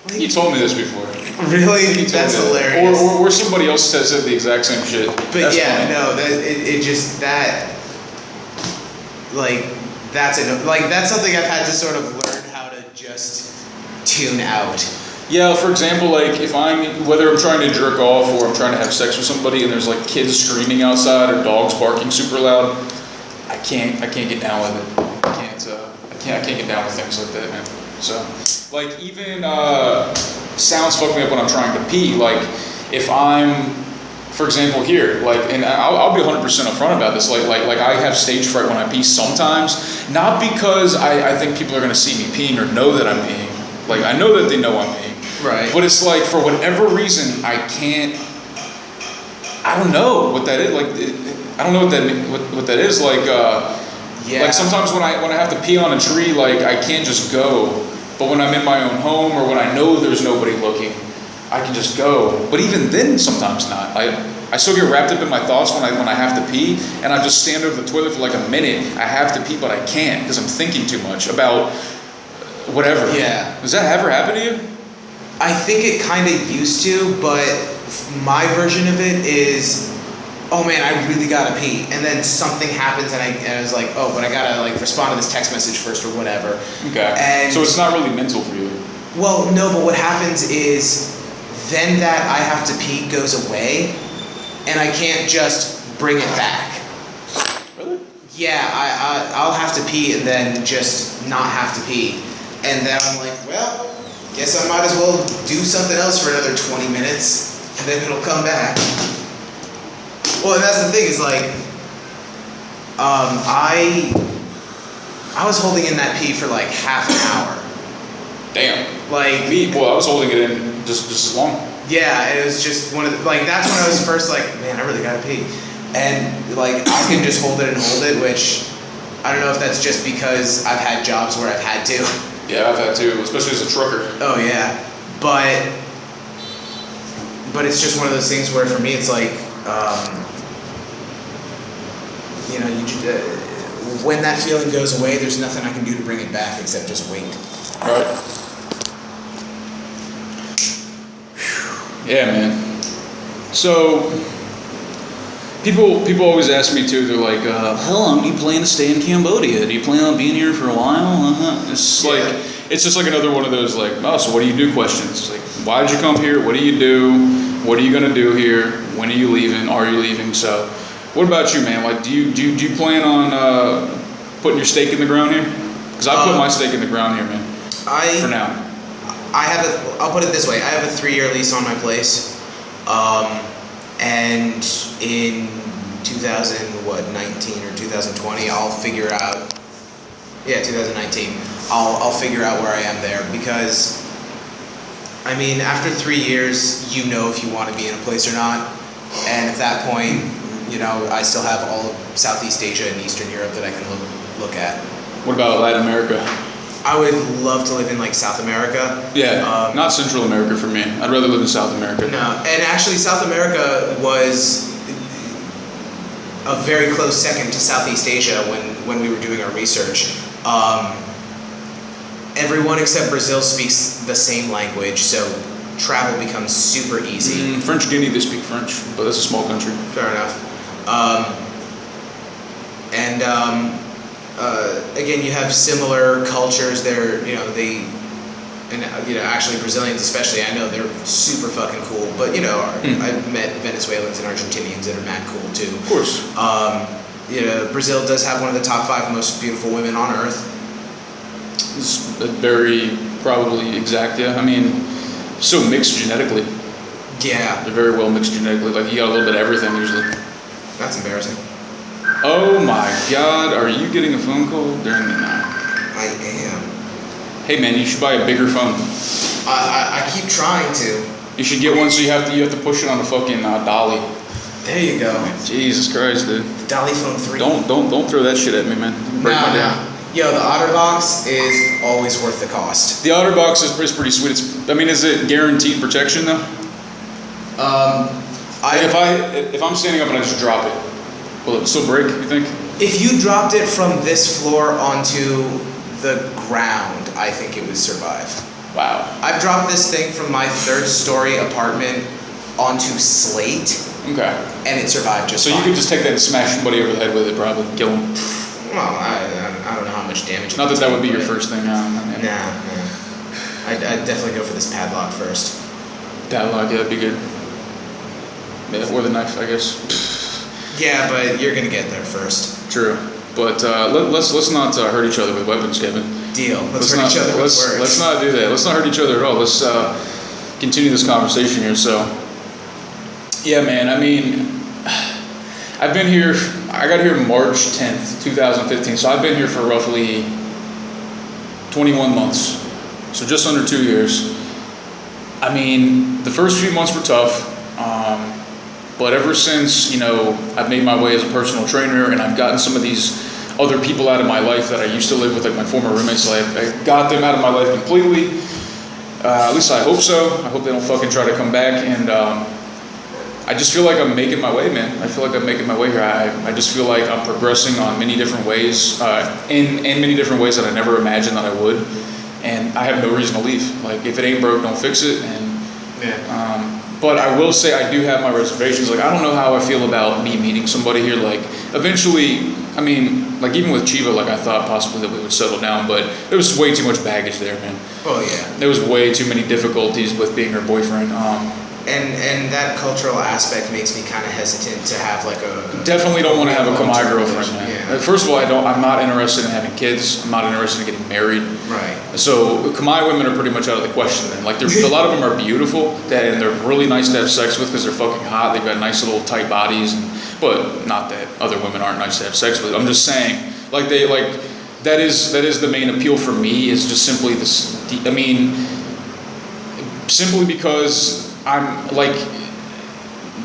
Like, You told me this before. Really? That's hilarious. Or somebody else said the exact same shit. But that's yeah, funny. no, that's something I've had to sort of learn how to just tune out. Yeah, for example, like whether I'm trying to jerk off or I'm trying to have sex with somebody and there's like kids screaming outside or dogs barking super loud, I can't get down with it. I can't get down with things like that, man. So, like even sounds fuck me up when I'm trying to pee. Like if I'm, for example, here, like, and I'll be 100% upfront about this. Like I have stage fright when I pee sometimes, not because I think people are gonna see me peeing or know that I'm peeing. Like I know that they know I'm peeing. Right. But it's like for whatever reason I don't know what that is. Like I don't know what that is. Like like sometimes when I have to pee on a tree, like I can't just go. But when I'm in my own home or when I know there's nobody looking, I can just go. But even then, sometimes not. I still get wrapped up in my thoughts when I have to pee, and I just stand over the toilet for like a minute. I have to pee, but I can't because I'm thinking too much about whatever. Yeah. Does that ever happen to you? I think it kind of used to, but my version of it is, oh man, I really gotta pee, and then something happens, and I was like, oh, but I gotta like respond to this text message first or whatever. Okay. And so it's not really mental for you. Well, no, but what happens is then that I have to pee goes away, and I can't just bring it back. Really? Yeah, I'll have to pee and then just not have to pee, and then I'm like, well, guess I might as well do something else for another 20 minutes, and then it'll come back. Well, and that's the thing is like, I was holding in that pee for like half an hour. Damn. Like I was holding it in just as long. Yeah, it was just one of the, like that's when I was first like, man, I really gotta pee, and like I can just hold it, which I don't know if that's just because I've had jobs where I've had to. Yeah, I've had to, especially as a trucker. Oh yeah, but it's just one of those things where for me it's like, you know, when that feeling goes away, there's nothing I can do to bring it back except just wait. Right. Yeah, man. So people always ask me too. They're like, "How long do you plan to stay in Cambodia? Do you plan on being here for a while?" It's just like another one of those like, "Oh, so what do you do?" questions. It's like, why did you come here? What do you do? What are you gonna do here? When are you leaving? Are you leaving? So, what about you, man? Like, do you plan on putting your stake in the ground here? Because I put my stake in the ground here, man. For now. I'll put it this way, I have a 3-year lease on my place, and in 2019 or 2020, I'll figure out, 2019, I'll figure out where I am there, because, I mean, after 3 years, you know if you want to be in a place or not, and at that point, you know, I still have all of Southeast Asia and Eastern Europe that I can look at. What about Latin America? I would love to live in like South America. Yeah, not Central America for me. I'd rather live in South America. No, and actually South America was a very close second to Southeast Asia when we were doing our research. everyone except Brazil speaks the same language, so travel becomes super easy. French Guinea, they speak French, but that's a small country. Fair enough. Again, you have similar cultures. They're, actually Brazilians especially, I know they're super fucking cool. But, I've met Venezuelans and Argentinians that are mad cool too. Of course. Brazil does have one of the top 5 most beautiful women on earth. It's very probably exact, yeah. I mean, so mixed genetically. Yeah. They're very well mixed genetically. Like, you got a little bit of everything usually. That's embarrassing. Oh my God, are you getting a phone call during the night? I am. Hey man, you should buy a bigger phone. I keep trying to. You should get one so you have to push it on a fucking dolly. There you go. Jesus Christ, dude. Dolly Phone 3. Don't throw that shit at me, man. Break my down. Yo, the OtterBox is always worth the cost. The OtterBox is pretty sweet. Is it guaranteed protection though? If I'm standing up and I just drop it, will it still break, you think? If you dropped it from this floor onto the ground, I think it would survive. Wow. I've dropped this thing from my 3rd-story apartment onto slate. Okay. And it survived just fine. So you could just take that and smash somebody over the head with it, probably kill them. Well, I don't know how much damage. Not that would be your first thing. Nah. I'd definitely go for this padlock first. Padlock, yeah, that'd be good. Yeah, or the knife, I guess. Yeah, but you're gonna get there first. True, but let's not hurt each other with weapons, Kevin. Deal. Let's hurt each other with words. Let's not do that. Let's not hurt each other at all. Let's continue this conversation here. So, yeah, man. I mean, I've been here. I got here March 10th, 2015. So I've been here for roughly 21 months. So just under 2 years. I mean, the first few months were tough. But ever since, I've made my way as a personal trainer and I've gotten some of these other people out of my life that I used to live with, like my former roommates, I got them out of my life completely. At least I hope so. I hope they don't fucking try to come back. And I just feel like I'm making my way, man. I feel like I'm making my way here. I just feel like I'm progressing on many different ways, in many different ways that I never imagined that I would. And I have no reason to leave. Like, if it ain't broke, don't fix it. And but I will say I do have my reservations. Like, I don't know how I feel about me meeting somebody here. Like, eventually, I mean, like, even with Chiva, like, I thought possibly that we would settle down, but there was way too much baggage there, man. Oh, yeah. There was way too many difficulties with being her boyfriend. And that cultural aspect makes me kind of hesitant to have, like, a... Definitely don't want to have a Khmer girlfriend, man. Yeah. First of all, I'm not interested in having kids. I'm not interested in getting married. Right. So Khmer women are pretty much out of the question then. Like, a lot of them are beautiful, and they're really nice to have sex with because they're fucking hot. They've got nice little tight bodies, but not that other women aren't nice to have sex with. I'm just saying, that is the main appeal for me, is just simply this. I mean, simply because I'm like,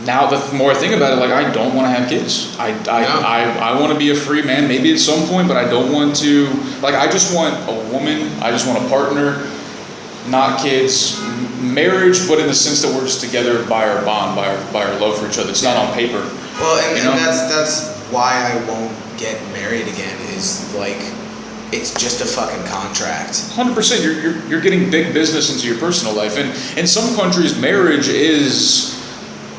now the more I think about it, like, I don't want to have kids. I want to be a free man, maybe at some point, but I don't want to, like, I just want a woman, I just want a partner, not kids, marriage, but in the sense that we're just together by our bond, by our love for each other. It's not on paper. Well, and that's why I won't get married again, is like, it's just a fucking contract. 100%. You're getting big business into your personal life, and in some countries, marriage is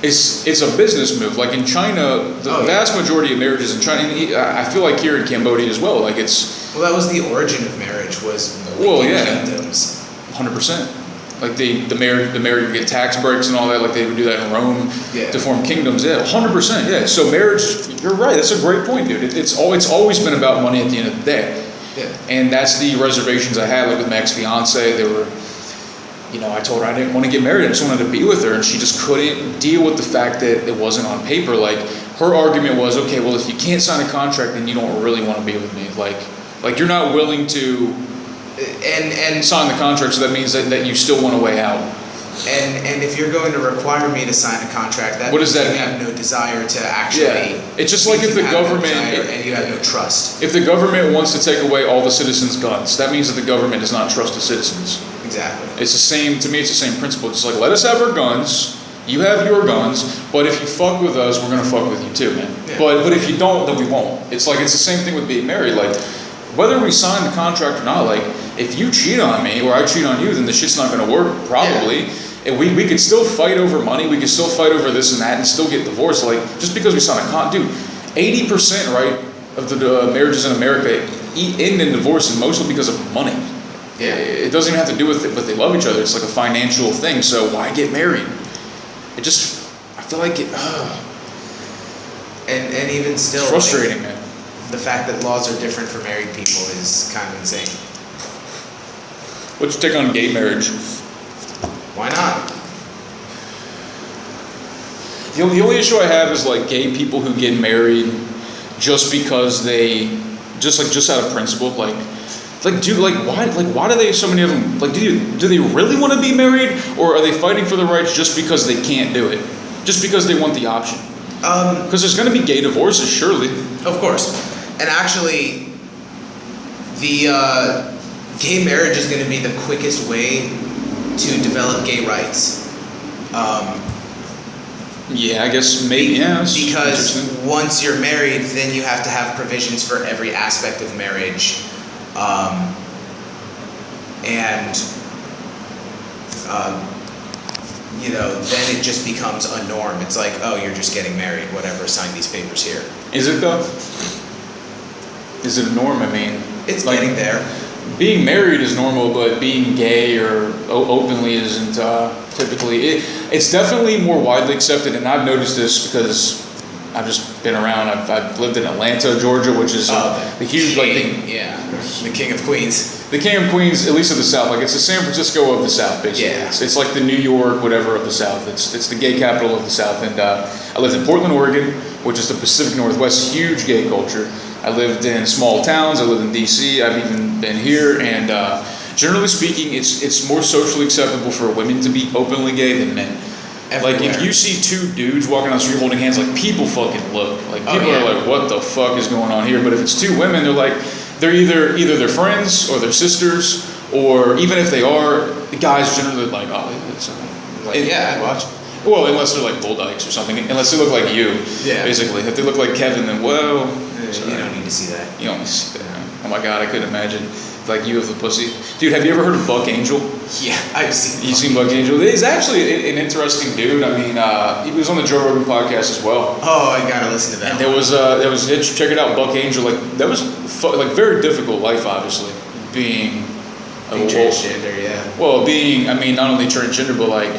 it's a business move. Like in China, the vast majority of marriages in China, and I feel like here in Cambodia as well. Like it's. Well, that was the origin of marriage, was kingdoms. 100%. Like the married would get tax breaks and all that. Like they would do that in Rome to form kingdoms. Yeah, 100%. Yeah. So marriage, you're right. That's a great point, dude. It's always been about money at the end of the day. Yeah. And that's the reservations I had, like with my ex-fiance. They were, I told her I didn't want to get married. I just wanted to be with her, and she just couldn't deal with the fact that it wasn't on paper. Like, her argument was, okay, well, if you can't sign a contract, then you don't really want to be with me. Like you're not willing to sign the contract, so that means that you still want a way out. And if you're going to require me to sign a contract, that means you have no desire to actually. Yeah. It's just like if the government and you have no trust. If the government wants to take away all the citizens' guns, that means that the government does not trust the citizens. Exactly. It's the same. To me, it's the same principle. It's like, let us have our guns. You have your guns, but if you fuck with us, we're gonna fuck with you too, man. Yeah. But if you don't, then we won't. It's like, it's the same thing with being married. Like, whether we sign the contract or not, like, if you cheat on me or I cheat on you, then the shit's not going to work probably. And we could still fight over money. We could still fight over this and that and still get divorced. Like, just because we sign a dude, 80%, right, of the marriages in America end in divorce, and mostly because of money. Yeah. It doesn't even have to do with it, but they love each other. It's like a financial thing. So why get married? I feel like it. And even still, It's frustrating, like, man. the fact that laws are different for married people is kind of insane. What's your take on gay marriage? Why not? The only issue I have is like gay people who get married just because just out of principle, dude, why do they have so many of them? Like, do they really want to be married, or are they fighting for the rights just because they can't do it, just because they want the option? Because there's going to be gay divorces, surely. Of course. And actually, the gay marriage is going to be the quickest way to develop gay rights. Yeah, I guess maybe, yeah. Because once you're married, then you have to have provisions for every aspect of marriage. Then it just becomes a norm. It's like, oh, you're just getting married, whatever, sign these papers here. Is it though? Is it a norm? I mean, it's like, getting there. Being married is normal, but being gay or openly isn't typically. It's definitely more widely accepted, and I've noticed this because I've just been around. I've lived in Atlanta, Georgia, which is the huge, the king of Queens. The king of Queens, at least of the South. Like, it's the San Francisco of the South, basically. Yeah. It's like the New York, whatever, of the South. It's the gay capital of the South. And I lived in Portland, Oregon, which is the Pacific Northwest, huge gay culture. I lived in small towns. I lived in D.C. I've even been here. And generally speaking, it's more socially acceptable for women to be openly gay than men. Everywhere. Like, if you see two dudes walking down the street holding hands, like, people fucking look. Like, people are like, what the fuck is going on here? But if it's two women, they're like, they're either their friends or their sisters, or even if they are, the guys generally like, oh, it's I'd watch. Well, unless they're like bull dykes or something, unless they look like you, basically. If they look like Kevin, then well, you don't need to see that. You don't need to see that. Oh my god, I couldn't imagine. Like, you with the pussy. Dude, have you ever heard of Buck Angel? Yeah, I've seen. You've seen Buck Angel? He's actually an interesting dude. I mean, he was on the Joe Rogan podcast as well. Oh, I gotta listen to that. And there was check it out, Buck Angel. Like, that was very difficult life, obviously, being transgender. Yeah. Well, I mean, not only transgender, but like,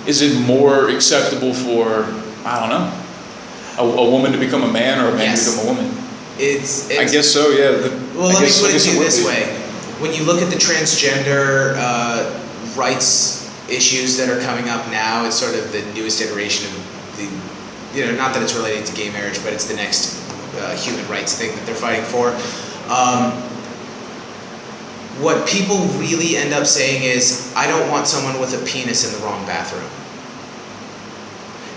is it more acceptable for, I don't know, a woman to become a man or a man to become a woman? It's I guess so, yeah. Let me put it to you this way. When you look at the transgender rights issues that are coming up now, it's sort of the newest iteration of the, not that it's related to gay marriage, but it's the next human rights thing that they're fighting for. What people really end up saying is, I don't want someone with a penis in the wrong bathroom.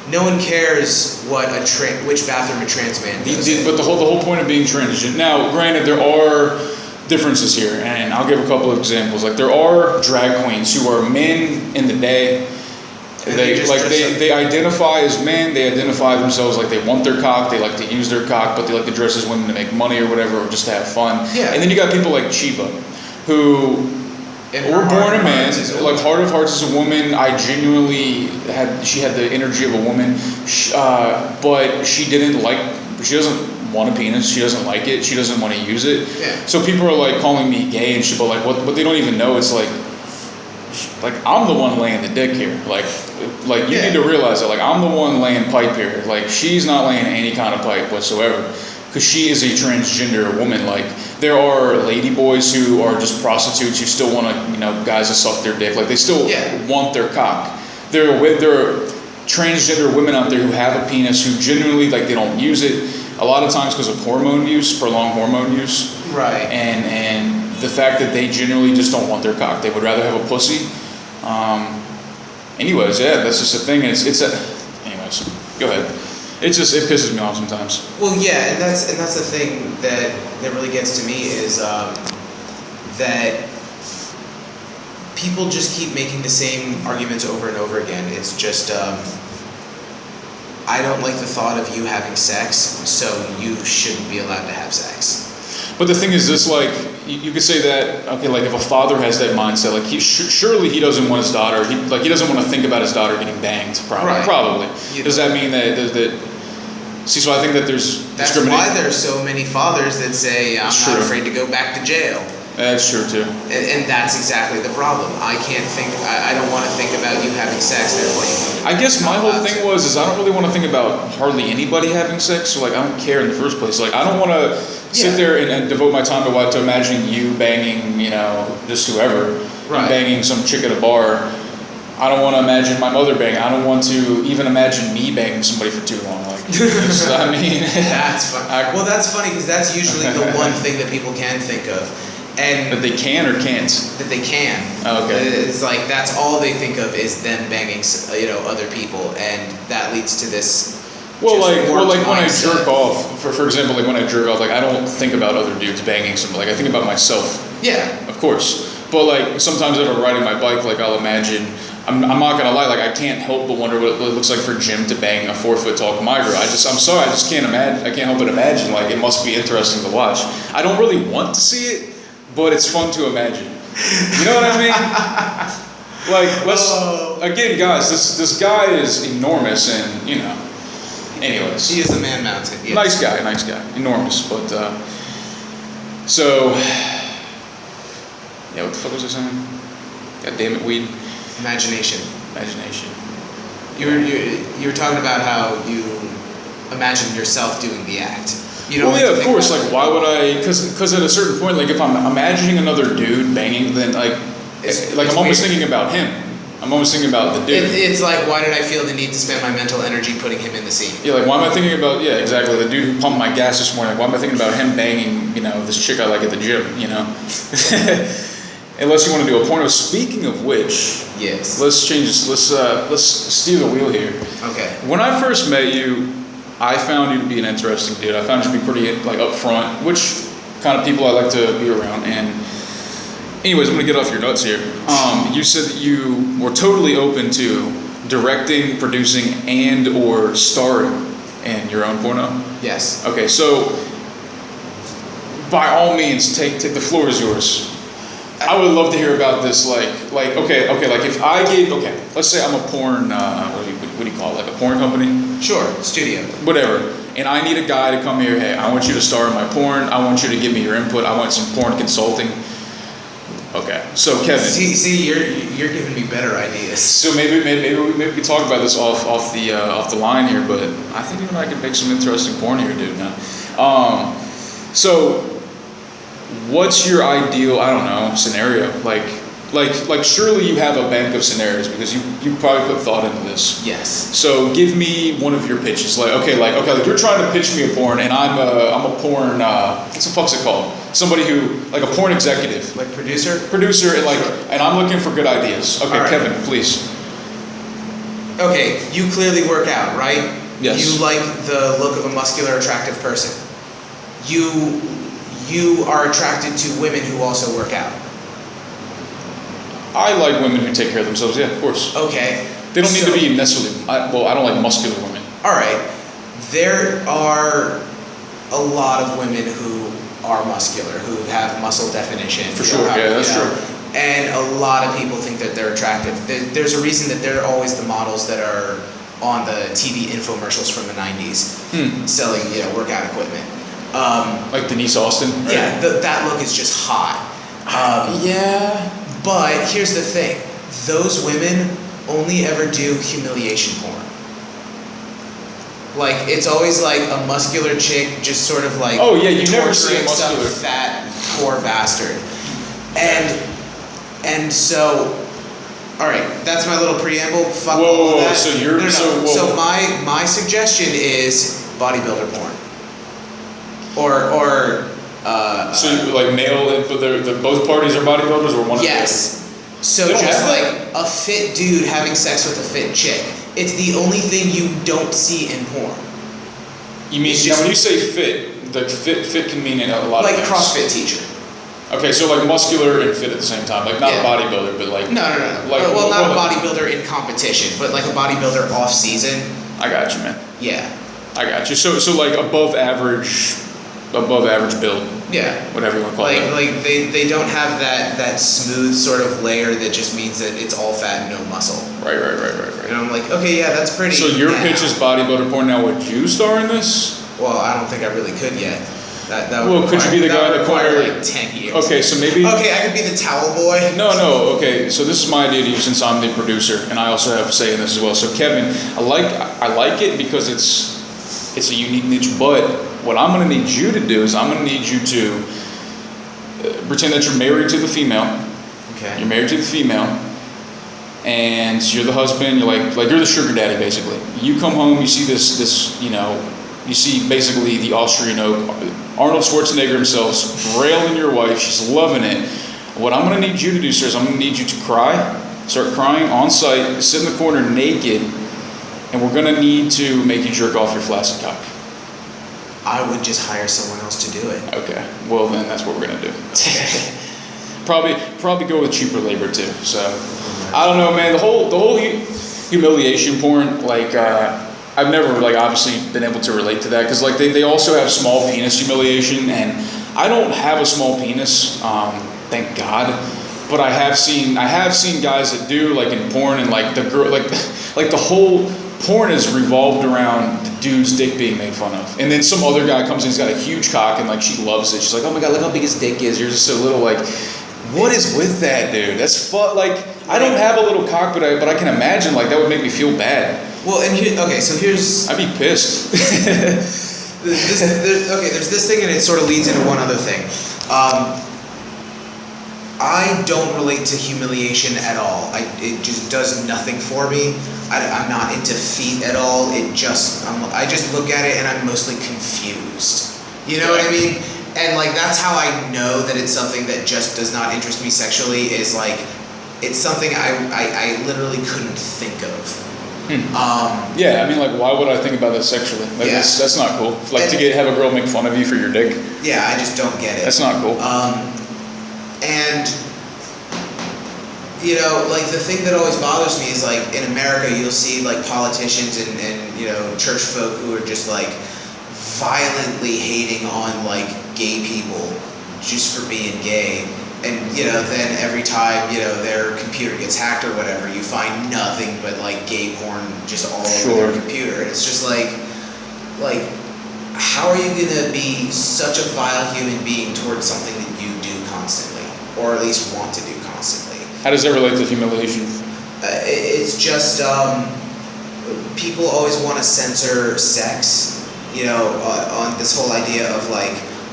No one cares which bathroom a trans man goes in. But the whole point of being transgender. Now, granted, there are differences here, and I'll give a couple of examples. Like, there are drag queens who are men in the day. They identify as men. They identify themselves like they want their cock. They like to use their cock, but they like to dress as women to make money or whatever, or just to have fun. Yeah. And then you got people like Chiva, who were born a man. Like, heart of hearts is a woman. I genuinely she had the energy of a woman, but she doesn't want a penis. She doesn't like it. She doesn't want to use it. Yeah. So people are like calling me gay and shit, but like what they don't even know, it's like I'm the one laying the dick here. Like you need to realize that. Like, I'm the one laying pipe here. Like, she's not laying any kind of pipe whatsoever, because she is a transgender woman. Like, there are lady boys who are just prostitutes who still want to, guys to suck their dick. Like, they still want their cock. There are transgender women out there who have a penis who genuinely, like, they don't use it. A lot of times because of prolonged hormone use. Right. And the fact that they genuinely just don't want their cock. They would rather have a pussy. Anyways, yeah, that's just a thing. Anyways, go ahead. It pisses me off sometimes. Well, yeah, and that's the thing that really gets to me is that people just keep making the same arguments over and over again. It's just, I don't like the thought of you having sex, so you shouldn't be allowed to have sex. But the thing is this, like, you could say that, okay, like if a father has that mindset, like surely he doesn't want his daughter, he doesn't want to think about his daughter getting banged, probably. Right. Probably. You Does know. that mean that see, so I think that there's That's discrimination. why there's so many fathers that say, I'm It's not true. afraid to go back to jail. That's true too. And that's exactly the problem. I don't want to think about you having sex, therefore you I guess my whole allowed thing to. is I don't really want to think about hardly anybody having sex, so like I don't care in the first place. Like I don't want to sit there and devote my time to imagining you banging, just whoever, Right. banging some chick at a bar. I don't want to imagine my mother banging. I don't want to even imagine me banging somebody for too long. Like, I mean, That's funny. Well, that's funny because that's usually the one thing that people can think of. And that they can or can't. that they can. Oh, okay. It's like that's all they think of is them banging, other people, and that leads to this. Well, just warped like when I mindset. jerk off, for example, like when I jerk off, like I don't think about other dudes banging somebody. Like I think about myself, Yeah. of course. But like sometimes if I'm riding my bike, like I'll imagine. I'm not gonna lie, like I can't help but wonder what it looks like for Jim to bang a 4-foot-tall migrant. I'm sorry, I just can't imagine. I can't help but imagine. Like it must be interesting to watch. I don't really want to see it, but it's fun to imagine. You know what I mean? Like again, guys, this guy is enormous, and anyways, He is a man mountain. Yes. nice guy, enormous, but so yeah, what the fuck was I saying? God damn it, weed. Imagination. Imagination. You were talking about how you imagine yourself doing the act. You don't Well, like yeah, to of think course. about Like, it. why would I? Because at a certain point, like, if I'm imagining another dude banging, then It's I'm almost weird. thinking about him. I'm almost thinking about the dude. It's like, why did I feel the need to spend my mental energy putting him in the scene? Yeah, like, why am I thinking about? Yeah, exactly. The dude who pumped my gas this morning. Like, why am I thinking about him banging? This chick I like at the gym. Unless you want to do a porno. Speaking of which, Yes. let's change this. Let's steer the wheel here. Okay. When I first met you, I found you to be an interesting dude. I found you to be pretty like upfront, which kind of people I like to be around. And anyways, I'm gonna get off your nuts here. You said that you were totally open to directing, producing, and or starring in your own porno. Yes. Okay, so by all means, take the floor is yours. I would love to hear about this. Like okay, like if I gave let's say I'm a porn. What do you call it? Like a porn company. Sure. Studio. Whatever, and I need a guy to come here. Hey, I want you to star in my porn. I want you to give me your input. I want some porn consulting. Okay, so Kevin. See, you're giving me better ideas. So maybe we can talk about this off the line here, but I think you and I can make some interesting porn here, dude. Now, so what's your ideal? I don't know scenario. Like surely you have a bank of scenarios because you probably put thought into this. Yes. So give me one of your pitches. Like you're trying to pitch me a porn, and I'm a porn. What the fuck's it called? Somebody who like a porn executive, Like producer. and like, Sure. and I'm looking for good ideas. Okay, All right. Kevin, please. Okay, you clearly work out, right? Yes. You like the look of a muscular, attractive person. You are attracted to women who also work out. I like women who take care of themselves. Yeah, of course. Okay. They don't need to be necessarily. I don't like muscular women. All right. There are a lot of women who are muscular, who have muscle definition. For sure. Yeah, that's true. And a lot of people think that they're attractive. There's a reason that they're always the models that are on the TV infomercials from the 90s, selling workout equipment. Like Denise Austin. Right? Yeah, that look is just hot. Yeah. But here's the thing: those women only ever do humiliation porn. Like it's always like a muscular chick, just sort of like Oh yeah, you never see a torturing some muscular. fat poor bastard. And so, all right, that's my little preamble. Fuck all of that. So you're no. so So my suggestion is bodybuilder porn. Or so you, like male, but both parties are bodybuilders, or one? yes. So They don't just have like that? a fit dude having sex with a fit chick. It's the only thing you don't see in porn. You mean It's now just- when you say fit, the fit can mean a lot Like of a things. CrossFit teacher. Okay, so like muscular and fit at the same time, like not Yeah. a bodybuilder, but like No. Like, well, not a what- bodybuilder in competition, but like a bodybuilder off season. I got you, man. Yeah. I got you. So like above average build. Yeah. Whatever you want to call it. Like they don't have that smooth sort of layer that just means that it's all fat and no muscle. Right. And I'm like, okay, yeah, that's pretty. So your pitch is bodybuilder porn. Now would you star in this? Well, I don't think I really could yet. That would well, could you be the guy in the corner? Like 10 years. Okay, so maybe. Okay, I could be the towel boy. No. Okay, so this is my idea to you since I'm the producer, and I also have a say in this as well. So Kevin, I like it because it's a unique niche. But what I'm going to need you to do is I'm going to need you to pretend that you're married to the female. Okay. You're married to the female, and you're the husband. You're like you're the sugar daddy basically. You come home, you see this you see basically the Austrian oak, Arnold Schwarzenegger himself, railing your wife. She's loving it. What I'm going to need you to do, sir, is I'm going to need you to start crying on site, sit in the corner naked, and we're going to need to make you jerk off your flaccid cock. I would just hire someone else to do it. Okay. Well, then that's what we're going to do. Okay. Probably go with cheaper labor too. So I don't know, man. The whole humiliation porn, like. I've never obviously been able to relate to that because they also have small penis humiliation, and I don't have a small penis, thank God, but I have seen guys that do in porn, and the girl the whole porn is revolved around the dude's dick being made fun of, and then some other guy comes in, he's got a huge cock, and she loves it. She's like, oh my God, look how big his dick is. You're just so little. What is with that, dude? That's fun. I don't have a little cock, but I can imagine that would make me feel bad. Well, and here's. I'd be pissed. There's this thing, and it sort of leads into one other thing. I don't relate to humiliation at all. It just does nothing for me. I'm not into feet at all. I just look at it and I'm mostly confused. You know what I mean? And that's how I know that it's something that just does not interest me sexually. Is it's something I literally couldn't think of. Yeah, I mean, why would I think about that sexually? That's not cool. To have a girl make fun of you for your dick. Yeah, I just don't get it. That's not cool. And the thing that always bothers me is in America you'll see politicians and church folk who are just violently hating on gay people just for being gay. And then every time their computer gets hacked or whatever, you find nothing but gay porn just all over their computer. And it's just how are you gonna be such a vile human being towards something that you do constantly, or at least want to do constantly? How does that relate to humiliation? It's just people always want to censor sex, on this whole idea of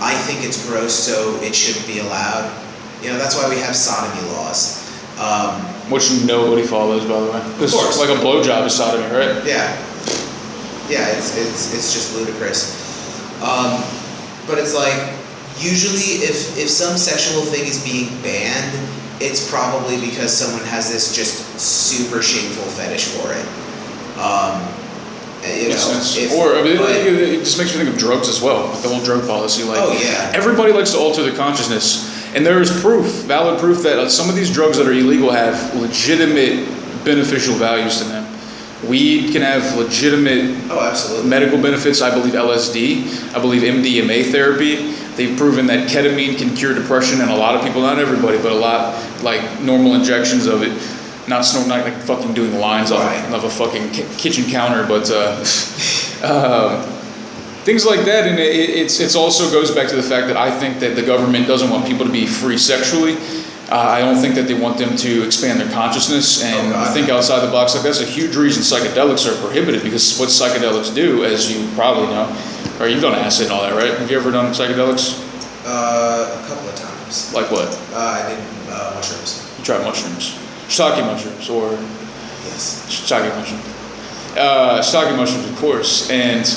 I think it's gross, so it shouldn't be allowed. That's why we have sodomy laws. Which nobody follows, by the way. Of course. A blowjob is sodomy, right? Yeah. Yeah, it's just ludicrous. But it's usually if some sexual thing is being banned, it's probably because someone has this just super shameful fetish for it. It just makes me think of drugs as well, the whole drug policy. Oh yeah. Everybody likes to alter the consciousness, and there is valid proof that some of these drugs that are illegal have legitimate beneficial values to them. Weed can have legitimate medical benefits. I believe LSD. I believe MDMA therapy. They've proven that ketamine can cure depression, and a lot of people, not everybody, but a lot, normal injections of it. Not fucking doing lines of a fucking kitchen counter, but things like that. And it's also goes back to the fact that I think that the government doesn't want people to be free sexually. I don't think that they want them to expand their consciousness and think outside the box. That's a huge reason psychedelics are prohibited, because what psychedelics do, as you probably know, or you've done acid and all that, right? Have you ever done psychedelics? A couple of times. Like what? I did mushrooms. You tried mushrooms. Shiitake mushrooms, or yes, shiitake mushrooms. Shiitake mushrooms, of course. And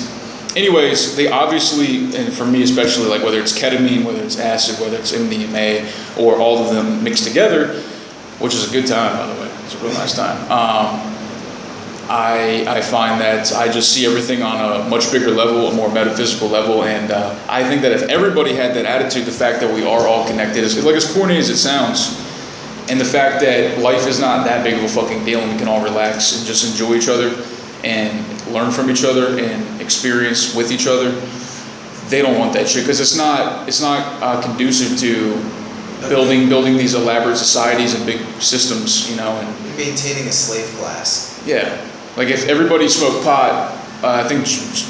anyways, they obviously, and for me especially, whether it's ketamine, whether it's acid, whether it's MDMA, or all of them mixed together, which is a good time, by the way. It's a real nice time. I find that I just see everything on a much bigger level, a more metaphysical level, and I think that if everybody had that attitude, the fact that we are all connected, as corny as it sounds, and the fact that life is not that big of a fucking deal, and we can all relax and just enjoy each other and learn from each other and experience with each other, they don't want that shit because it's not conducive to building these elaborate societies and big systems, you know, and maintaining a slave class. yeah, like if everybody smoked pot, I think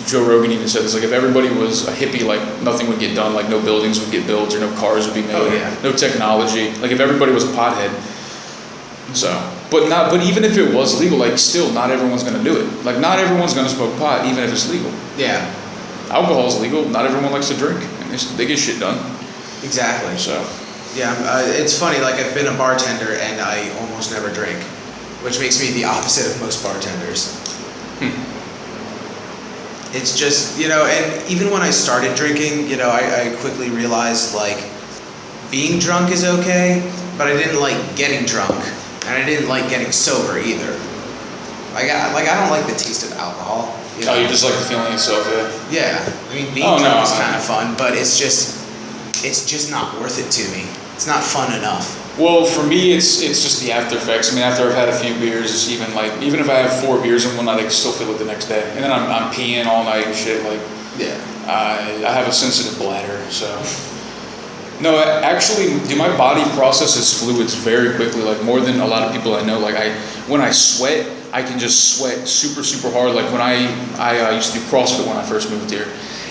Joe Rogan even said this, like if everybody was a hippie, like nothing would get done, like no buildings would get built or no cars would be made, no technology, like if everybody was a pothead. So, but even if it was legal, like still not everyone's gonna do it. Like not everyone's gonna smoke pot even if it's legal. Yeah. Alcohol's legal, not everyone likes to drink, and they get shit done. Exactly. So. Yeah, it's funny, like I've been a bartender and I almost never drink, which makes me the opposite of most bartenders. It's just, you know, and even when I started drinking, you know, I quickly realized like being drunk is okay, but I didn't like getting drunk and I didn't like getting sober either. Like I don't like the taste of alcohol. You know? Oh, you just like the feeling itself, yeah? Yeah, I mean being drunk is kind of fun, but it's just not worth it to me. It's not fun enough. Well, for me, it's just the after effects. I mean, after I've had a few beers, even if I have 4 beers in one night, I can still feel it the next day. And then I'm peeing all night and shit. Like, yeah, I have a sensitive bladder, so. No, actually, my body processes fluids very quickly, like more than a lot of people I know. Like when I sweat, I can just sweat super, super hard. Like when I used to do CrossFit when I first moved here.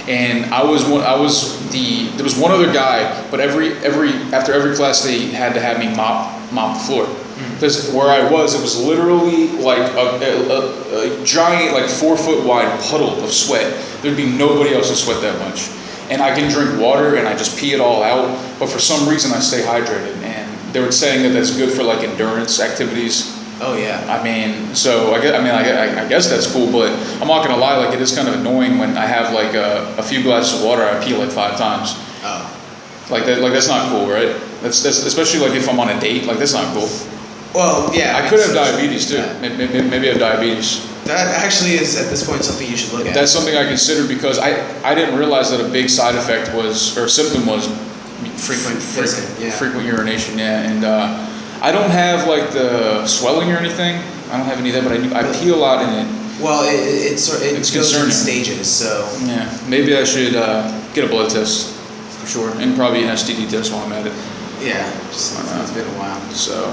And there was one other guy, but after every class they had to have me mop the floor. Because where I was, it was literally like a giant, like 4 foot wide puddle of sweat. There'd be nobody else to sweat that much. And I can drink water and I just pee it all out, but for some reason I stay hydrated. And they were saying that that's good for like endurance activities. Oh yeah. I mean, so I guess that's cool, but I'm not gonna lie, like it is kind of annoying when I have like a few glasses of water, I pee like 5 times. Oh. Like that's not cool, right? That's especially like if I'm on a date, like that's not cool. Well, yeah. I could have diabetes too. Maybe I have diabetes. That actually is at this point something you should look at. That's something I considered because I didn't realize that a big side effect symptom was frequent urination. Yeah, and I don't have like the swelling or anything. I don't have any of that, but I pee a lot in it. Well, it goes concerning. in stages, so. Yeah, maybe I should get a blood test for sure, and probably an STD test while I'm at it. Yeah, it's been a while. So,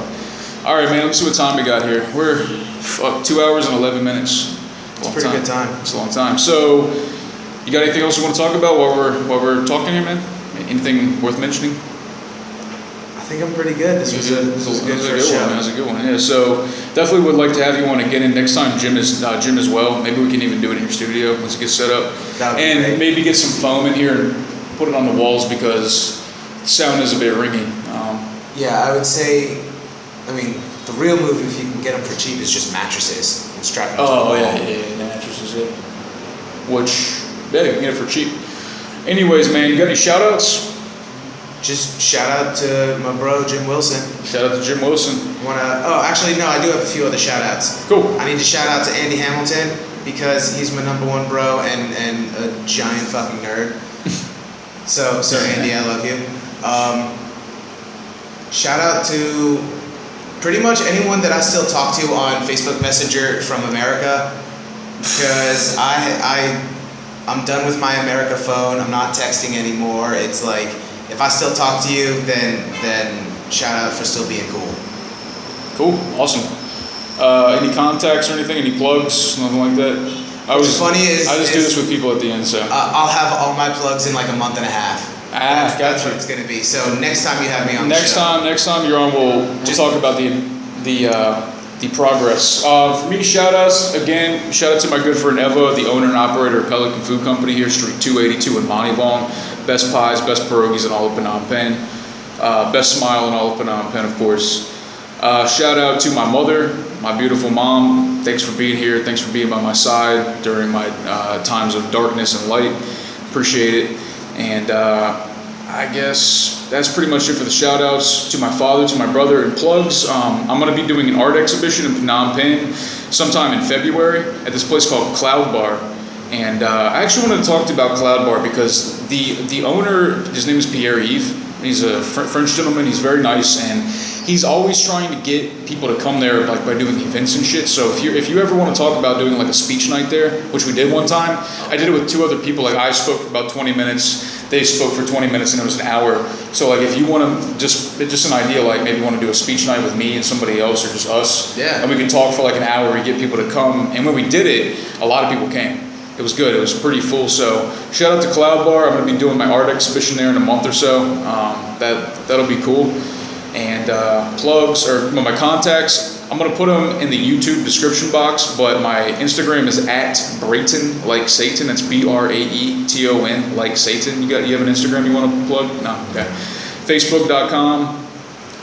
all right, man. Let's see what time we got here. We're 2 hours and 11 minutes. It's a pretty good time. It's a long time. So, you got anything else you want to talk about while we're talking here, man? Anything worth mentioning? I think I'm pretty good. This was a good first show. That was a good one. Yeah. So definitely would like to have you on again. And next time, Jim as well. Maybe we can even do it in your studio once it gets set up. That'd be great. Maybe get some foam in here and put it on the walls because the sound is a bit ringy. Yeah, I would say. I mean, the real move, if you can get them for cheap, is just mattresses and strap them to the wall. Oh yeah, the mattresses. Yeah. Which you can get it for cheap. Anyways, man, you got any shout outs? Just shout out to my bro Jim Wilson. Shout out to Jim Wilson. Actually no, I do have a few other shout outs. Cool. I need to shout out to Andy Hamilton because he's my #1 bro and a giant fucking nerd. So Andy, I love you. Shout out to pretty much anyone that I still talk to on Facebook Messenger from America because I'm done with my America phone. I'm not texting anymore. It's like if I still talk to you, then shout out for still being cool. Cool, awesome. Any contacts or anything? Any plugs? Nothing like that. I just do this with people at the end, so. I'll have all my plugs in like a month and a half. That's what it's gonna be. So next time you have me on the show. Next time you're on, we'll talk about the progress. For me, shout outs again. Shout out to my good friend Eva, the owner and operator of Pelican Food Company here, Street 282 in Monivong. Best pies, best pierogies in all of Phnom Penh. Best smile in all of Phnom Penh, of course. Shout out to my mother, my beautiful mom. Thanks for being here. Thanks for being by my side during my times of darkness and light. Appreciate it. And I guess that's pretty much it for the shout outs. To my father, to my brother, and plugs. I'm going to be doing an art exhibition in Phnom Penh sometime in February at this place called Cloud Bar. And I actually wanted to talk to you about Cloud Bar because the owner, his name is Pierre-Yves. He's a French gentleman. He's very nice, and he's always trying to get people to come there like by doing events and shit. So if you ever want to talk about doing like a speech night there, which we did one time, I did it with 2 other people. Like I spoke for about 20 minutes, they spoke for 20 minutes, and it was an hour. So like if you want to just an idea, like maybe you want to do a speech night with me and somebody else or just us, and we can talk for like an hour and get people to come. And when we did it, a lot of people came. It was good. It was pretty full. So shout out to Cloud Bar. I'm going to be doing my art exhibition there in a month or so. That'll be cool. And plugs or my contacts, I'm going to put them in the YouTube description box. But my Instagram is @Brayton like Satan. That's BRAETON like Satan. You have an Instagram you want to plug? No. Okay. Facebook.com.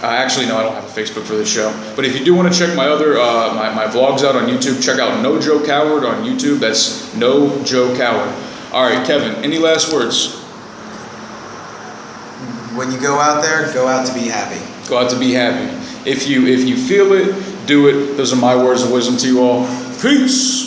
Actually, no, I don't have a Facebook for this show. But if you do want to check my other my vlogs out on YouTube, check out No Joe Coward on YouTube. That's No Joe Coward. All right, Kevin, any last words? When you go out there, go out to be happy. Go out to be happy. If you feel it, do it. Those are my words of wisdom to you all. Peace.